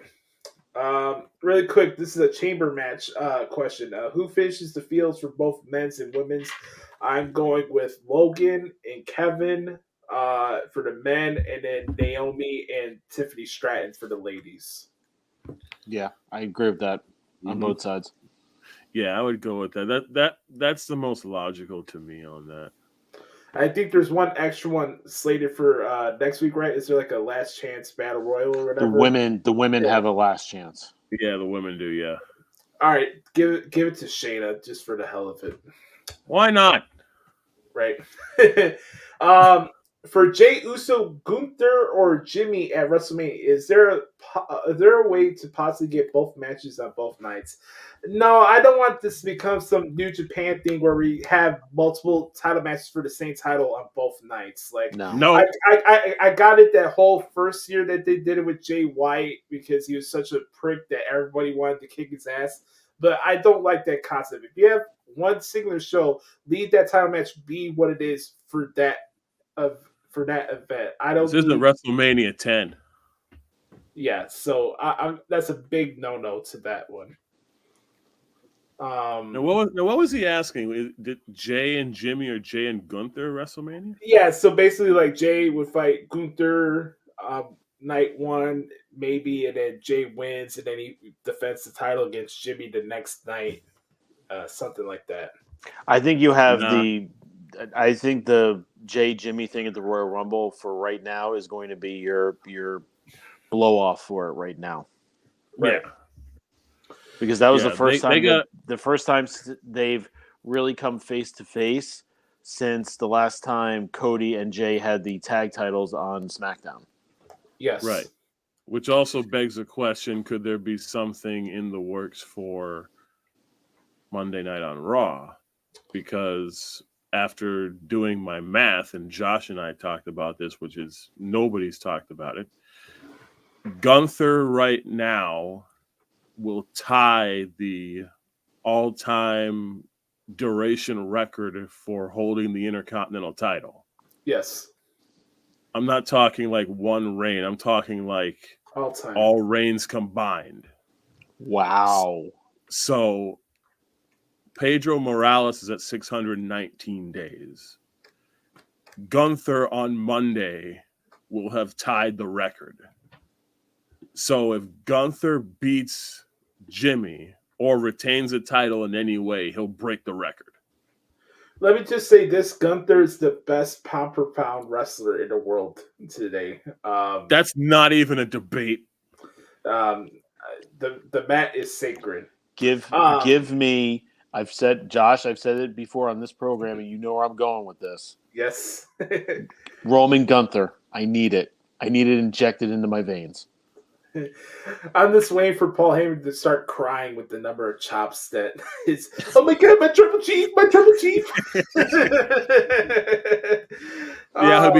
Really quick, this is a chamber match question. Who finishes the fields for both men's and women's? I'm going with Logan and Kevin for the men, and then Naomi and Tiffany Stratton for the ladies. Yeah, I agree with that on both sides. Yeah, I would go with that. That's the most logical to me on that. I think there's one extra one slated for next week, right? Is there like a last chance battle royal or whatever? The women have a last chance. Yeah, the women do. Yeah. All right, give it to Shayna just for the hell of it. Why not? Right. For Jey Uso, Gunther, or Jimmy at WrestleMania, is there a way to possibly get both matches on both nights? No, I don't want this to become some New Japan thing where we have multiple title matches for the same title on both nights. Like, No. I got it that whole first year that they did it with Jay White because he was such a prick that everybody wanted to kick his ass. But I don't like that concept. If you have one singular show, leave that title match be what it is for that event. I don't. This isn't WrestleMania 10. Yeah, so that's a big no to that one. Now what was he asking? Did Jay and Jimmy or Jay and Gunther WrestleMania? Yeah, so basically, like Jay would fight Gunther night one, maybe, and then Jay wins, and then he defends the title against Jimmy the next night, something like that. I think you have I think the Jay Jimmy thing at the Royal Rumble for right now is going to be your blow off for it right now. Right. Yeah. Because that was the first time they've really come face to face since the last time Cody and Jay had the tag titles on SmackDown. Yes. Right. Which also begs the question, could there be something in the works for Monday Night on Raw? Because after doing my math, and Josh and I talked about this, which is nobody's talked about it, Gunther right now will tie the all-time duration record for holding the Intercontinental title. Yes. I'm not talking like one reign. I'm talking like all time, all reigns combined. Wow. So Pedro Morales is at 619 days. Gunther on Monday will have tied the record. So if Gunther beats Jimmy or retains the title in any way, he'll break the record. Let me just say this: Gunther is the best pound per pound wrestler in the world today. That's not even a debate. The mat is sacred. Give me. I've said it before on this program, and you know where I'm going with this. Yes. Roman Gunther. I need it. I need it injected into my veins. I'm just waiting for Paul Heyman to start crying with the number of chops that is. Oh my god, my triple chief! Yeah,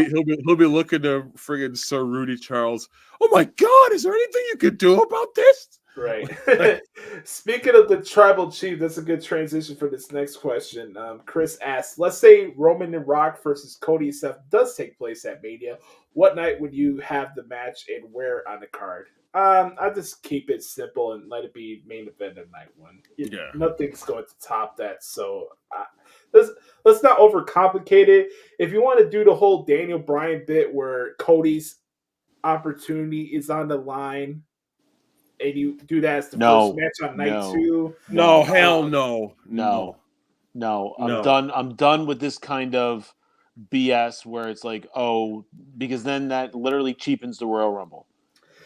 he'll be looking to friggin' Sir Rudy Charles. Oh my god, is there anything you could do about this? Right. Speaking of the tribal chief, that's a good transition for this next question. Chris asks, let's say Roman and Rock versus Cody and Seth does take place at Mania. What night would you have the match and where on the card? I just keep it simple and let it be main event of night one. Nothing's going to top that. So let's not overcomplicate it. If you want to do the whole Daniel Bryan bit where Cody's opportunity is on the line, and you do that as the first match on night two. No, hell no. I'm done with this kind of BS where it's like, because then that literally cheapens the Royal Rumble.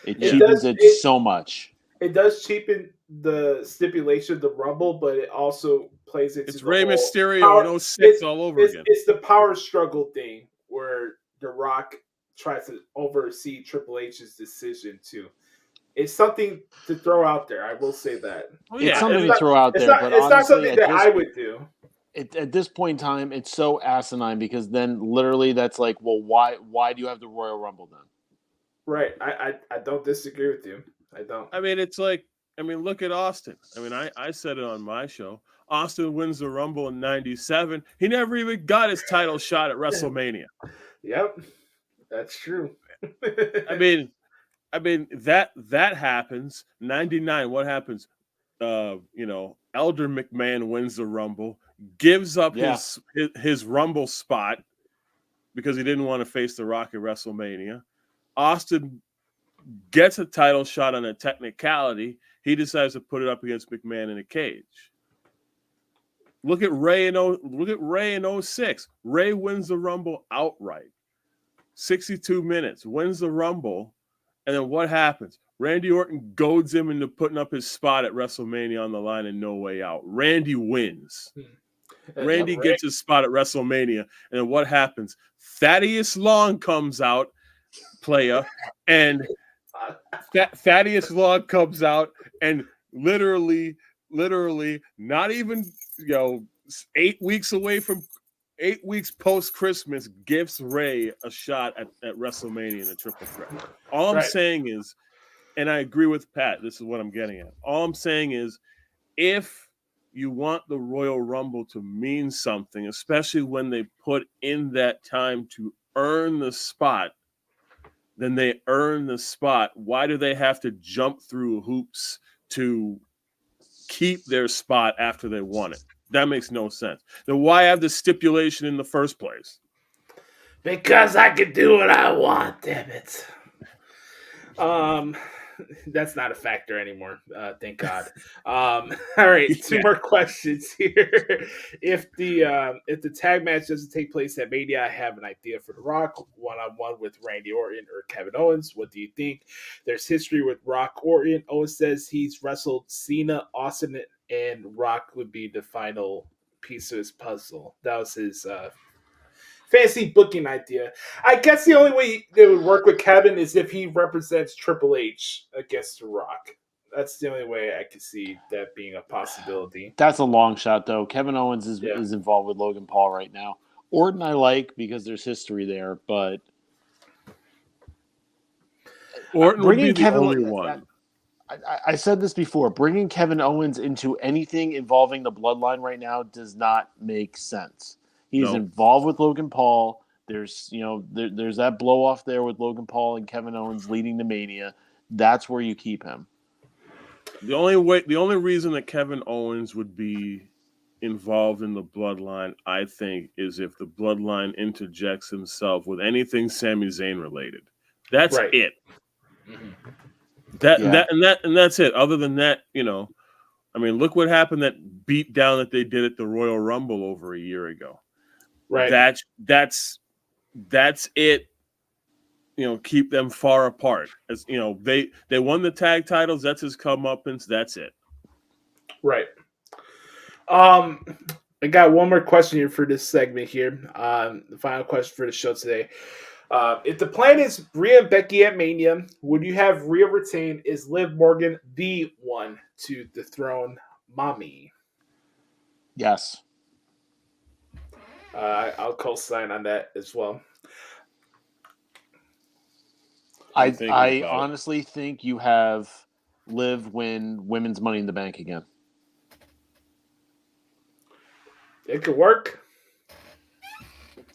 It cheapens it so much. It does cheapen the stipulation of the Rumble, but it also plays into Rey Mysterio in 06 all over again. It's the power struggle thing where The Rock tries to oversee Triple H's decision too. It's something to throw out there. I will say that. It's something to throw out there, but it's not something that I would do. At this point in time, it's so asinine because then literally that's like, well, why do you have the Royal Rumble then? Right. I don't disagree with you. I don't. I mean, it's like, look at Austin. I said it on my show. Austin wins the Rumble in 97. He never even got his title shot at WrestleMania. Yep. That's true. that happens. 99, what happens? Elder McMahon wins the Rumble, gives up his Rumble spot because he didn't want to face The Rock at WrestleMania. Austin gets a title shot on a technicality. He decides to put it up against McMahon in a cage. Look at Ray in 06. Ray wins the Rumble outright. 62 minutes, wins the Rumble, and then what happens? Randy Orton goads him into putting up his spot at WrestleMania on the line and No Way Out. Randy wins. Randy gets his spot at WrestleMania, and then what happens? Thaddeus Long comes out, and Thaddeus Long comes out and literally, not even 8 weeks away from 8 weeks post Christmas, gives Ray a shot at WrestleMania in a triple threat. All I'm saying is, and I agree with Pat, this is what I'm getting at. All I'm saying is, if you want the Royal Rumble to mean something, especially when they put in that time to earn the spot, then they earn the spot. Why do they have to jump through hoops to keep their spot after they won it? That makes no sense. Then why have the stipulation in the first place? Because I can do what I want, damn it. That's not a factor anymore. Thank God. All right, two more questions here. If the tag match doesn't take place at Mania, I have an idea for The Rock, one-on-one with Randy Orton or Kevin Owens. What do you think? There's history with Rock Orton. Owens says he's wrestled Cena, Austin, and Rock would be the final piece of his puzzle. That was his fancy booking idea. I guess the only way it would work with Kevin is if he represents Triple H against The Rock. That's the only way I could see that being a possibility. That's a long shot, though. Kevin Owens is involved with Logan Paul right now. Orton I like because there's history there, but Orton would be the only one. I said this before. Bringing Kevin Owens into anything involving the bloodline right now does not make sense. He's involved with Logan Paul. There's there's that blow off there with Logan Paul and Kevin Owens leading to Mania. That's where you keep him. The only reason that Kevin Owens would be involved in the bloodline, I think, is if the bloodline interjects himself with anything Sami Zayn related. That's it. Mm-hmm. That's it. Other than that, I mean, look what happened, that beat down that they did at the Royal Rumble over a year ago. Right. That's it. Keep them far apart. As they won the tag titles. That's his comeuppance. That's it. Right. I got one more question here for this segment here. The final question for the show today. If the plan is Rhea and Becky at Mania, would you have Rhea retain? Is Liv Morgan the one to dethrone Mommy? Yes. I'll co-sign on that as well. I honestly think you have Liv win Women's Money in the Bank again. It could work.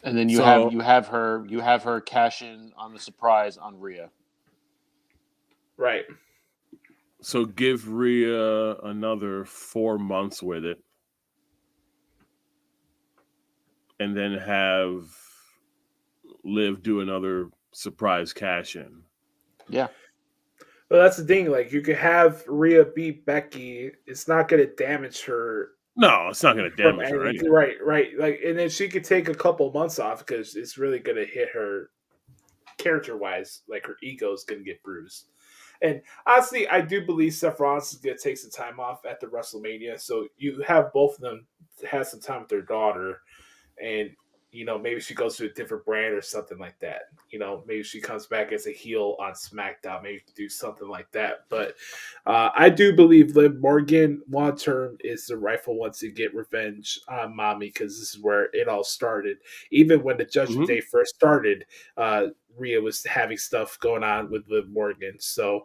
And then you have her cash in on the surprise on Rhea. Right. So give Rhea another 4 months with it. And then have Liv do another surprise cash in. Yeah. Well, that's the thing. Like, you could have Rhea beat Becky. It's not going to damage her. No, it's not going to damage her anyway. Right. Like, and then she could take a couple months off because it's really going to hit her character-wise. Like, her ego is going to get bruised. And honestly, I do believe Seth Rollins is going to take some time off at the WrestleMania. So you have both of them have some time with their daughter. And, maybe she goes to a different brand or something like that. Maybe she comes back as a heel on SmackDown. Maybe do something like that. But I do believe Liv Morgan, long-term, is the rightful one to get revenge on Mommy because this is where it all started. Even when the Judgment Day first started, Rhea was having stuff going on with Liv Morgan. So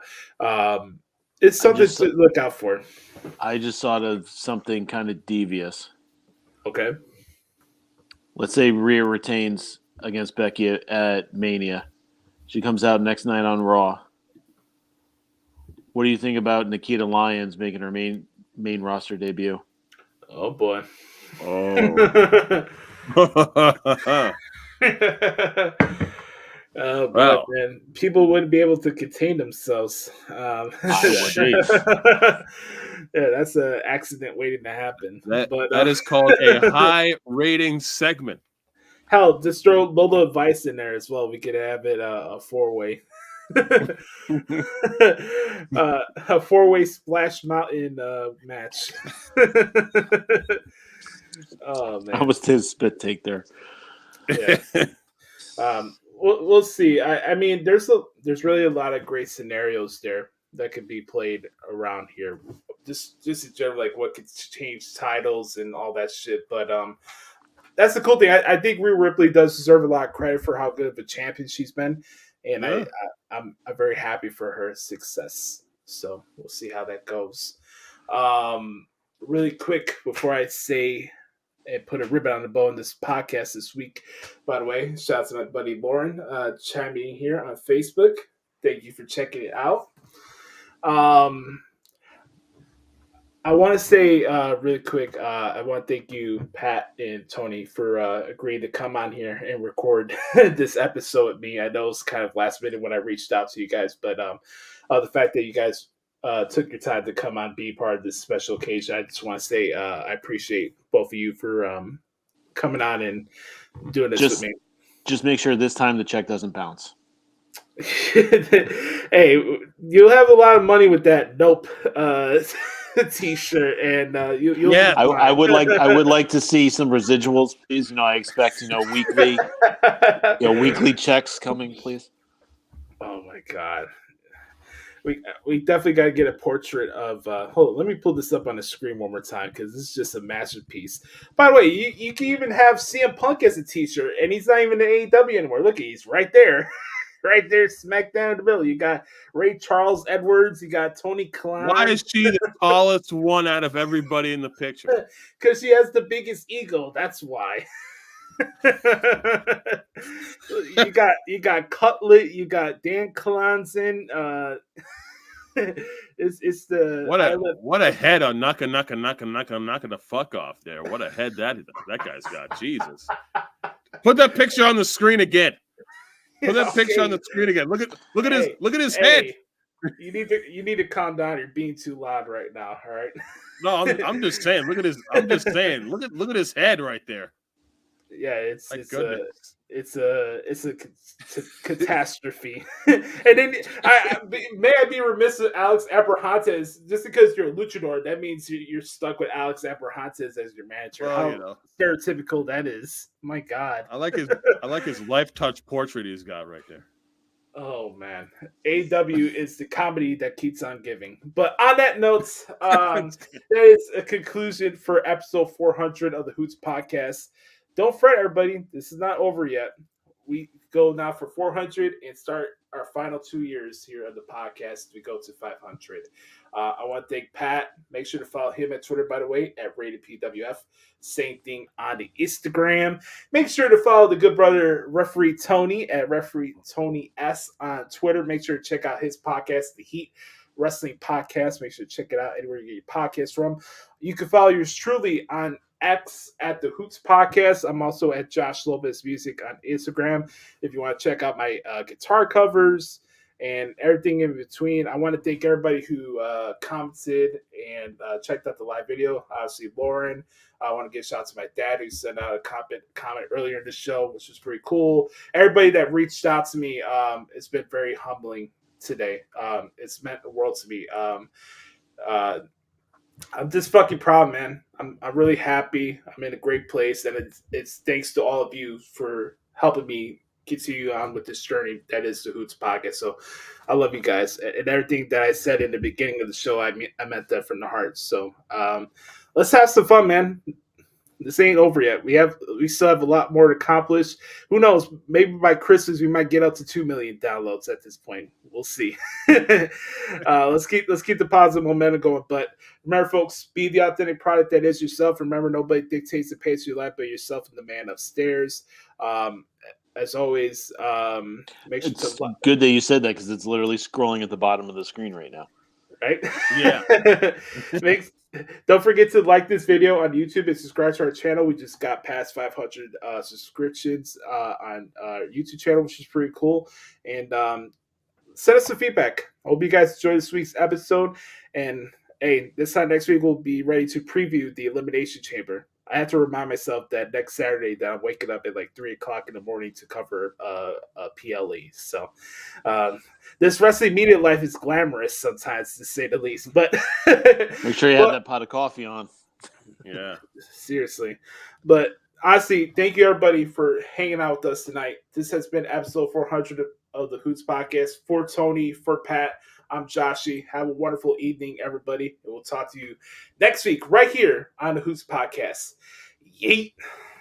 it's something to look out for. I just thought of something kind of devious. Okay. Let's say Rhea retains against Becky at Mania. She comes out next night on Raw. What do you think about Nikita Lyons making her main roster debut? Oh, boy. Oh. But man, people wouldn't be able to contain themselves. Yeah, that's an accident waiting to happen. That is called a high rating segment. Hell, just throw Lola Advice in there as well. We could have it a 4-way. A 4-way Splash Mountain match. Oh man, that was his spit take there. Yeah. We'll see. I mean, there's really a lot of great scenarios there that could be played around here. Just in general, like what could change titles and all that shit. But that's the cool thing. I think Rhea Ripley does deserve a lot of credit for how good of a champion she's been, and yeah. I'm very happy for her success. So we'll see how that goes. Really quick before I say and put a ribbon on the bow in this podcast this week. By the way, shout out to my buddy Lauren chiming in here on Facebook. Thank you for checking it out. I want to say really quick, I want to thank you, Pat and Tony, for agreeing to come on here and record this episode with me. I know it's kind of last minute when I reached out to you guys, but the fact that you guys took your time to come on, be part of this special occasion, I just want to say I appreciate both of you for coming on and doing this with me. Just make sure this time the check doesn't bounce. Hey, you'll have a lot of money with that Nope T-shirt, and you'll yeah. I would like to see some residuals, please. I expect weekly checks coming, please. Oh my god. We definitely got to get a portrait of. Hold on, let me pull this up on the screen one more time because this is just a masterpiece. By the way, you can even have CM Punk as a T-shirt, and he's not even in AEW anymore. Look, he's right there, right there, smack down in the middle. You got Ray Charles Edwards, you got Tony Khan. Why is she the tallest one out of everybody in the picture? Because she has the biggest ego. That's why. you got Cutlet, you got Dan Kalanzin. It's the what a head on knocking the fuck off there. What a head that guy's got. Jesus. Put that picture on the screen again. Put that picture on the screen again. Look at his head. You need to calm down. You're being too loud right now. All right. No, I'm just saying. Look at his head right there. Yeah, it's a catastrophe. And then may I be remiss with Alex Abrahantes, just because you're a luchador, that means you're stuck with Alex Abrahantes as your manager. How stereotypical that is. My God. I like his life touch portrait he's got right there. Oh man, AEW is the comedy that keeps on giving. But on that note, that is a conclusion for episode 400 of the Hoots Podcast. Don't fret, everybody. This is not over yet. We go now for 400 and start our final 2 years here on the podcast. We go to 500. I want to thank Pat. Make sure to follow him at Twitter, by the way, at RatedPWF. Same thing on the Instagram. Make sure to follow the good brother Referee Tony at Referee Tony S on Twitter. Make sure to check out his podcast, The Heat Wrestling Podcast. Make sure to check it out anywhere you get your podcast from. You can follow yours truly on X at the Hoots Podcast. I'm also at Joshie Lopez Music on Instagram. If you want to check out my guitar covers and everything in between. I want to thank everybody who commented and checked out the live video. Obviously, Lauren. I want to give a shout out to my dad who sent out a comment earlier in the show, which was pretty cool. Everybody that reached out to me, it's been very humbling today. It's meant the world to me. I'm just fucking proud, man. I'm really happy. I'm in a great place, and it's thanks to all of you for helping me continue on with this journey that is the Hoots Podcast. So I love you guys, and everything that I said in the beginning of the show, I meant that from the heart. So let's have some fun, man. This ain't over yet. We still have a lot more to accomplish. Who knows? Maybe by Christmas we might get up to 2 million downloads at this point. We'll see. Let's keep the positive momentum going. But remember, folks, be the authentic product that is yourself. Remember, nobody dictates the pace of your life but yourself and the man upstairs. As always, make sure it's good that you said that because it's literally scrolling at the bottom of the screen right now. Right? Yeah. Don't forget to like this video on YouTube and subscribe to our channel. We just got past 500 subscriptions on our YouTube channel, which is pretty cool. And send us some feedback. I hope you guys enjoyed this week's episode. And hey, this time next week we'll be ready to preview the Elimination Chamber. I have to remind myself that next Saturday that I'm waking up at like 3 o'clock in the morning to cover a PLE. So this wrestling media life is glamorous sometimes, to say the least. But make sure you have that pot of coffee on. Yeah. Seriously. But honestly, thank you everybody for hanging out with us tonight. This has been episode 400 of the Hoots Podcast. For Tony, for Pat, I'm Joshie. Have a wonderful evening, everybody. And we'll talk to you next week right here on the Hoots Podcast. Yeet.